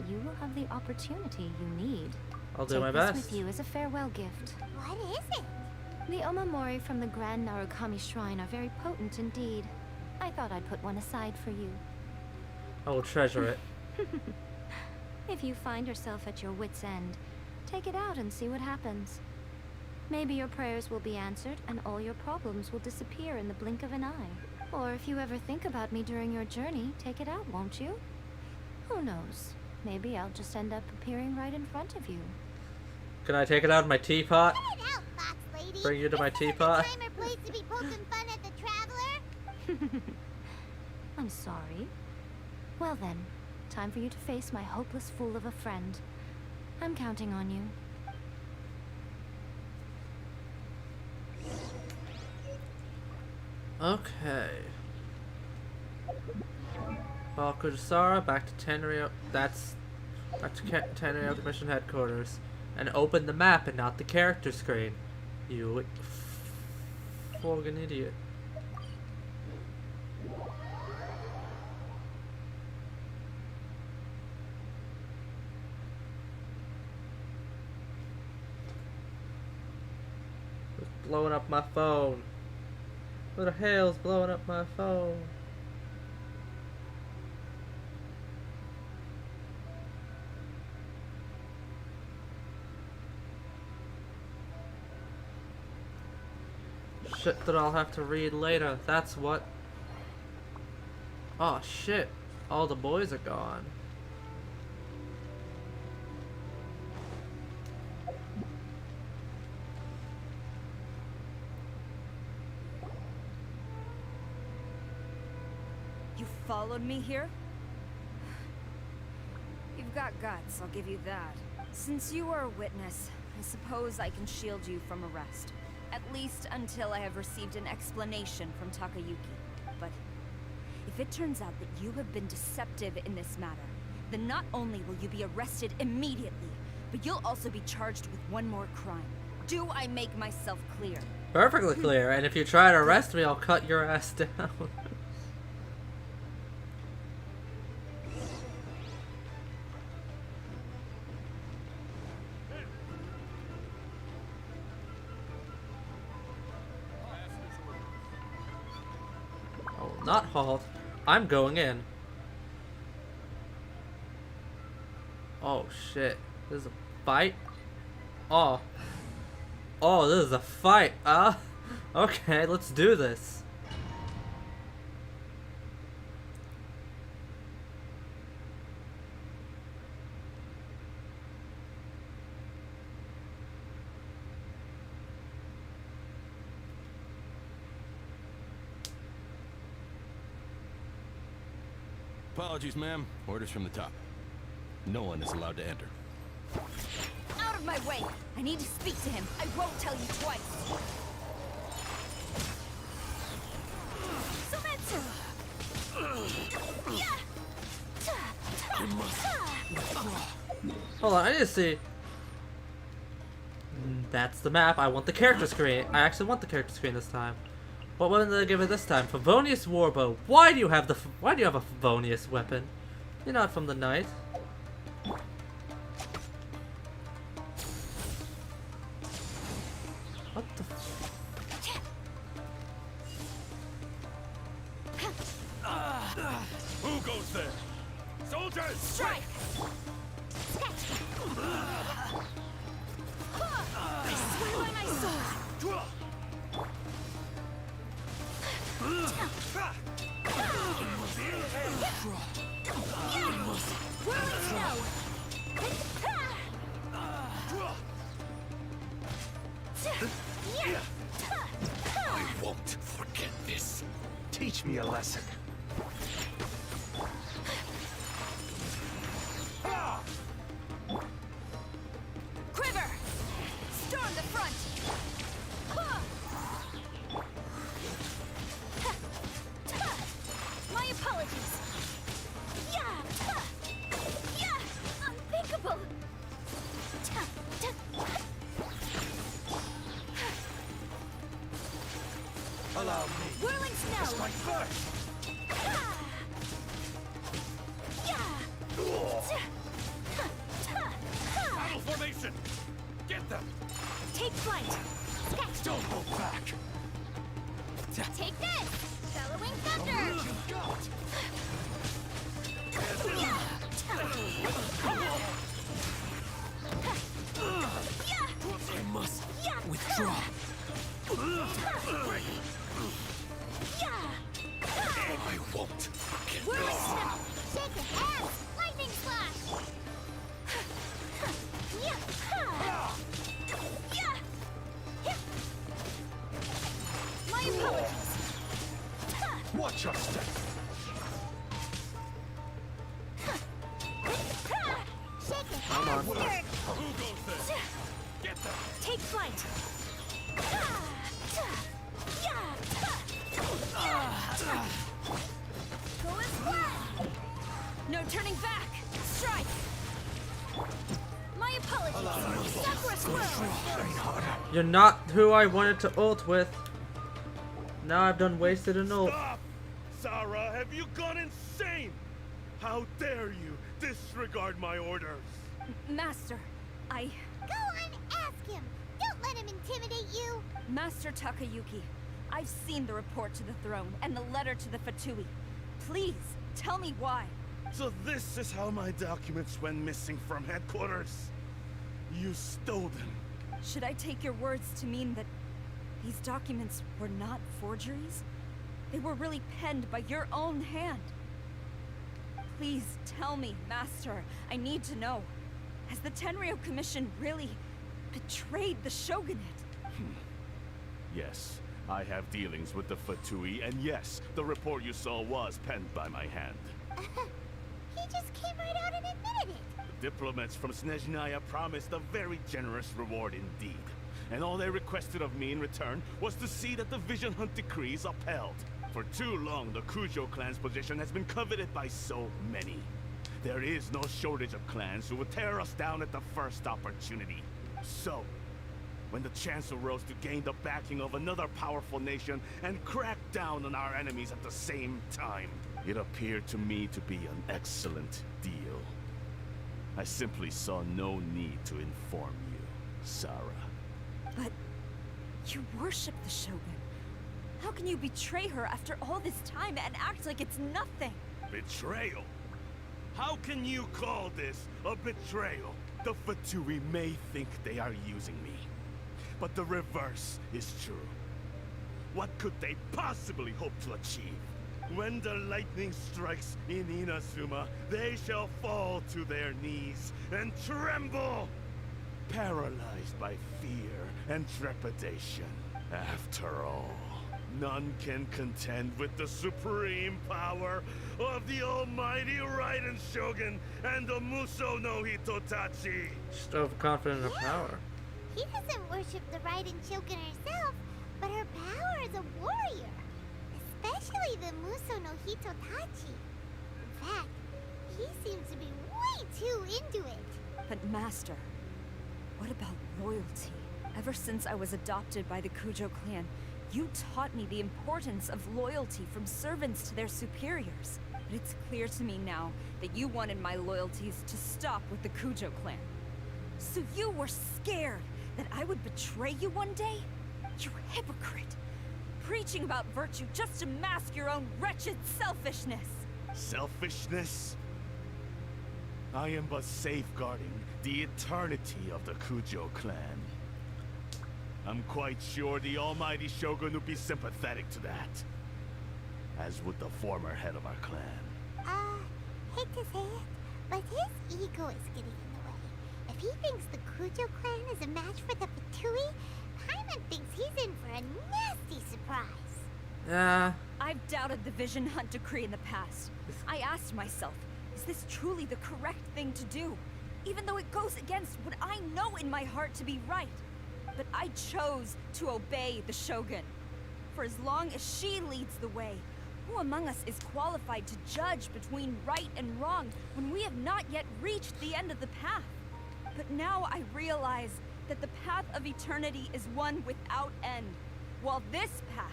you will have the opportunity you need. I'll do my best. Take this with you as a farewell gift. What is it? The omamori from the Grand Narukami Shrine are very potent indeed. I thought I'd put one aside for you. I will treasure it. If you find yourself at your wit's end, take it out and see what happens. Maybe your prayers will be answered and all your problems will disappear in the blink of an eye. Or if you ever think about me during your journey, take it out, won't you? Who knows? Maybe I'll just end up appearing right in front of you. Can I take it out of my teapot? Get it out, Fox Lady. Bring you to my This isn't teapot? the time or place to be poking fun at the traveler. I'm sorry. Well then, time for you to face my hopeless fool of a friend. I'm counting on you. Okay. Well, Kuchasara, back to Tenrio. That's back to Tenrio Commission headquarters, and open the map and not the character screen. You fucking idiot. It's blowing up my phone. What the hell's blowing up my phone? Shit that I'll have to read later, that's what. Oh shit, all the boys are gone. You followed me here? You've got guts, I'll give you that. Since you are a witness, I suppose I can shield you from arrest. At least until I have received an explanation from Takayuki. But if it turns out that you have been deceptive in this matter, then not only will you be arrested immediately, but you'll also be charged with one more crime. Do I make myself clear? Perfectly clear, and if you try to arrest me, I'll cut your ass down. Not halt. I'm going in. Oh shit. This is a fight? Oh. Oh, this is a fight. Okay, let's do this. Apologies, ma'am. Orders from the top. No one is allowed to enter. Out of my way! I need to speak to him. I won't tell you twice. Sumetsu! Hold on, I need to see. That's the map. I want the character screen. I actually want the character screen this time. What weapon did I give it this time? Favonius Warbow. Why do you have a Favonius weapon? You're not from the night. What the I won't forget this. Teach me a lesson. Quiver! Storm the front! My apologies! Unthinkable! Allow me. Whirling snow! Strike first. Battle formation! Get them! Take flight! Don't hold back! Take this! Bellowing thunder! I must withdraw. I won't forget Whirling this. snow! Shake it! Hands! Lightning slash! My apologies! Watch your step. Shake it! Come on. Who goes there? Get them! Take flight! Go as flat! No turning back! Strike! My apologies! Sakura Swirl! You're not who I wanted to ult with. Now I've done wasted an ult. Stop! Sarah, have you gone insane? How dare you disregard my orders? Master, Go and ask him! Don't let him intimidate you! Master Takayuki, I've seen the report to the throne and the letter to the Fatui. Please, tell me why. So this is how my documents went missing from headquarters. You stole them. Should I take your words to mean that these documents were not forgeries? They were really penned by your own hand. Please tell me, Master. I need to know. Has the Tenrio Commission really betrayed the Shogunate? Yes, I have dealings with the Fatui, and yes, the report you saw was penned by my hand. He just came right out and admitted it! The diplomats from Snezhnaya promised a very generous reward indeed. And all they requested of me in return was to see that the Vision Hunt decree is upheld. For too long, the Kujo clan's position has been coveted by so many. There is no shortage of clans who would tear us down at the first opportunity. So, when the chance arose to gain the backing of another powerful nation and crack down on our enemies at the same time, it appeared to me to be an excellent deal. I simply saw no need to inform you, Sarah. But you worship the Shogun. How can you betray her after all this time and act like it's nothing? Betrayal? How can you call this a betrayal? The Fatui may think they are using me, but the reverse is true. What could they possibly hope to achieve? When the lightning strikes in Inazuma, they shall fall to their knees and tremble, paralyzed by fear and trepidation. After all, none can contend with the supreme power of the almighty Raiden Shogun and the Muso no Hitotachi. Just overconfident in her power. He doesn't worship the Raiden Shogun herself, but her power as a warrior. Especially the Muso no Hitotachi. In fact, he seems to be way too into it. But Master, what about loyalty? Ever since I was adopted by the Kujo clan, you taught me the importance of loyalty from servants to their superiors. But it's clear to me now that you wanted my loyalties to stop with the Kujo clan. So you were scared that I would betray you one day? You hypocrite! Preaching about virtue just to mask your own wretched selfishness! Selfishness? I am but safeguarding the eternity of the Kujo clan. I'm quite sure the almighty Shogun would be sympathetic to that. As would the former head of our clan. Hate to say it, but his ego is getting in the way. If he thinks the Kujo clan is a match for the Fatui, Hyman thinks he's in for a nasty surprise. Yeah. I've doubted the Vision Hunt decree in the past. I asked myself, is this truly the correct thing to do? Even though it goes against what I know in my heart to be right. But I chose to obey the Shogun. For as long as she leads the way, who among us is qualified to judge between right and wrong when we have not yet reached the end of the path? But now I realize that the path of eternity is one without end, while this path,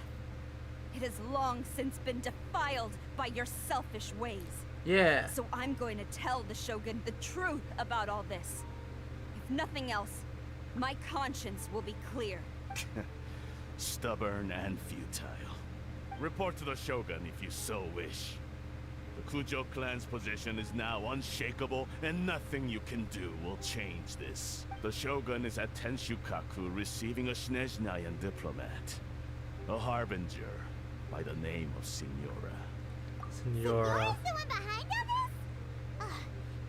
it has long since been defiled by your selfish ways. Yeah. So I'm going to tell the Shogun the truth about all this. If nothing else, my conscience will be clear. Stubborn and futile. Report to the Shogun if you so wish. The Kujo clan's position is now unshakable, and nothing you can do will change this. The Shogun is at Tenshukaku receiving a Snezhnayan diplomat. A harbinger by the name of Signora. Signora. The one behind all this? Ugh,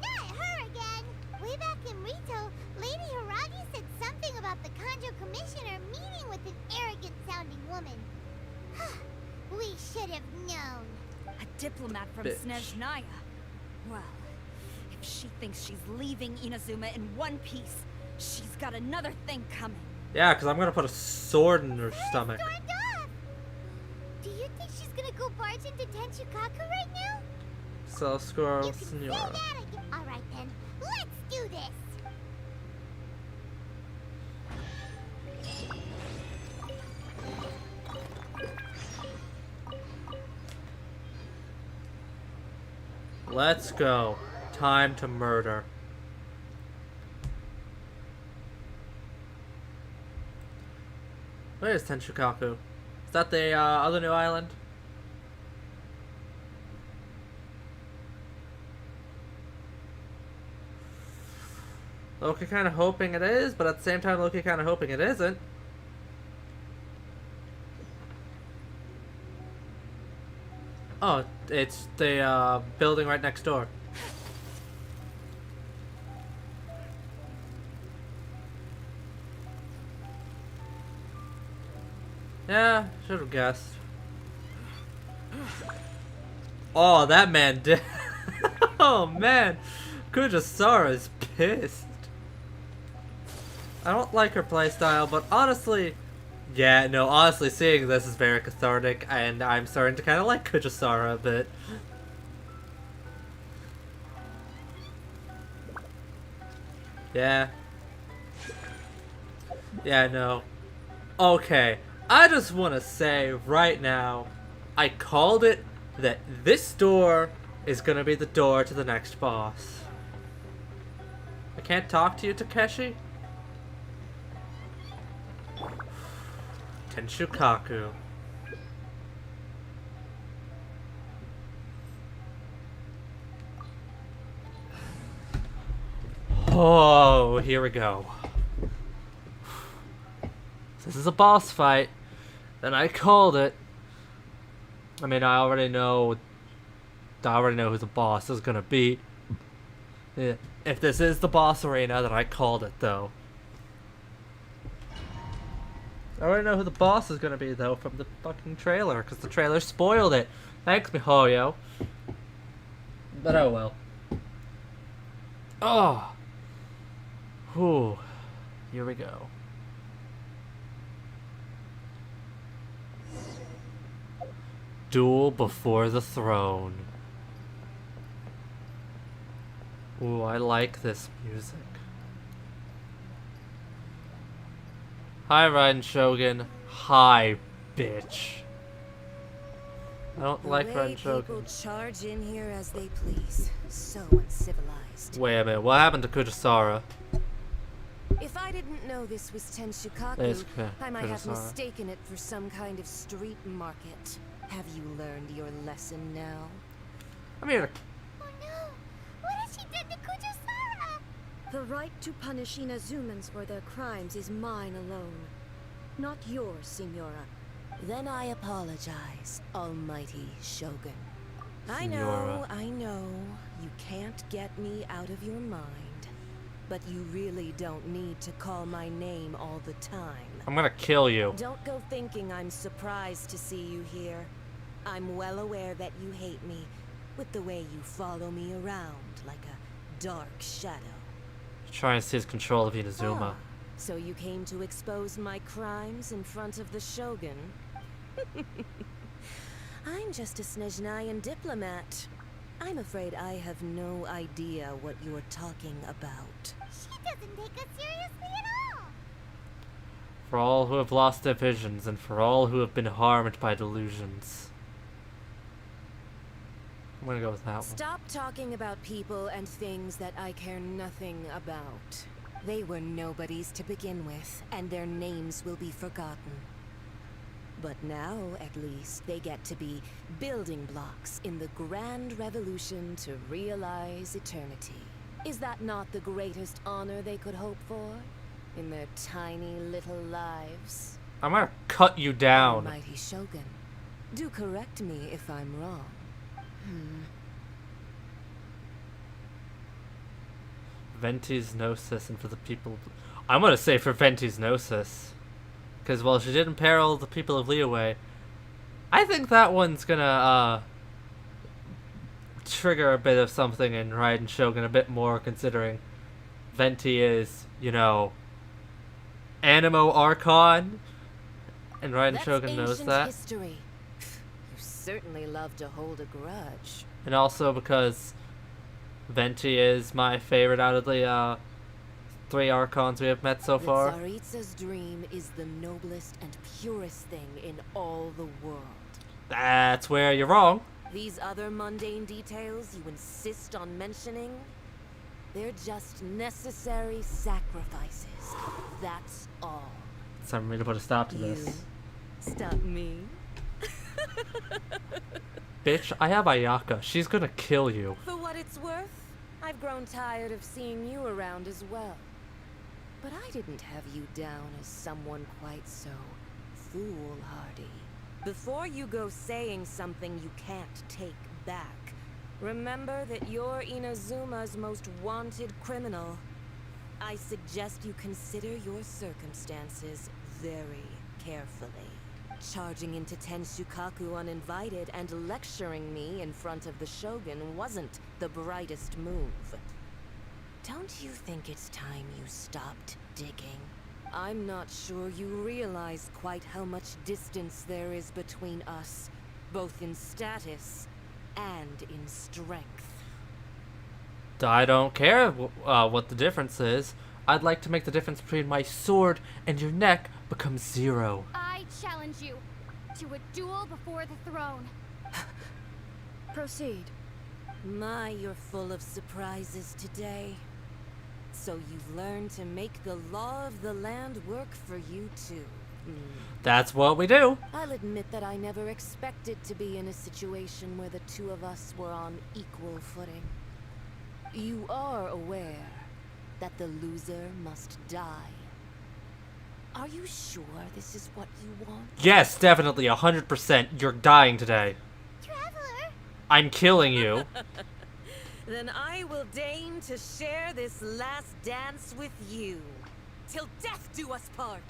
not her again. Way back in Rito, Lady Hiragi said something about the Kanjo Commissioner meeting with an arrogant-sounding woman. We should have known. A diplomat from Snezhnaya. Well, if she thinks she's leaving Inazuma in one piece, she's got another thing coming. Yeah, because I'm going to put a sword in her stomach. Stormed off. Do you think she's gonna go barge into Tenshukaku right now? So, Squirrel You can say Signora. that again. All right then, let's do this. Let's go. Time to murder. Where is Tenshukaku? Is that the other new island? Loki kind of hoping it is, but at the same time Loki kind of hoping it isn't. Oh, it's the building right next door. Yeah, should have guessed. Oh, that man did. Oh man, Kuchasara is pissed. I don't like her playstyle, but honestly, yeah, no, honestly, seeing this is very cathartic, and I'm starting to kind of like Kuchasara a bit. Yeah. Yeah, no. Okay, I just want to say right now, I called it that this door is going to be the door to the next boss. I can't talk to you, Takeshi? Tenshukaku. Oh, here we go. This is a boss fight. Then I called it. I mean, I already know who the boss is gonna be. Yeah. If this is the boss arena, then I called it, though. I already know who the boss is gonna be, though, from the fucking trailer, because the trailer spoiled it. Thanks, MiHoYo. But oh well. Oh! Whew. Here we go. Duel before the throne. Ooh, I like this music. Hi, Raiden Shogun. Hi, bitch. I don't like Raiden Shogun. People charge in here as they please. So uncivilized. Wait a minute, what happened to Kuchasara? If I didn't know this was Tenshukaku, I might have mistaken it for some kind of street market. Have you learned your lesson now? I'm here. Oh no! What has she done to Kuchasara? The right to punish Inazumans for their crimes is mine alone. Not yours, Signora. Then I apologize, Almighty Shogun. I know. You can't get me out of your mind. but you really don't need to call my name all the time. I'm gonna kill you. Don't go thinking I'm surprised to see you here. I'm well aware that you hate me, with the way you follow me around like a dark shadow. Trying to seize control of Inazuma. Ah, so you came to expose my crimes in front of the Shogun? I'm just a Snezhnayan diplomat. I'm afraid I have no idea what you're talking about. She doesn't take us seriously at all. For all who have lost their visions, and for all who have been harmed by delusions. I'm gonna go with that one. Stop talking about people and things that I care nothing about. They were nobodies to begin with, and their names will be forgotten. But now, at least, they get to be building blocks in the grand revolution to realize eternity. Is that not the greatest honor they could hope for? In their tiny little lives? I'm gonna cut you down. Mighty Shogun, do correct me if I'm wrong. Venti's Gnosis, and for the people... I'm gonna say for Venti's Gnosis. Because while she did imperil the people of Liyue, I think that one's gonna, trigger a bit of something in Raiden Shogun a bit more, considering Venti is, you know, Animo Archon, and Raiden Shogun knows that. History. You certainly love to hold a grudge. And also because Venti is my favorite out of the, 3 Archons we have met so far. Tsaritsa's dream is the noblest and purest thing in all the world. That's where you're wrong. These other mundane details you insist on mentioning, they're just necessary sacrifices. That's all. It's time for me to put a stop to this. You stop me? Bitch, I have Ayaka. She's gonna kill you. For what it's worth, I've grown tired of seeing you around as well. But I didn't have you down as someone quite so foolhardy. Before you go saying something you can't take back, remember that you're Inazuma's most wanted criminal. I suggest you consider your circumstances very carefully. Charging into Tenshukaku uninvited and lecturing me in front of the Shogun wasn't the brightest move. Don't you think it's time you stopped digging? I'm not sure you realize quite how much distance there is between us, both in status and in strength. I don't care what the difference is. I'd like to make the difference between my sword and your neck become 0. I challenge you to a duel before the throne. Proceed. My, you're full of surprises today. So you've learned to make the law of the land work for you too. That's what we do. I'll admit that I never expected to be in a situation where the two of us were on equal footing. You are aware that the loser must die. Are you sure this is what you want? Yes, definitely, 100%. You're dying today. Traveler? I'm killing you. Then I will deign to share this last dance with you. Till death do us part.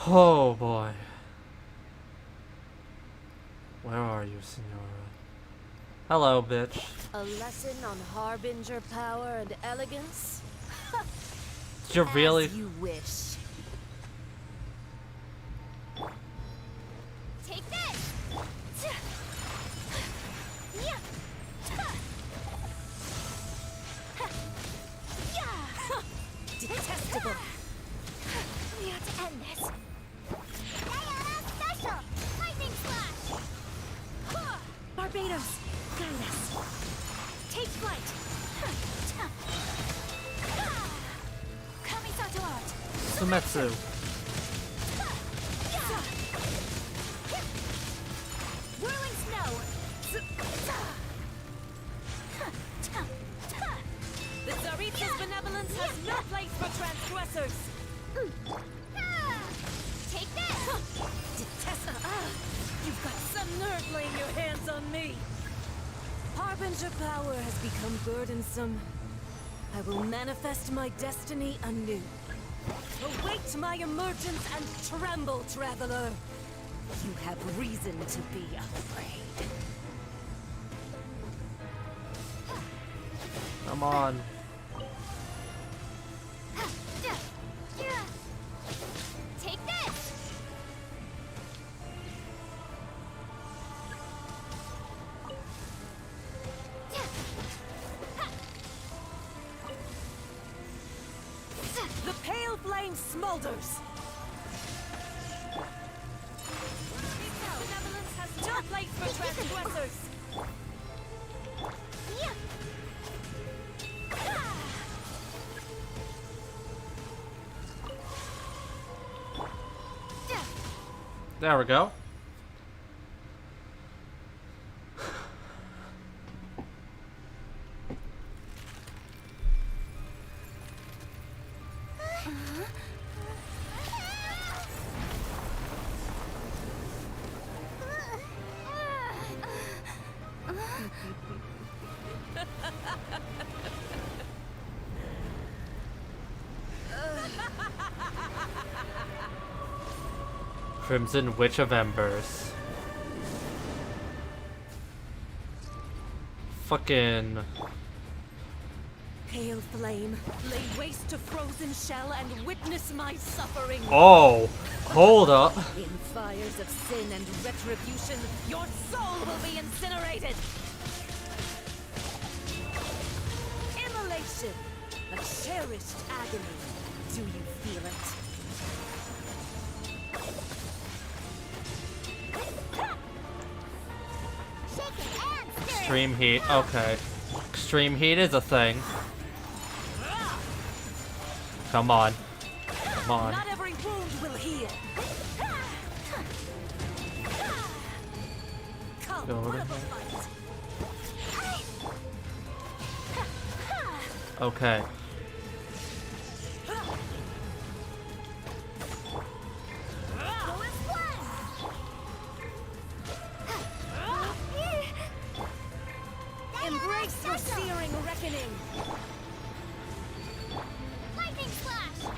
Oh boy. Where are you, Senora? Hello, bitch. A lesson on harbinger power and elegance? You're really... As you wish. Take this! Detestable! We have to end this. Diana Special! Lightning Slash! Barbados! Guide us! Take flight! Kamisato art! Sumetsu. Whirling snow! The Tsaritsa's benevolence has no place for transgressors! Take this! Detestable! You've got some nerve laying your hands on me! Harbinger power has become burdensome, I will manifest my destiny anew. Await my emergence and tremble, traveler. You have reason to be afraid. Come on. Take this! The pale flame smolders. Benevolence has no place for transgressors. There we go. Crimson Witch of Embers. Fucking... Pale flame, lay waste to frozen shell and witness my suffering. Oh! Hold up! In fires of sin and retribution, your soul will be incinerated. Immolation, a cherished agony. Do you feel it? Extreme heat, okay. Extreme heat is a thing. Come on. Come on. Not every wound will heal. Come, Go over put up a here. fight. Okay. Embrace your searing reckoning. Lightning flash!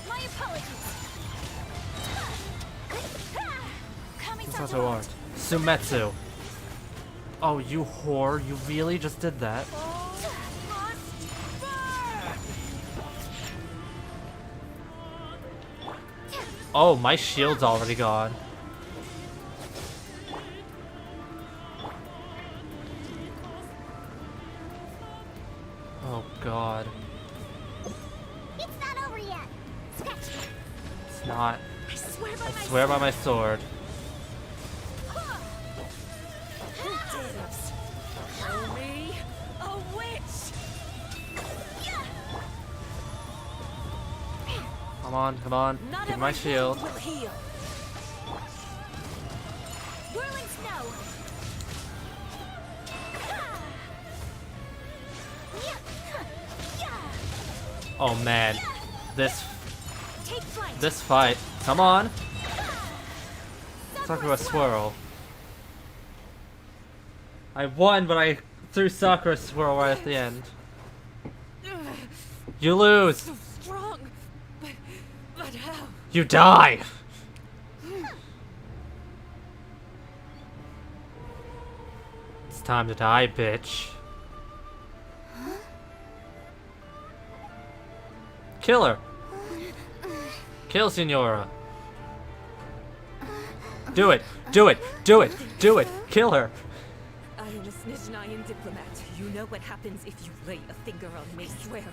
My apologies. That's not hard. Sumetsu. Oh, you whore. You really just did that? Oh, my shield's already gone. Oh, God. It's not over yet! Scratch! It's not. I I swear by my sword. Who dares? Call me a witch! Come on, come on. Not Give my every shield. wound will heal. Whirling snow! Oh, man. This Take flight! This fight. Come on. Sakura Swirl. I won, but I threw Sakura Swirl right at the end. You lose. So strong, but how? You die. It's time to die, bitch. Kill her. Kill Signora. Do it. Do it. Do it. Do it. Kill her. I am a Snizhnayan diplomat. You know what happens if you lay a finger on me, swear.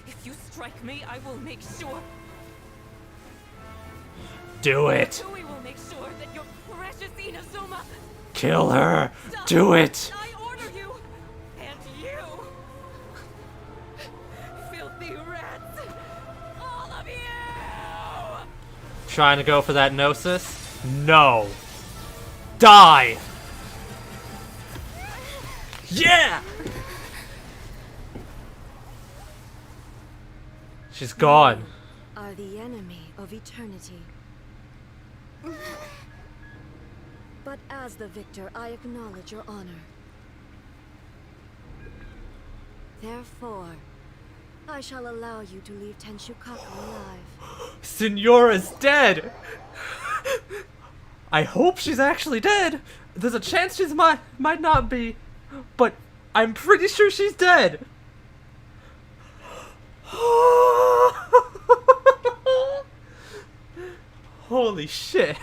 If you strike me, I will make sure. Do it. Tui will make sure that your precious Inazuma. Kill her. Stop. Do it. I order you. And you. Filthy rats. All of you. Trying to go for that Gnosis? No. Die. Yeah. She's gone. Are the enemy of eternity. But as the victor, I acknowledge your honor. Therefore, I shall allow you to leave Tenshukaku alive. Signora's dead! I hope she's actually dead! There's a chance she's might not be, but I'm pretty sure she's dead! Holy shit.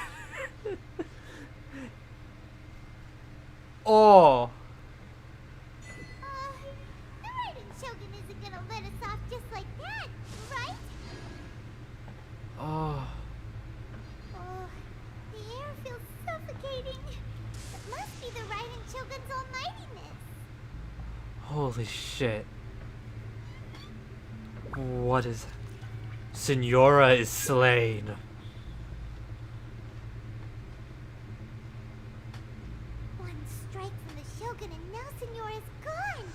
Oh. The Raiden Shogun isn't gonna let us off just like that, right? Oh. Oh, the air feels suffocating. It must be the Raiden Shogun's almightiness. Holy shit. What is... Signora is slain. One strike from the Shogun and now Signora's gone.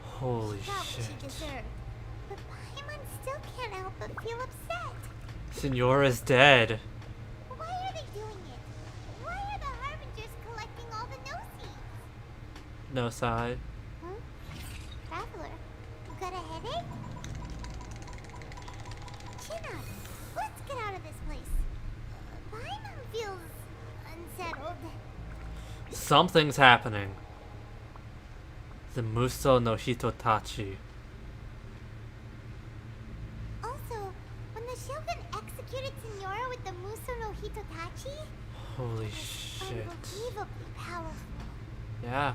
Holy She got what shit. she deserved. But Paimon still can't help but feel upset. Signora's dead. Why are they doing it? Why are the Harbingers collecting all the no-seeds? No side. Huh? Traveler, you got a headache? Chin up. Let's get out of this place. Paimon feels unsettled. Something's happening. The Muso no Hitotachi. Also, when the Shogun executed Signora with the Muso no Hitotachi, Holy it's shit. unbelievably powerful. Yeah.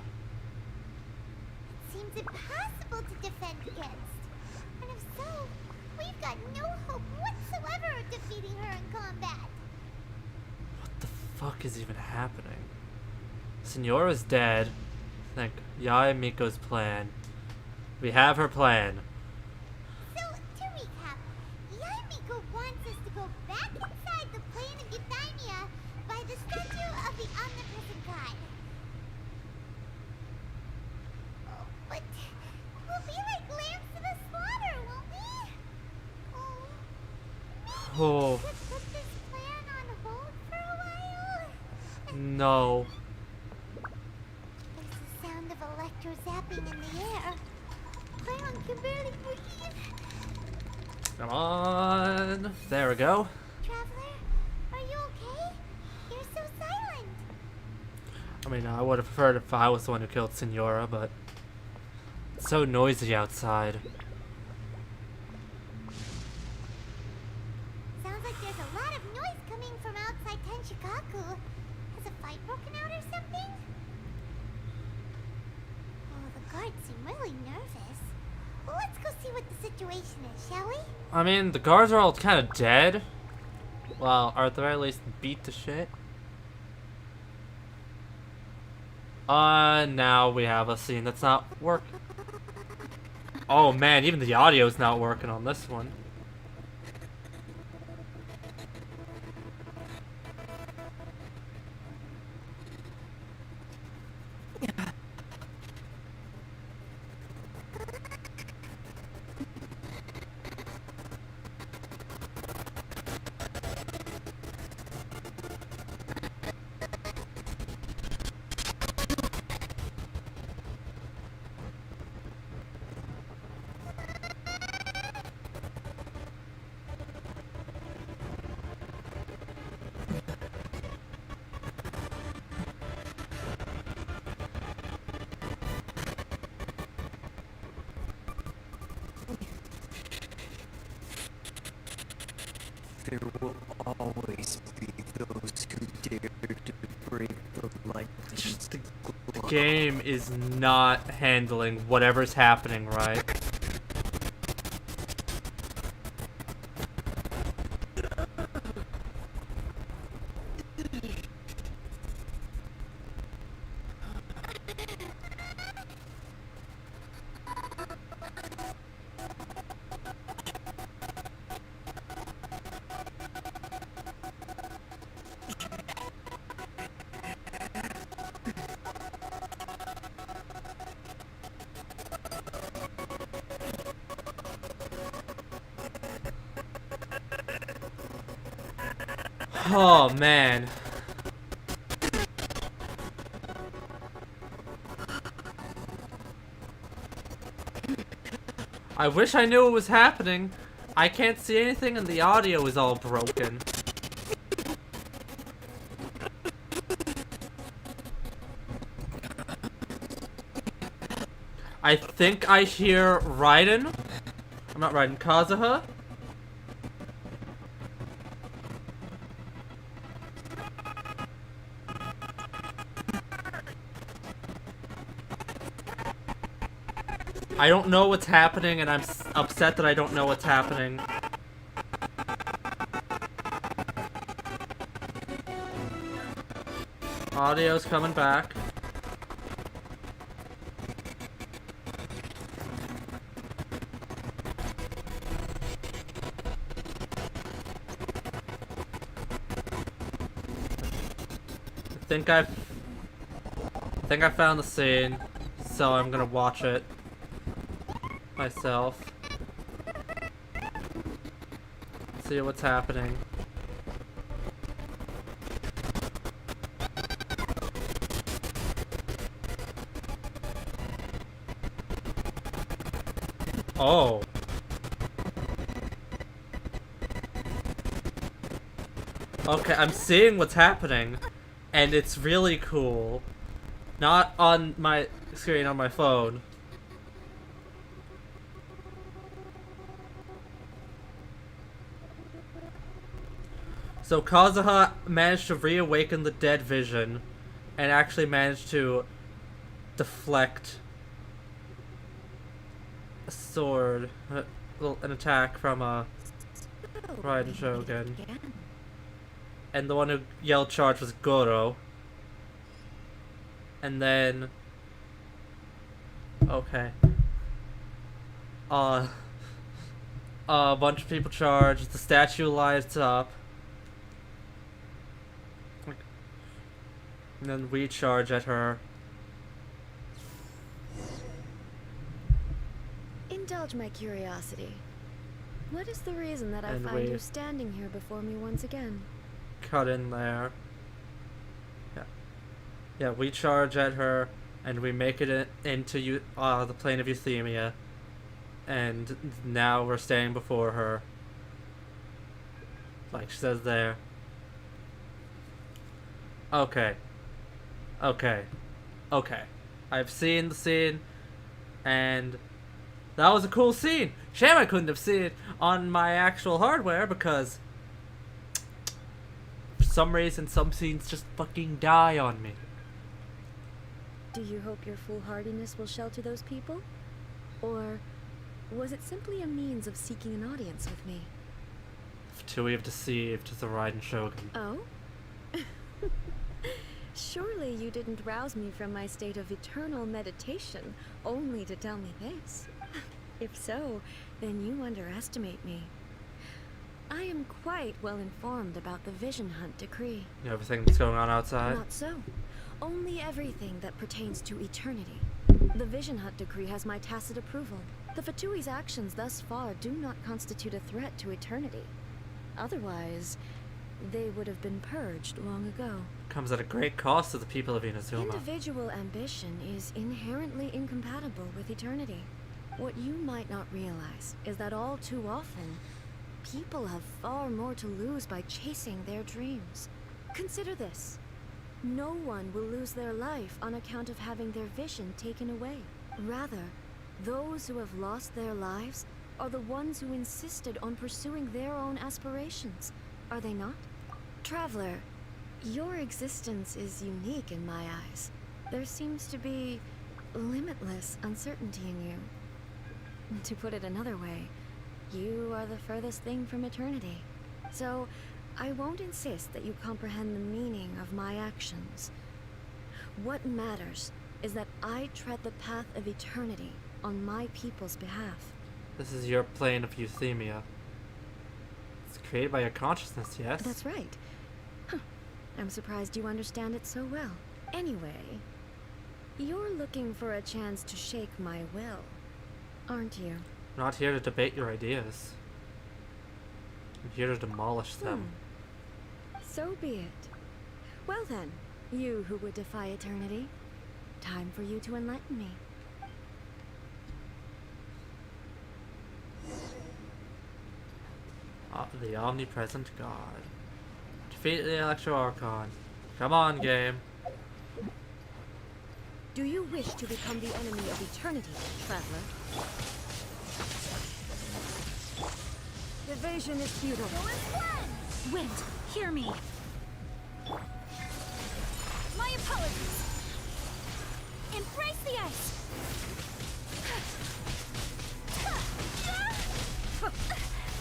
It seems impossible to defend against. And if so, we've got no hope whatsoever of defeating her in combat. What the fuck is even happening? Signora's dead. Think Yae Miko's plan. We have her plan. So, to recap, Yaemiko wants us to go back inside the plane of Eudaimia by the statue of the omnipresent god. Oh, but we'll be like lambs to the slaughter, won't we? Oh, Oh. maybe we could put this plan on hold for a while? No. There's the sound of electro zapping in the air. Paimon can barely breathe. Come on. There we go. Traveler, are you okay? You're so silent. I mean, I would have preferred if I was the one who killed Signora, but it's so noisy outside. Sounds like there's a lot of noise coming from outside Tenshikaku. Has a fight broken out or something? Oh, the guards seem really nervous. Well, let's go see what the situation is, shall we? I mean, the guards are all kind of dead. Well, or at the very least beat to shit. Now we have a scene that's not working. Oh man, even the audio's not working on this one. There will always be those who dare to break the light. The game is not handling whatever's happening right. Oh man. I wish I knew what was happening. I can't see anything and the audio is all broken. I think I hear Raiden. I'm not Raiden, Kazuha. I don't know what's happening, and I'm upset that I don't know what's happening. Audio's coming back. I think I found the scene, so I'm gonna watch it myself. See what's happening. Oh. Okay, I'm seeing what's happening, and it's really cool. Not on my screen on my phone. So Kazuha managed to reawaken the dead vision and actually managed to deflect a sword, an attack from a Raiden Shogun. And the one who yelled charge was Goro. And then... okay. A bunch of people charge, the statue lights up. And then we charge at her. Indulge my curiosity. What is the reason that I And find you standing here before me once again? Cut in there. Yeah, we charge at her, and we make it into the plane of Euthymia. And now we're standing before her. Like she says there. Okay. I've seen the scene, and that was a cool scene. Shame I couldn't have seen it on my actual hardware, because for some reason some scenes just fucking die on me. Do you hope your foolhardiness will shelter those people? Or was it simply a means of seeking an audience with me? Fatui have deceived the Raiden Shogun. Oh? Surely you didn't rouse me from my state of eternal meditation only to tell me this. If so, then you underestimate me. I am quite well informed about the Vision Hunt decree. You know everything that's going on outside? Not so. Only everything that pertains to eternity. The Vision Hunt decree has my tacit approval. The Fatui's actions thus far do not constitute a threat to eternity. Otherwise, they would have been purged long ago. Comes at a great cost to the people of Inazuma. Individual ambition is inherently incompatible with eternity. What you might not realize is that all too often, people have far more to lose by chasing their dreams. Consider this. No one will lose their life on account of having their vision taken away. Rather, those who have lost their lives are the ones who insisted on pursuing their own aspirations. Are they not? Traveler, your existence is unique in my eyes. There seems to be limitless uncertainty in you. To put it another way, you are the furthest thing from eternity. So, I won't insist that you comprehend the meaning of my actions. What matters is that I tread the path of eternity on my people's behalf. This is your plane of Euthymia. It's created by your consciousness, yes? That's right. Huh. I'm surprised you understand it so well. Anyway, you're looking for a chance to shake my will, aren't you? I'm not here to debate your ideas. I'm here to demolish them. So be it. Well then, you who would defy eternity, time for you to enlighten me. the omnipresent god. Defeat the Electro Archon. Come on, game. Do you wish to become the enemy of eternity, traveler? Evasion is futile. Wind, hear me. My apologies. Embrace the ice.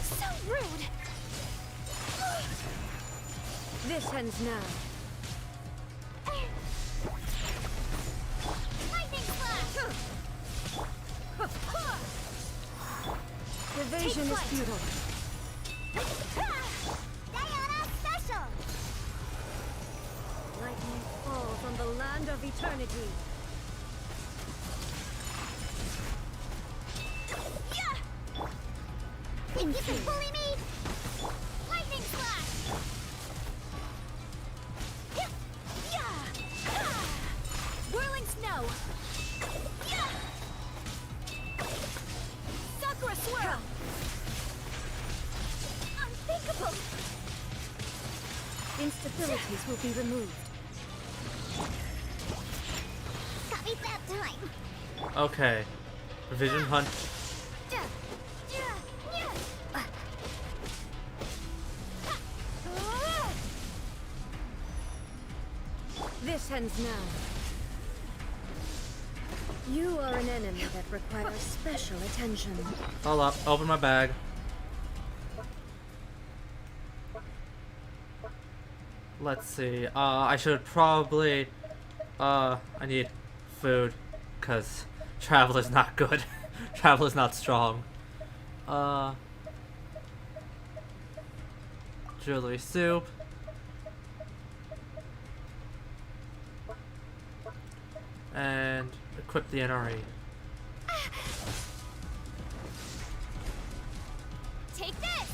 So rude. This ends now. Lightning flash. Evasion is futile. Diana Special! Lightning falls on the land of eternity. Think you can bully me? Lightning flash! Whirling snow. Sakura swirl. Unthinkable. Instabilities will be removed. Got me that time. Okay. Vision Hunt. This ends now. You are an enemy that requires special attention. Hold up. Open my bag. Let's see. I should probably... I need food. Because travel is not good. Travel is not strong. Jewelry soup. And equip the NRE. Take this!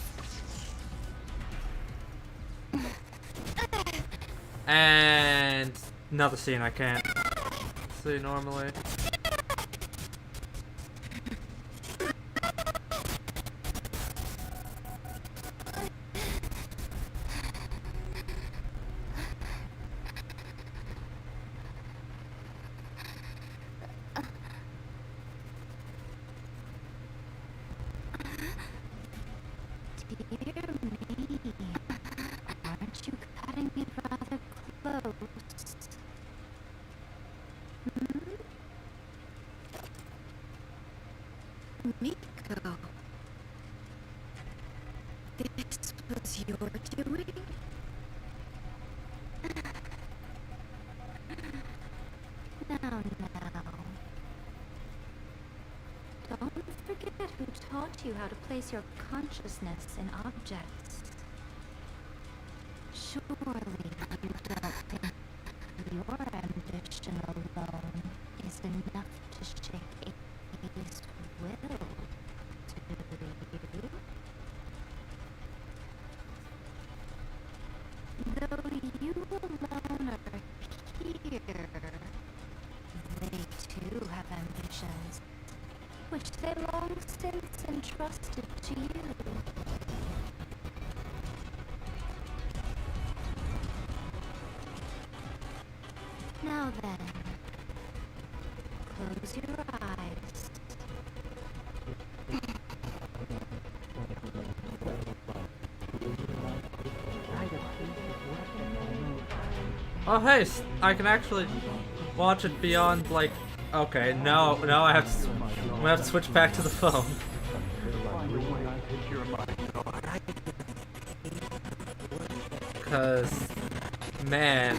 And another scene I can't see normally. Dear me, aren't you cutting it rather close? Miko, this was your doing? Now. Don't forget who taught you how to place your consciousness in objects. Surely you don't think your ambition alone is enough to shake A's will, do you? Though you alone are here, they too have ambitions, which they long since entrusted to you. Now then, close your eyes. Oh hey, I can actually watch it beyond like. Okay, no, I have to. I'm gonna have to switch back to the phone. Cause, man.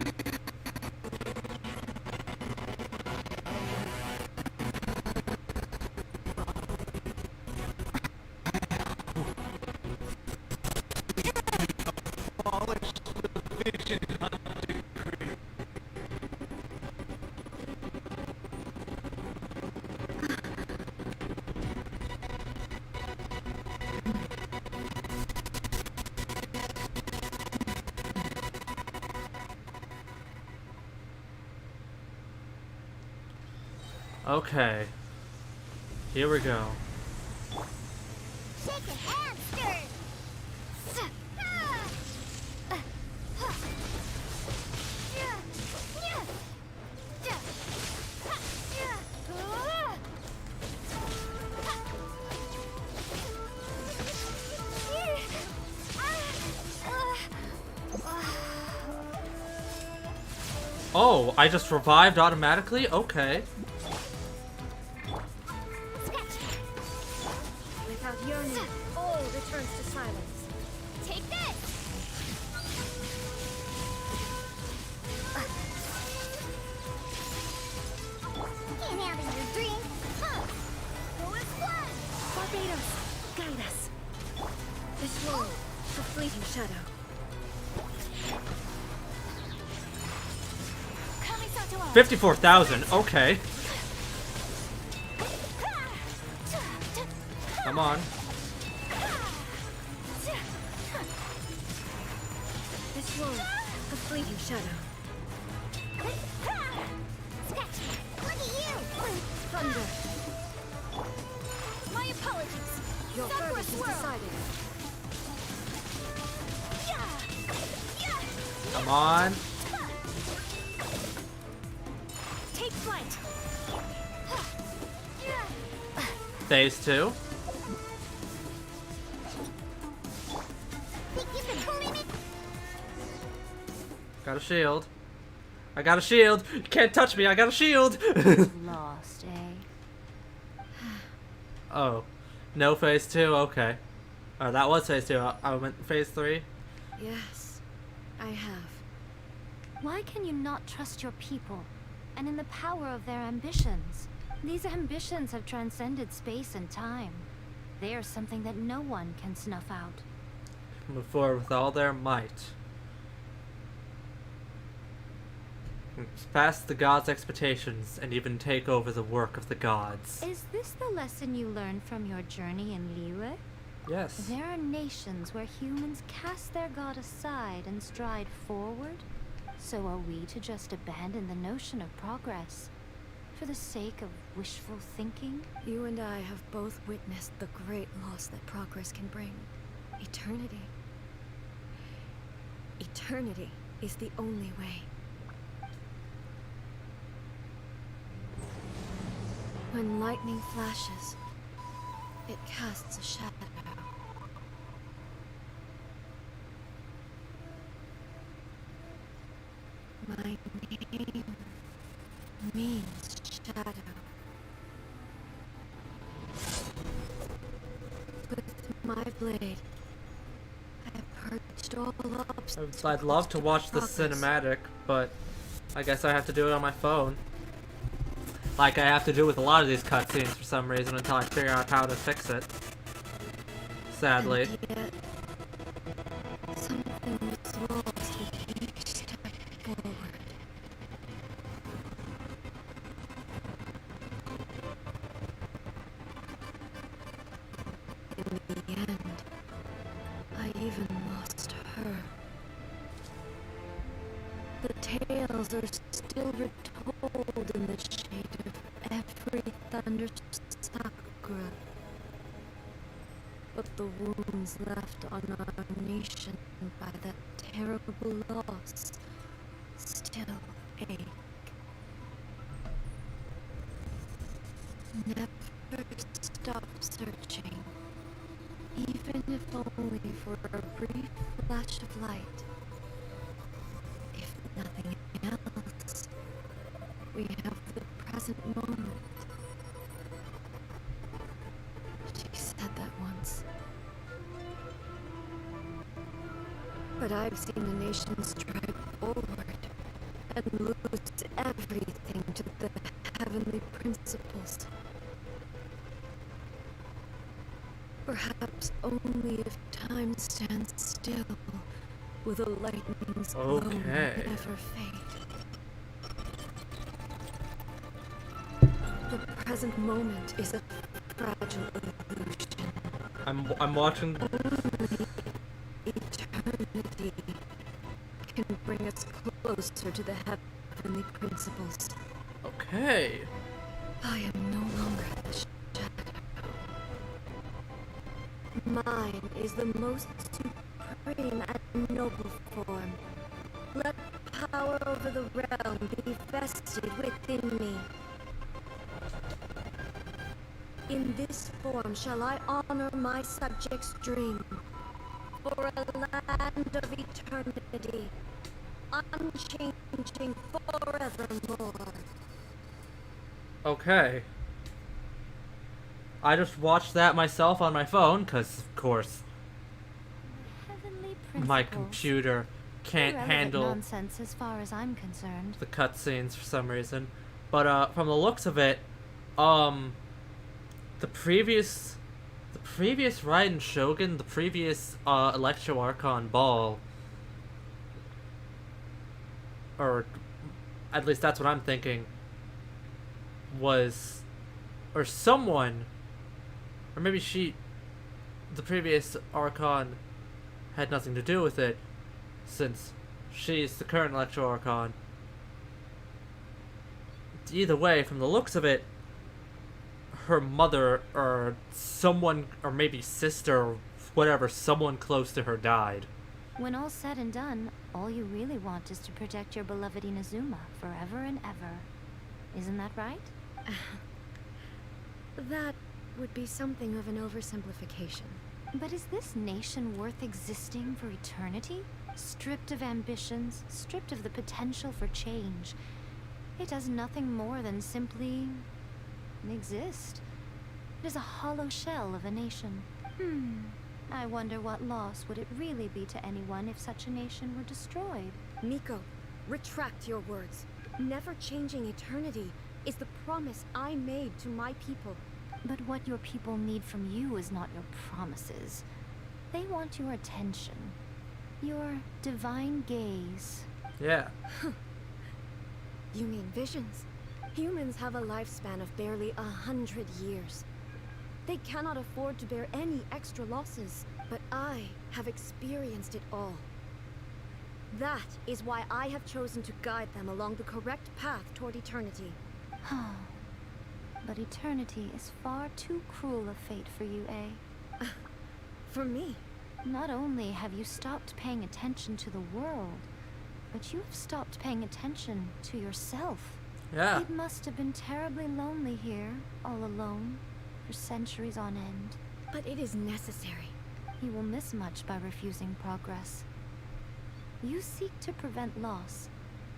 Okay. Here we go. Shaken and stirred. Oh, I just revived automatically? Okay. Without yearning, all returns to silence. Take this! Can't have in your dream. Huh? Who is blood? Barbados, guide us. This world, a fleeting shadow. 54,000. Okay. Come on. This world, a fleeting shadow. Look at you! Thunder. My apologies. Your verdict is decided. Come on. Take flight. Phase 2. Think you can bully me? Got a shield. I got a shield. You can't touch me. I got a shield. Lost, eh? Oh, no phase 2. Okay. Oh, that was phase 2. I went phase 3. Yes, I have. Why can you not trust your people, and in the power of their ambitions? These ambitions have transcended space and time. They are something that no one can snuff out. Move forward with all their might. Past the gods' expectations and even take over the work of the gods. Is this the lesson you learned from your journey in Liyue? Yes. There are nations where humans cast their god aside and stride forward. So are we to just abandon the notion of progress for the sake of wishful thinking? You and I have both witnessed the great loss that progress can bring. Eternity. Eternity is the only way. When lightning flashes, it casts a shadow. My name means shadow. With my blade, I purged all obstacles. I'd love to watch the progress. cinematic, but I guess I have to do it on my phone. Like I have to do with a lot of these cutscenes for some reason until I figure out how to fix it. Sadly. And yet, something was lost with each step forward. In the end, I even lost her. The tales are still retold in the shade of every thunder sakura. But the wounds left on our nation by that terrible loss still ache. Never stop searching, even if only for a brief flash of light. If nothing else, we have the present moment. She said that once. But I've seen the nation stride forward and lose everything to the heavenly principles. Perhaps only if time stands still with a lightning's glow never fade. The present moment is a fragile illusion. I'm watching. Only eternity can bring us closer to the heavenly principles. Okay. I am no longer the shadow. Mine is the most supreme and noble form. Let power over the realm be vested within me. In this form shall I honor my subjects' dream, for a land of eternity, unchanging forevermore. Okay. I just watched that myself on my phone, because, of course, my computer can't handle nonsense as far as I'm concerned. the cutscenes for some reason. But from the looks of it, the previous Raiden Shogun, the previous Electro Archon Ball, or at least that's what I'm thinking, was, or someone, or maybe the previous Archon had nothing to do with it, since she's the current Electro Archon. Either way, from the looks of it, her mother, or someone, or maybe sister, or whatever, someone close to her died. When all's said and done, all you really want is to protect your beloved Inazuma forever and ever. Isn't that right? That would be something of an oversimplification. But is this nation worth existing for eternity? Stripped of ambitions, stripped of the potential for change. It does nothing more than simply exist. It is a hollow shell of a nation. I wonder what loss would it really be to anyone if such a nation were destroyed. Miko, retract your words. Never changing eternity is the promise I made to my people. But what your people need from you is not your promises. They want your attention. Your divine gaze. Yeah. You mean visions? Humans have a lifespan of barely 100 years. They cannot afford to bear any extra losses, but I have experienced it all. That is why I have chosen to guide them along the correct path toward eternity. But eternity is far too cruel a fate for you, eh? For me? Not only have you stopped paying attention to the world, but you have stopped paying attention to yourself. Yeah. It must have been terribly lonely here, all alone, for centuries on end. But it is necessary. You will miss much by refusing progress. You seek to prevent loss,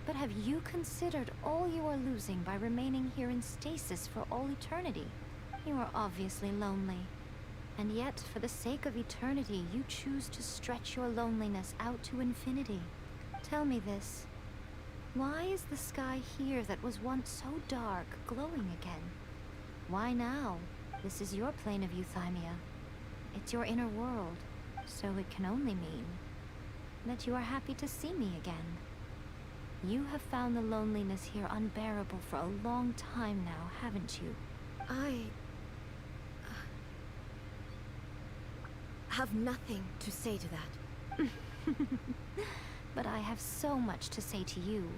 but have you considered all you are losing by remaining here in stasis for all eternity? You are obviously lonely, and yet for the sake of eternity you choose to stretch your loneliness out to infinity. Tell me this. Why is the sky here that was once so dark glowing again? Why now? This is your plane of euthymia. It's your inner world, so it can only mean that you are happy to see me again. You have found the loneliness here unbearable for a long time now, haven't you? I have nothing to say to that. But I have so much to say to you.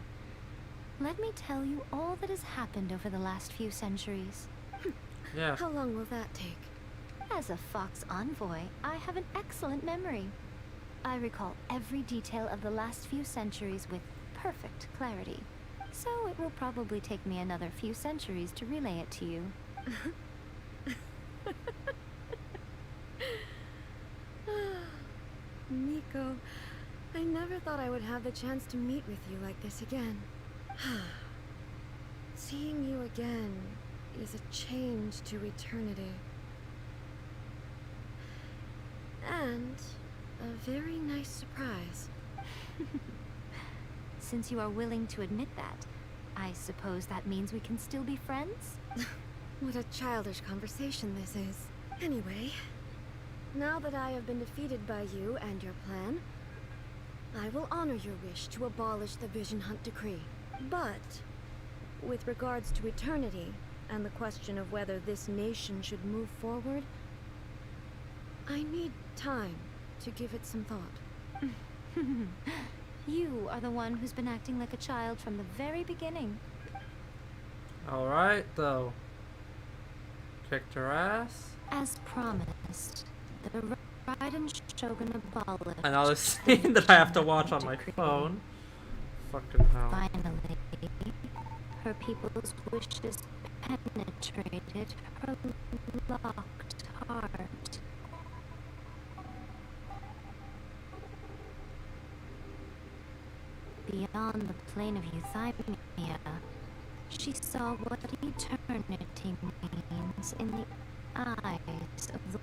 Let me tell you all that has happened over the last few centuries. Yeah. How long will that take? As a Fox envoy, I have an excellent memory. I recall every detail of the last few centuries with perfect clarity. So it will probably take me another few centuries to relay it to you. Miko, I never thought I would have the chance to meet with you like this again. Seeing you again is a change to eternity. And a very nice surprise. Since you are willing to admit that, I suppose that means we can still be friends? What a childish conversation this is. Anyway, now that I have been defeated by you and your plan, I will honor your wish to abolish the Vision Hunt Decree. But, with regards to eternity, and the question of whether this nation should move forward, I need time to give it some thought. You are the one who's been acting like a child from the very beginning. Alright, though. Kicked her ass. As promised, the Trident Shogun abolished. Another scene that I have to watch on my phone. Fucking hell. Finally, her people's wishes penetrated her locked heart. Beyond the plane of euthymia, she saw what eternity means in the eyes of the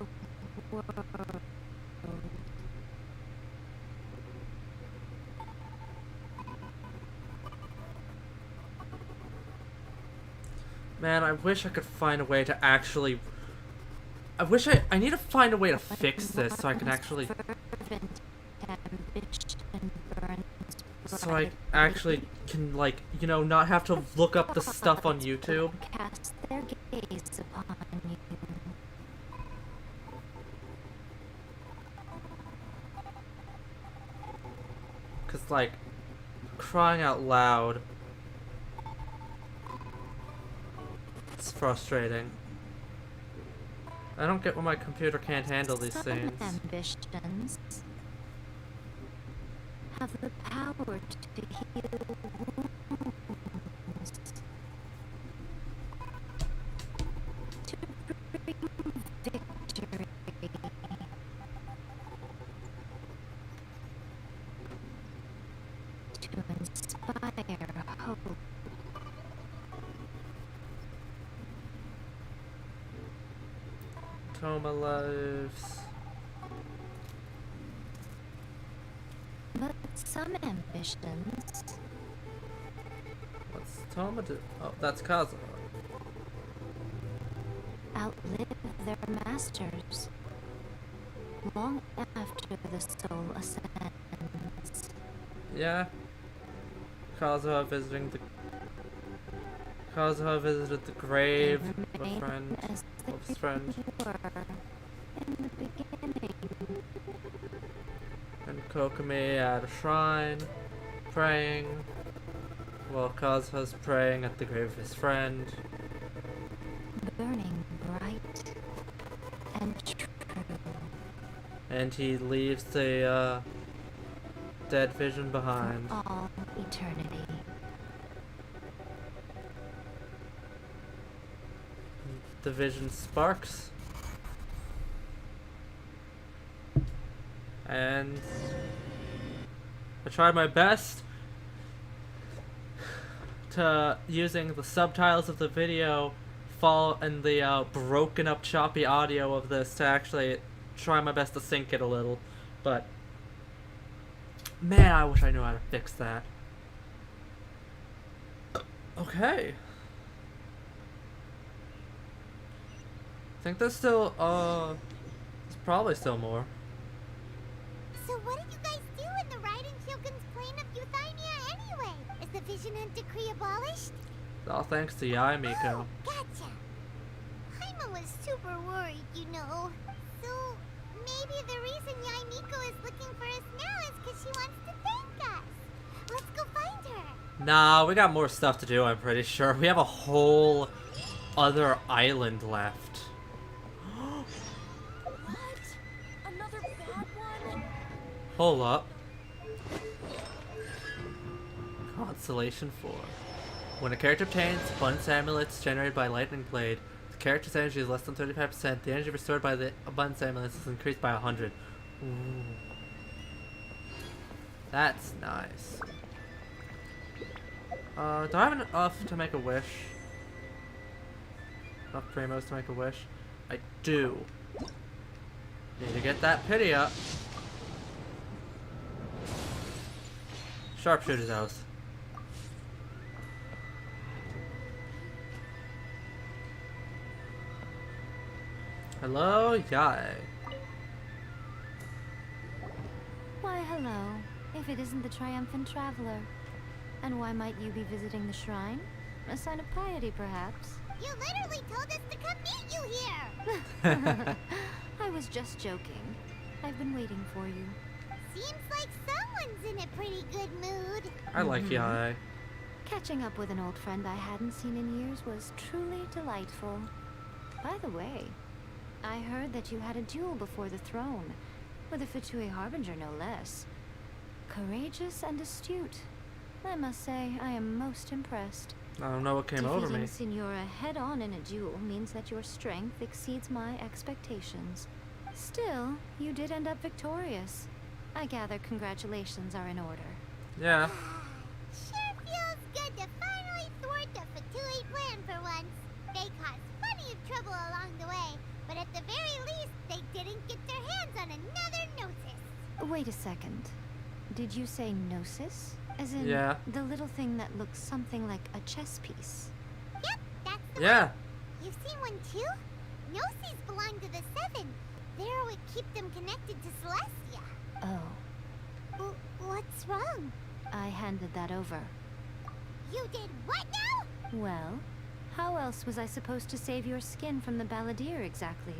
world. Man, I wish I could find a way to actually... I need to find a way to fix this so I can actually... So I actually can, like, you know, not have to look up the stuff on YouTube. Cast their gaze upon you. Cause, like, crying out loud, it's frustrating. I don't get why my computer can't handle these Some scenes. ambitions have the power to heal wounds, to bring victory, to inspire hope. Toma lives. But some ambitions... What's Toma do? Oh, that's Kazuha. outlive their masters long after the soul ascends. Yeah. Kazuha visited the grave of a friend. Of his friend. In the beginning. And Kokomi at a shrine, praying, while Kazuha's praying at the grave of his friend. Burning bright and true. And he leaves the dead vision behind. For all eternity. The vision sparks. And I tried my best to using the subtitles of the video follow and the broken up choppy audio of this to actually try my best to sync it a little, but man, I wish I knew how to fix that. Okay. I think there's still, there's probably still more. So what did you guys do in the Raiden Shogun's plane of euthymia anyway? Is the vision hunt decree abolished? All thanks to Yai Miko. Oh, gotcha. Paimon was super worried, you know. So maybe the reason Yai Miko is looking for us now is because she wants to thank us. Let's go find her. Nah, we got more stuff to do, I'm pretty sure. We have a whole other island left. Another bad one? Hold up. Constellation 4. When a character obtains abundance amulets generated by Lightning Blade, the character's energy is less than 35%. The energy restored by the abundance amulets is increased by 100. Ooh. That's nice. Do I have enough to make a wish? Enough primos to make a wish? I do. Need to get that pity up. Sharpshooter's house. Hello, Yai. Why, hello. If it isn't the triumphant traveler. And why might you be visiting the shrine? A sign of piety, perhaps? You literally told us to come meet you here. I was just joking. I've been waiting for you. Seems like someone's in a pretty good mood. I like Yai. Catching up with an old friend I hadn't seen in years was truly delightful. By the way, I heard that you had a duel before the throne, with a Fatui Harbinger no less. Courageous and astute. I must say, I am most impressed. I don't know what came over me. Defeating Signora head-on in a duel means that your strength exceeds my expectations. Still, you did end up victorious. I gather congratulations are in order. Yeah. Sure feels good to finally thwart the Fatui plan for once. They caused plenty of trouble along the way, but at the very least, they didn't get their hands on another Gnosis. Wait a second. Did you say Gnosis? As in, yeah, the little thing that looks something like a chess piece? Yep, that's the yeah. one. You've seen one too? Gnosis belong to the Seven. They're what keep them connected to Celestia. Oh. What's wrong? I handed that over. You did what now? Well, how else was I supposed to save your skin from the Balladeer exactly?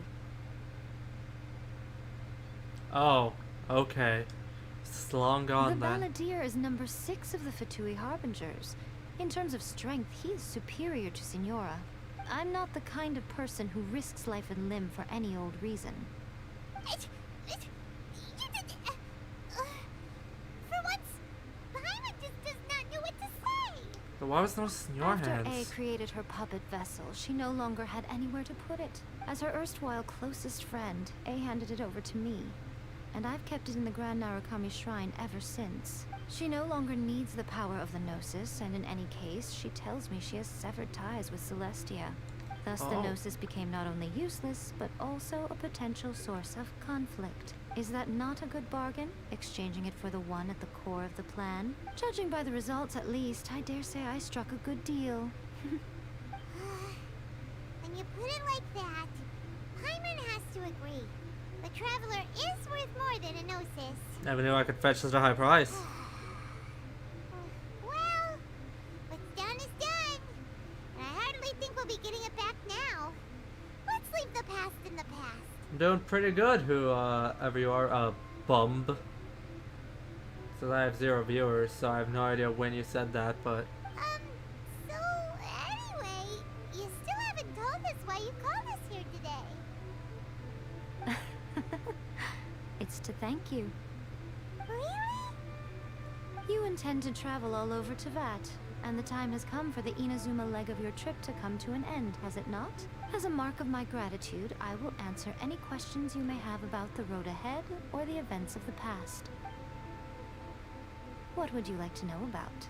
Oh, okay. It's long gone the then. Balladeer is number 6 of the Fatui Harbingers. In terms of strength, he is superior to Signora. I'm not the kind of person who risks life and limb for any old reason. For once, Paimon just does not know what to say. But why was Gnosis in your After hands? A created her puppet vessel, she no longer had anywhere to put it. As her erstwhile closest friend, A handed it over to me. And I've kept it in the Grand Narukami Shrine ever since. She no longer needs the power of the Gnosis, and in any case, she tells me she has severed ties with Celestia. Thus, the Gnosis became not only useless, but also a potential source of conflict. Is that not a good bargain, exchanging it for the one at the core of the plan? Judging by the results, at least, I dare say I struck a good deal. When you put it like that, Paimon has to agree. The Traveler is worth more than a Gnosis. Never knew I could fetch such a high price. Well, what's done is done. And I hardly think we'll be getting it back now. Let's leave the past in the past. I'm doing pretty good, whoever you are, bumb. So I have 0 viewers, so I have no idea when you said that, but... So, anyway, you still haven't told us why you called us here today. It's to thank you. Really? You intend to travel all over Teyvat, and the time has come for the Inazuma leg of your trip to come to an end, has it not? As a mark of my gratitude, I will answer any questions you may have about the road ahead or the events of the past. What would you like to know about?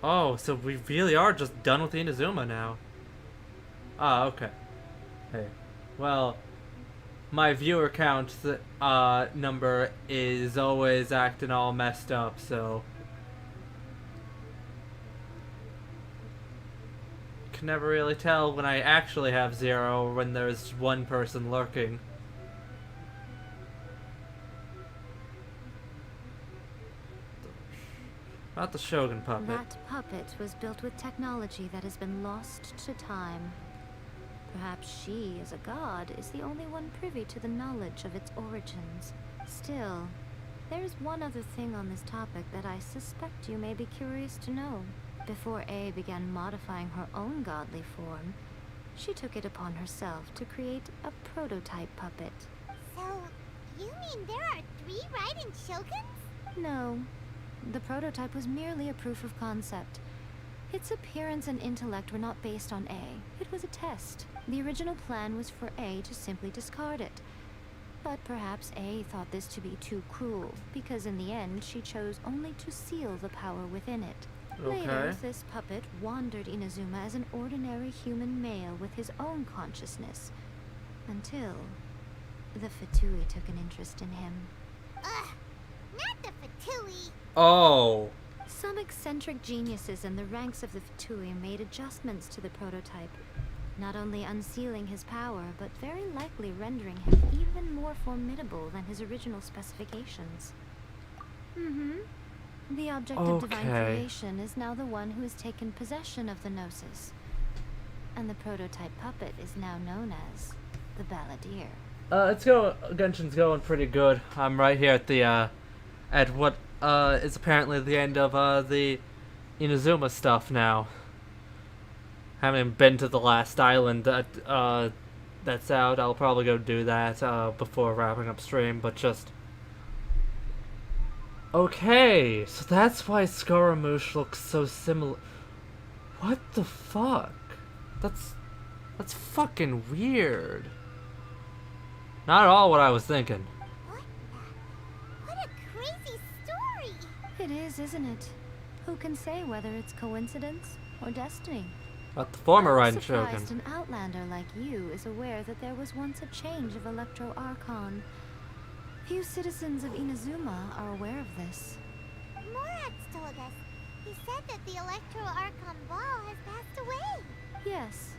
Oh, so we really are just done with Inazuma now. Ah, okay. Hey. Well, my viewer count number is always acting all messed up, so... Can never really tell when I actually have 0 or when there's 1 person lurking. Not the Shogun puppet. That puppet was built with technology that has been lost to time. Perhaps she, as a god, is the only one privy to the knowledge of its origins. Still, there is one other thing on this topic that I suspect you may be curious to know. Before A began modifying her own godly form, she took it upon herself to create a prototype puppet. So, you mean there are 3 Raiden Shoguns? No. The prototype was merely a proof of concept. Its appearance and intellect were not based on A. It was a test. The original plan was for A to simply discard it. But perhaps A thought this to be too cruel, because in the end she chose only to seal the power within it. Okay. Later, this puppet wandered Inazuma as an ordinary human male with his own consciousness, until the Fatui took an interest in him. Not the Fatui. Oh. Some eccentric geniuses in the ranks of the Fatui made adjustments to the prototype, not only unsealing his power, but very likely rendering him even more formidable than his original specifications. The object of divine creation is now the one who has taken possession of the Gnosis, and the prototype puppet is now known as the Balladeer. Genshin's going pretty good. I'm right here at the, at what, is apparently the end of, the Inazuma stuff now. Haven't even been to the last island that, that's out. I'll probably go do that before wrapping up stream, but just... Okay, so that's why Scaramouche looks so similar. What the fuck? That's fucking weird. Not at all what I was thinking. What a crazy story! It is, isn't it? Who can say whether it's coincidence or destiny? But the former I'm Raiden Shogun. surprised an outlander like you is aware that there was once a change of Electro Archon. Few citizens of Inazuma are aware of this. Morax told us. He said that the Electro Archon Ball has passed away. Yes.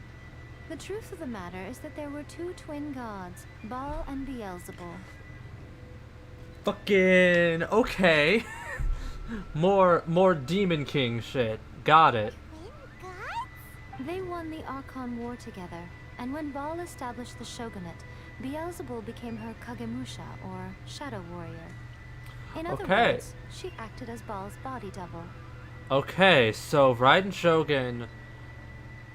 The truth of the matter is that there were two twin gods, Baal and Beelzebul. Fucking okay. more Demon King shit. Got it. They won the Archon War together, and when Baal established the shogunate, Beelzebul became her Kagemusha, or Shadow Warrior. In other words, she acted as Baal's body double. Okay, so Raiden Shogun...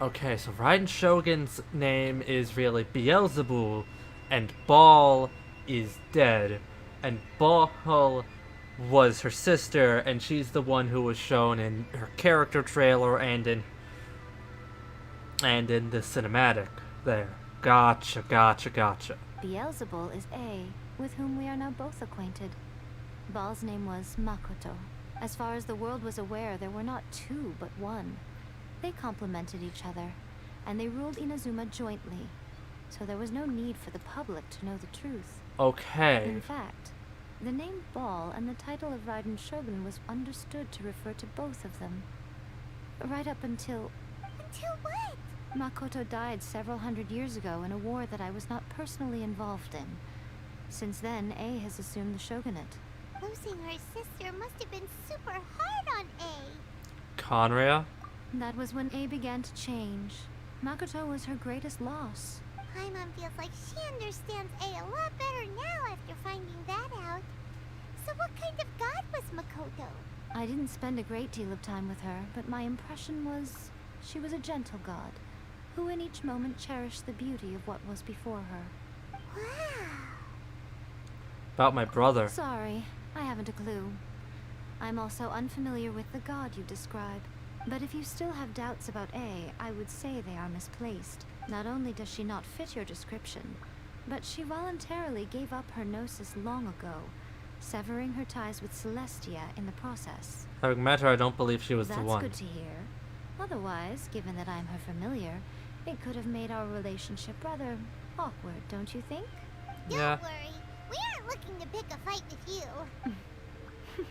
Okay, so Raiden Shogun's name is really Beelzebul, and Baal is dead. And Baal was her sister, and she's the one who was shown in her character trailer and in the cinematic there. Gotcha. Beelzebul is A, with whom we are now both acquainted. Baal's name was Makoto. As far as the world was aware, there were not two, but one. They complemented each other, and they ruled Inazuma jointly, so there was no need for the public to know the truth. Okay. In fact, the name Baal and the title of Raiden Shogun was understood to refer to both of them. Right up until... Until what? Makoto died several hundred years ago in a war that I was not personally involved in. Since then, A has assumed the shogunate. Losing her sister must have been super hard on A. Conria? That was when A began to change. Makoto was her greatest loss. Paimon feels like she understands A a lot better now after finding that out. So what kind of god was Makoto? I didn't spend a great deal of time with her, but my impression was she was a gentle god, who in each moment cherished the beauty of what was before her. Wow. About my brother. Sorry, I haven't a clue. I'm also unfamiliar with the god you describe. But if you still have doubts about A, I would say they are misplaced. Not only does she not fit your description, but she voluntarily gave up her gnosis long ago, severing her ties with Celestia in the process. Having met her, I don't believe she was the one. That's good to hear. Otherwise, given that I'm her familiar, it could have made our relationship rather awkward, don't you think? Don't worry. We aren't looking to pick a fight with you.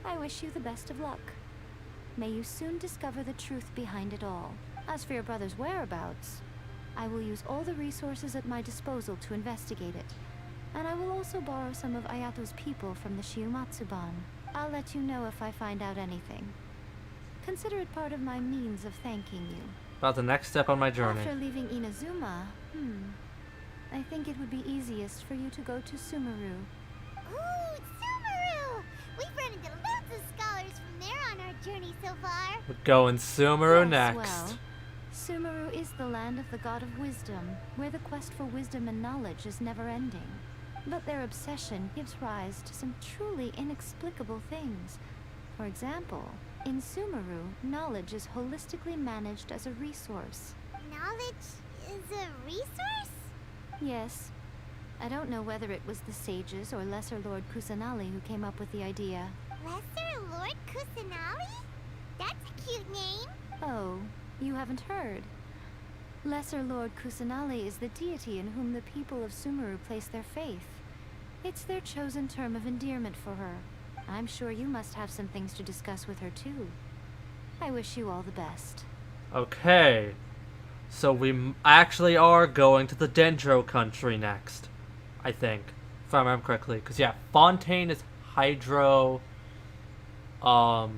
I wish you the best of luck. May you soon discover the truth behind it all. As for your brother's whereabouts, I will use all the resources at my disposal to investigate it. And I will also borrow some of Ayato's people from the Shiumatsuban. I'll let you know if I find out anything. Consider it part of my means of thanking you. About the next step on my journey. After leaving Inazuma, I think it would be easiest for you to go to Sumeru. Ooh, Sumeru! We've run into lots of scholars from there on our journey so far. We're going Sumeru Yes, next. Well, Sumeru is the land of the god of wisdom, where the quest for wisdom and knowledge is never-ending. But their obsession gives rise to some truly inexplicable things. For example, in Sumeru, knowledge is holistically managed as a resource. Knowledge is a resource? Yes. I don't know whether it was the sages or Lesser Lord Kusanali who came up with the idea. Lesser Lord Kusanali? That's a cute name. Oh, you haven't heard. Lesser Lord Kusanali is the deity in whom the people of Sumeru place their faith. It's their chosen term of endearment for her. I'm sure you must have some things to discuss with her too. I wish you all the best. Okay. So we actually are going to the Dendro country next. I think. If I remember correctly. Because yeah, Fontaine is Hydro. So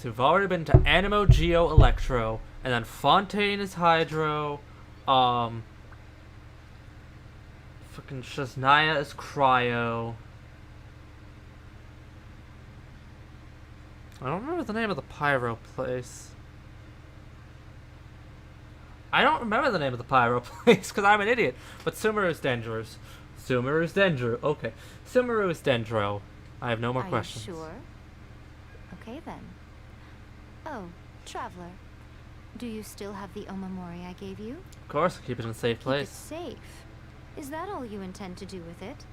we've already been to Animo, Geo, Electro. And then Fontaine is Hydro. Fucking Shasnaya is Cryo. I don't remember the name of the Pyro place. I don't remember the name of the pyro place because I'm an idiot. But Sumeru's dangerous. Sumeru's Dendro. Okay. Sumeru's Dendro. I have no more questions. Are you sure? Okay then. Oh, Traveler. Do you still have the Omamori I gave you? Of course, keep it in a safe place. Keep it safe? Is that all you intend to do with it?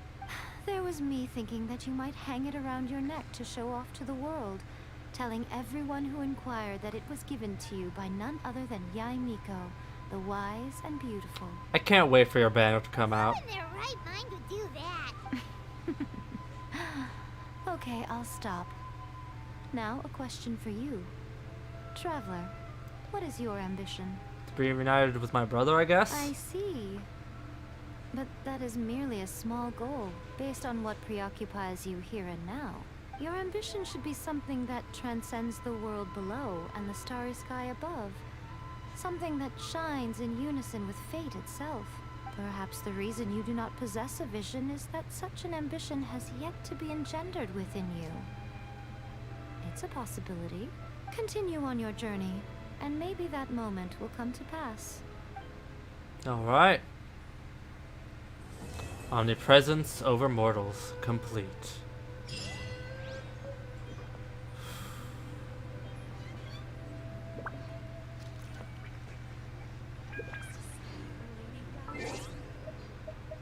There was me thinking that you might hang it around your neck to show off to the world, telling everyone who inquired that it was given to you by none other than Yae Miko, the wise and beautiful. I can't wait for your banner to come out. Who in their right mind would do that? Okay, I'll stop. Now, a question for you. Traveler, what is your ambition? To be reunited with my brother, I guess? I see. But that is merely a small goal, based on what preoccupies you here and now. Your ambition should be something that transcends the world below and the starry sky above. Something that shines in unison with fate itself. Perhaps the reason you do not possess a vision is that such an ambition has yet to be engendered within you. It's a possibility. Continue on your journey, and maybe that moment will come to pass. Alright. Omnipresence over mortals, complete.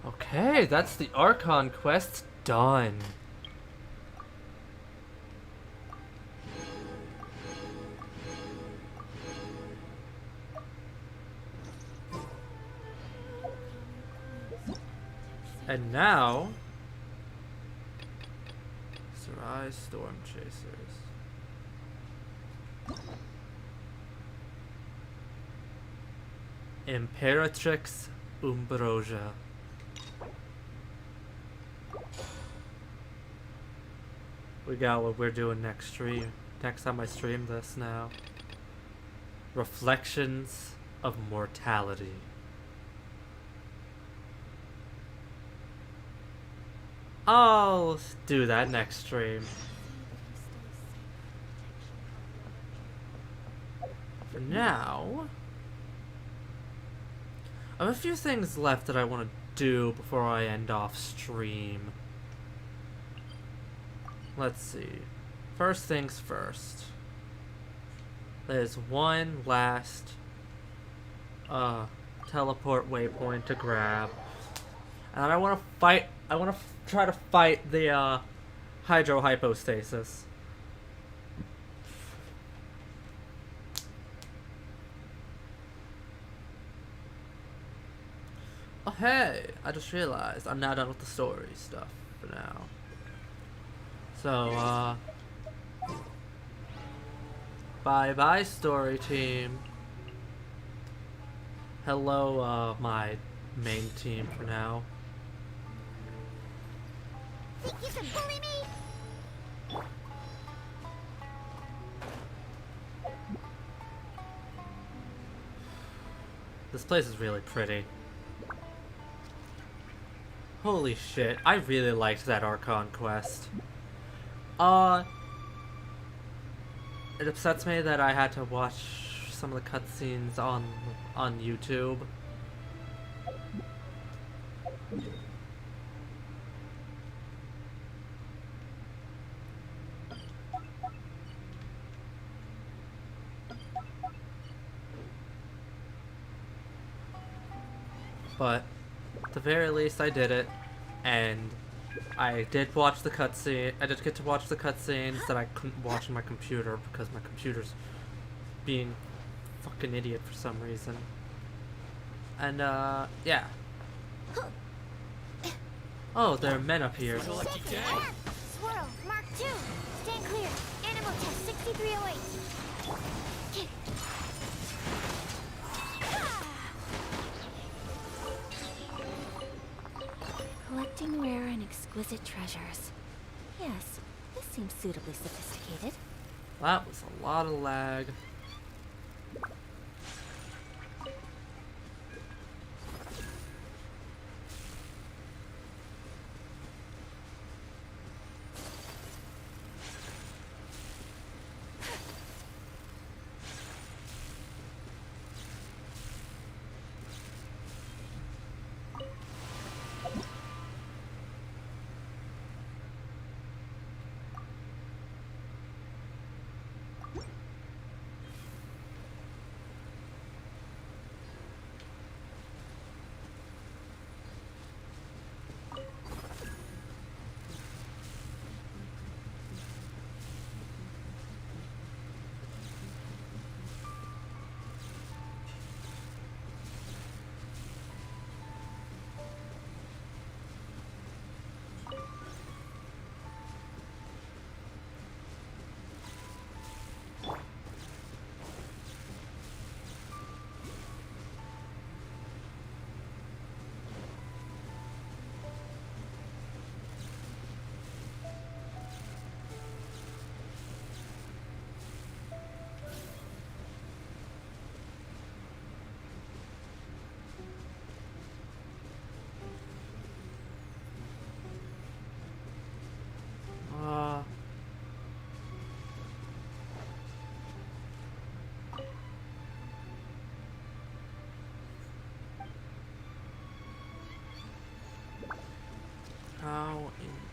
Okay, that's the Archon Quest done. And now, Sarai Storm Chasers. Imperatrix Umbrosia. We got what we're doing next stream. Next time I stream this now. Reflections of Mortality. I'll do that next stream. For now, I have a few things left that I want to do before I end off stream. Let's see. First things first. There's one last teleport waypoint to grab. And I want to fight. I want to try to fight the hydrohypostasis. Oh hey, I just realized I'm now done with the story stuff for now. So bye bye story team. Hello my main team for now. Think you can bully me? This place is really pretty. Holy shit, I really liked that Archon Quest. It upsets me that I had to watch some of the cutscenes on YouTube. But at the very least I did it, and I did watch the cutscene. I did get to watch the cutscenes that I couldn't watch on my computer because my computer's being a fucking idiot for some reason. And yeah. Oh, there are men up here. Swirl, Mark 2. Stand clear. Animal test 6308. Collecting rare and exquisite treasures. Yes, this seems suitably sophisticated. That was a lot of lag.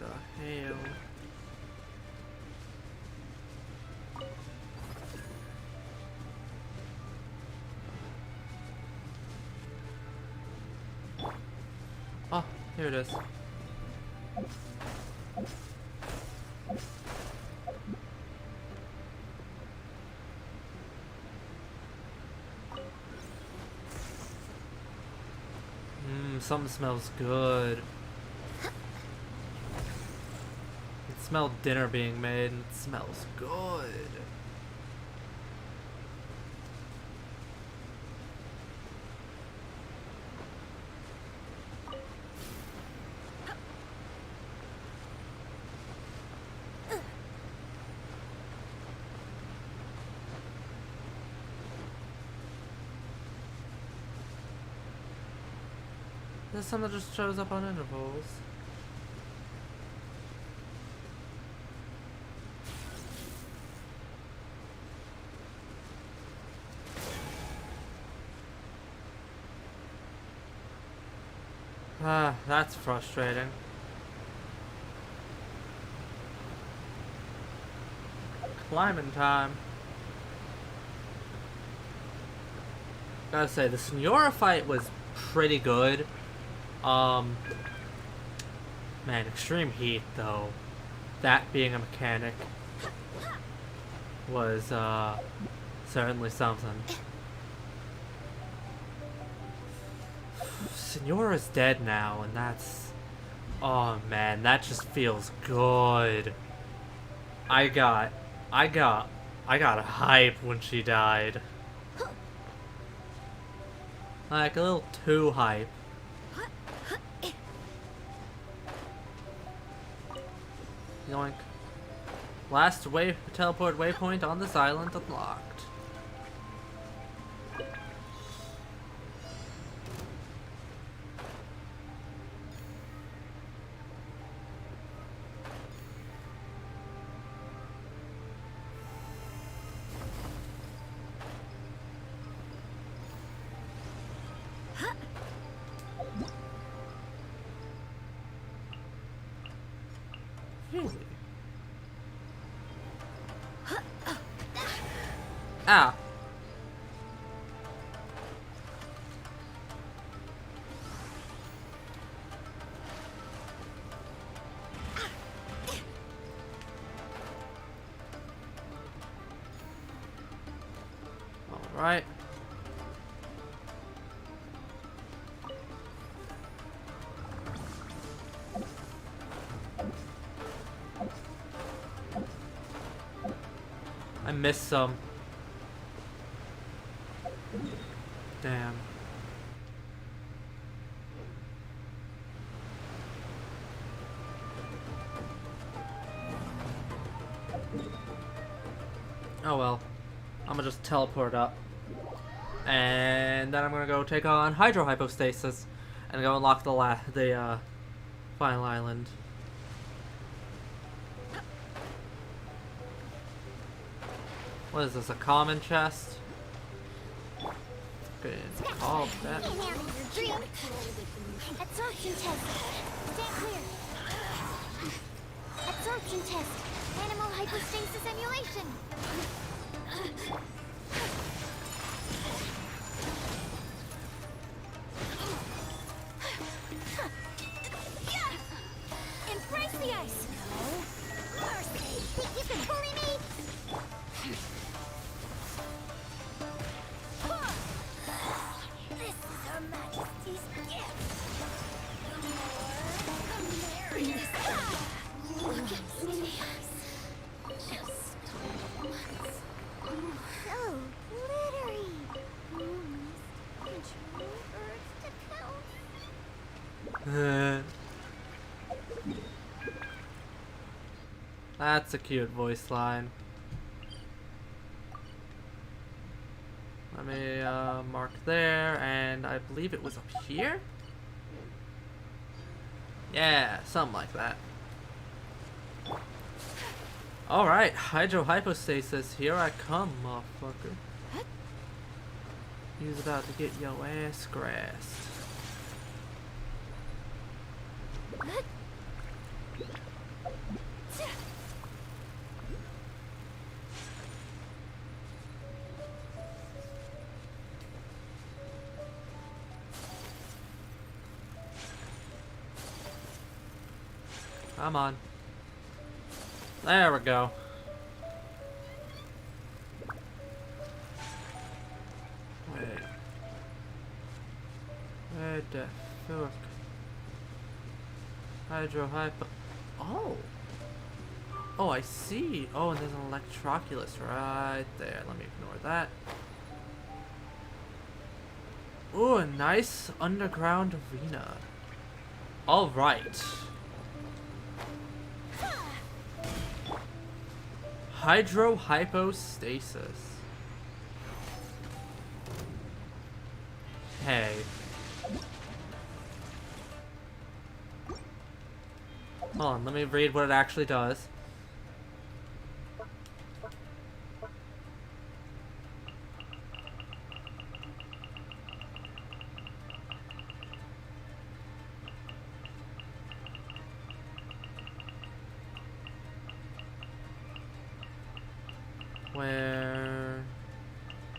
the hell? Oh, here it is. Something smells good. It smelled dinner being made and it smells good. There's some that just shows up on intervals. Ah, that's frustrating. Climbing time. Gotta say, the Senora fight was pretty good. Man, extreme heat though, that being a mechanic was certainly something. Senora's dead now, and that's, oh man, that just feels good. I got a hype when she died. Like a little too hype. Yoink. Last teleport waypoint on this island unlocked. Really? Ah. All right. I missed some. Damn. Oh well. I'm gonna just teleport up. And then I'm gonna go take on Hydro Hypostasis and go unlock the final island. What is this, a common chest? Good. All that. Absorption test. Stand clear. Absorption test. Animal hypostasis emulation. Embrace the ice. No mercy. Think you can bully me? This is Her Majesty's gift. Look at me. Just once. So glittery. Control urge to count. That's a cute voice line. Let me mark there, and I believe it was up here? Yeah, something like that. Alright, Hydro Hypostasis, here I come, motherfucker. He's about to get your ass grassed. Come on. There we go. Wait. Where the fuck? Hyper. Oh! Oh, I see. Oh, and there's an Electroculus right there. Let me ignore that. Ooh, a nice underground arena. Alright. Hypostasis. Hey. Hold on, let me read what it actually does. Where?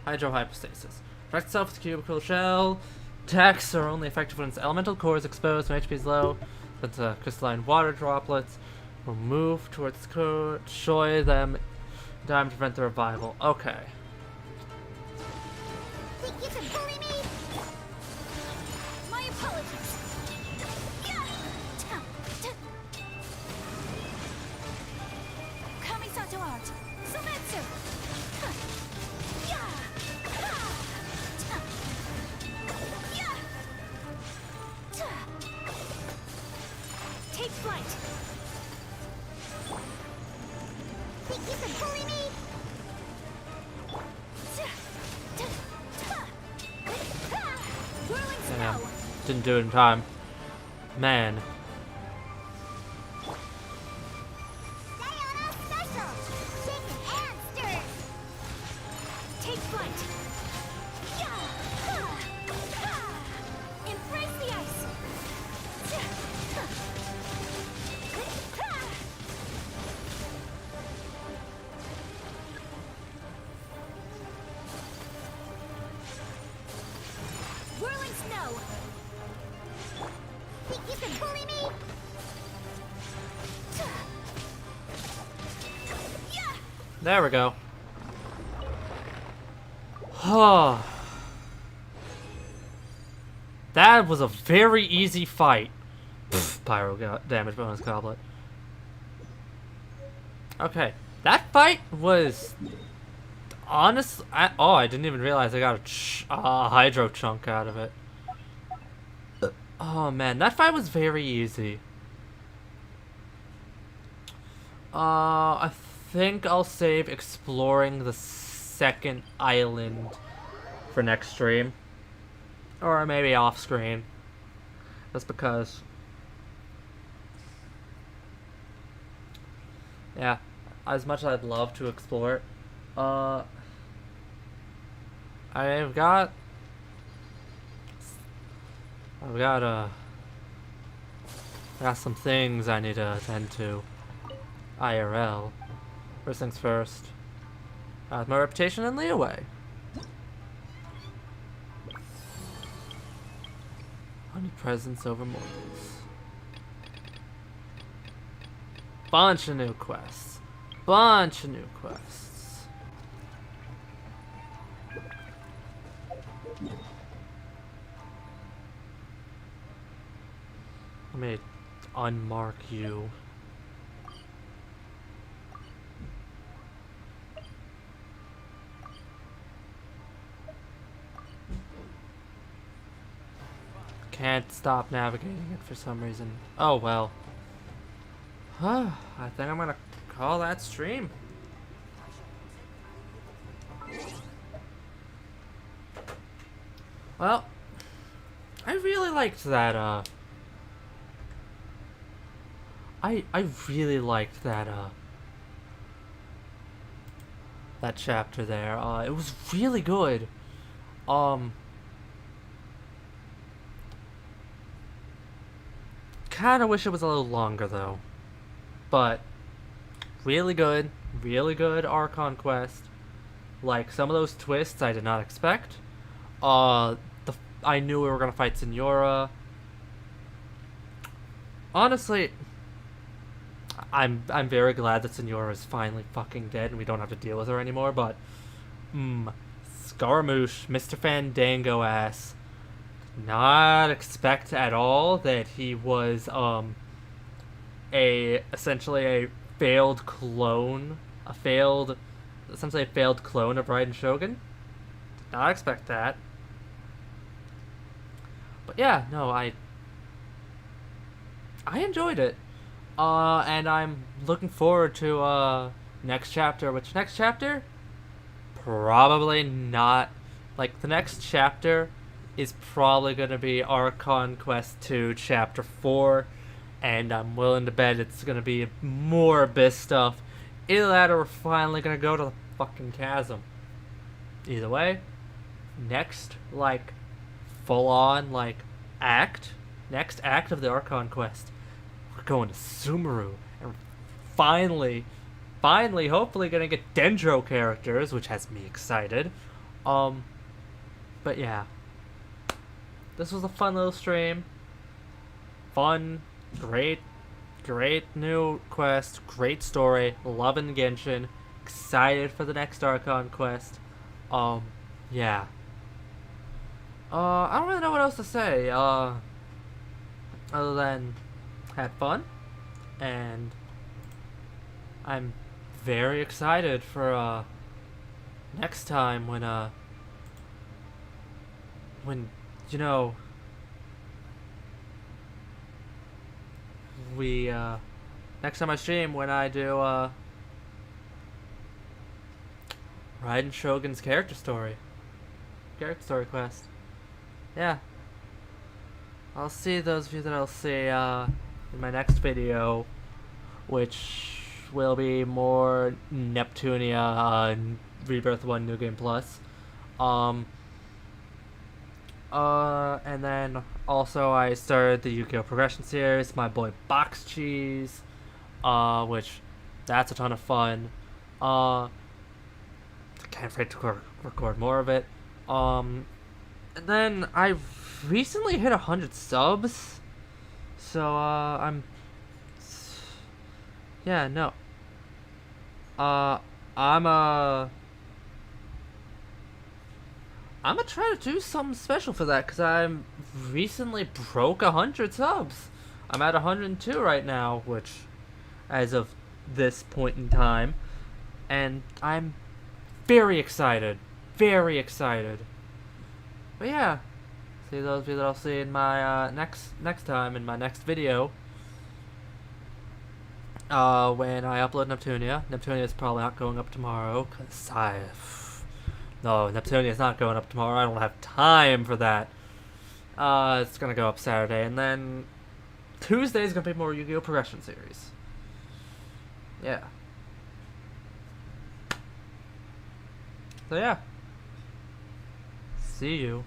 Hypostasis. Protect itself with a cubical shell. Attacks are only effective when its elemental core is exposed when HP is low. But crystalline water droplets will move towards the core, destroy them, time to prevent the revival. Okay. Think you can bully me? My apologies. Kamisato art. Sumetsu. Take flight. Think you can bully me? Yeah, didn't do it in time. Man. Take flight. Embrace the ice. Whirling snow. Think you can bully me? There we go. Oh. That was a very easy fight. Pfft, pyro damage bonus goblet. Okay, that fight was honest. I didn't even realize I got a hydro chunk out of it. Oh man, that fight was very easy. I think I'll save exploring the second island for next stream. Or maybe off screen. Just because. Yeah, as much as I'd love to explore it, I've got some things I need to attend to. IRL. First things first. My reputation in Leeway. Omnipresence over mortals. Bunch of new quests. Bunch of new quests. Let me unmark you. Can't stop navigating it for some reason. Oh well. I think I'm gonna call that stream. Well, I really liked that, I really liked that, that chapter there. It was really good. Kinda wish it was a little longer, though. But, really good Archon Quest. Like, some of those twists I did not expect. I knew we were gonna fight Senora. Honestly, I'm very glad that Senora is finally fucking dead and we don't have to deal with her anymore, but Scaramouche, Mr. Fandango ass, not expect at all that he was essentially a failed clone of Raiden Shogun. Did not expect that. But yeah, no, I enjoyed it. And I'm looking forward to next chapter. Which next chapter? Probably not. Like, the next chapter is probably going to be Archon Quest 2 Chapter 4. And I'm willing to bet it's going to be more Abyss stuff. Either that or we're finally going to go to the fucking chasm. Either way, next, like, full-on, like, next act of the Archon Quest, we're going to Sumeru. And finally, hopefully gonna get Dendro characters, which has me excited. But yeah. This was a fun little stream. Fun, great new quest, great story, loving Genshin, excited for the next Archon Quest. Yeah. I don't really know what else to say, other than had fun, and I'm very excited for, next time when, you know, next time I stream, when I do, Raiden Shogun's character story quest. Yeah. I'll see those of you that I'll see, in my next video, which will be more Neptunia, Rebirth 1 New Game Plus. And then also I started the Yu-Gi-Oh! Progression series, my boy Box Cheese, which that's a ton of fun. Can't wait to record more of it. And then I recently hit 100 subs, so I'm gonna try to do something special for that, because I'm recently broke 100 subs. I'm at 102 right now, which, as of this point in time, and I'm very excited. But yeah, see those of you that I'll see in my next time in my next video. When I upload Neptunia. Neptunia is probably not going up tomorrow, cause no, Neptunia is not going up tomorrow. I don't have time for that. It's gonna go up Saturday, and then Tuesday is gonna be more Yu-Gi-Oh! Progression series. Yeah. So yeah. See you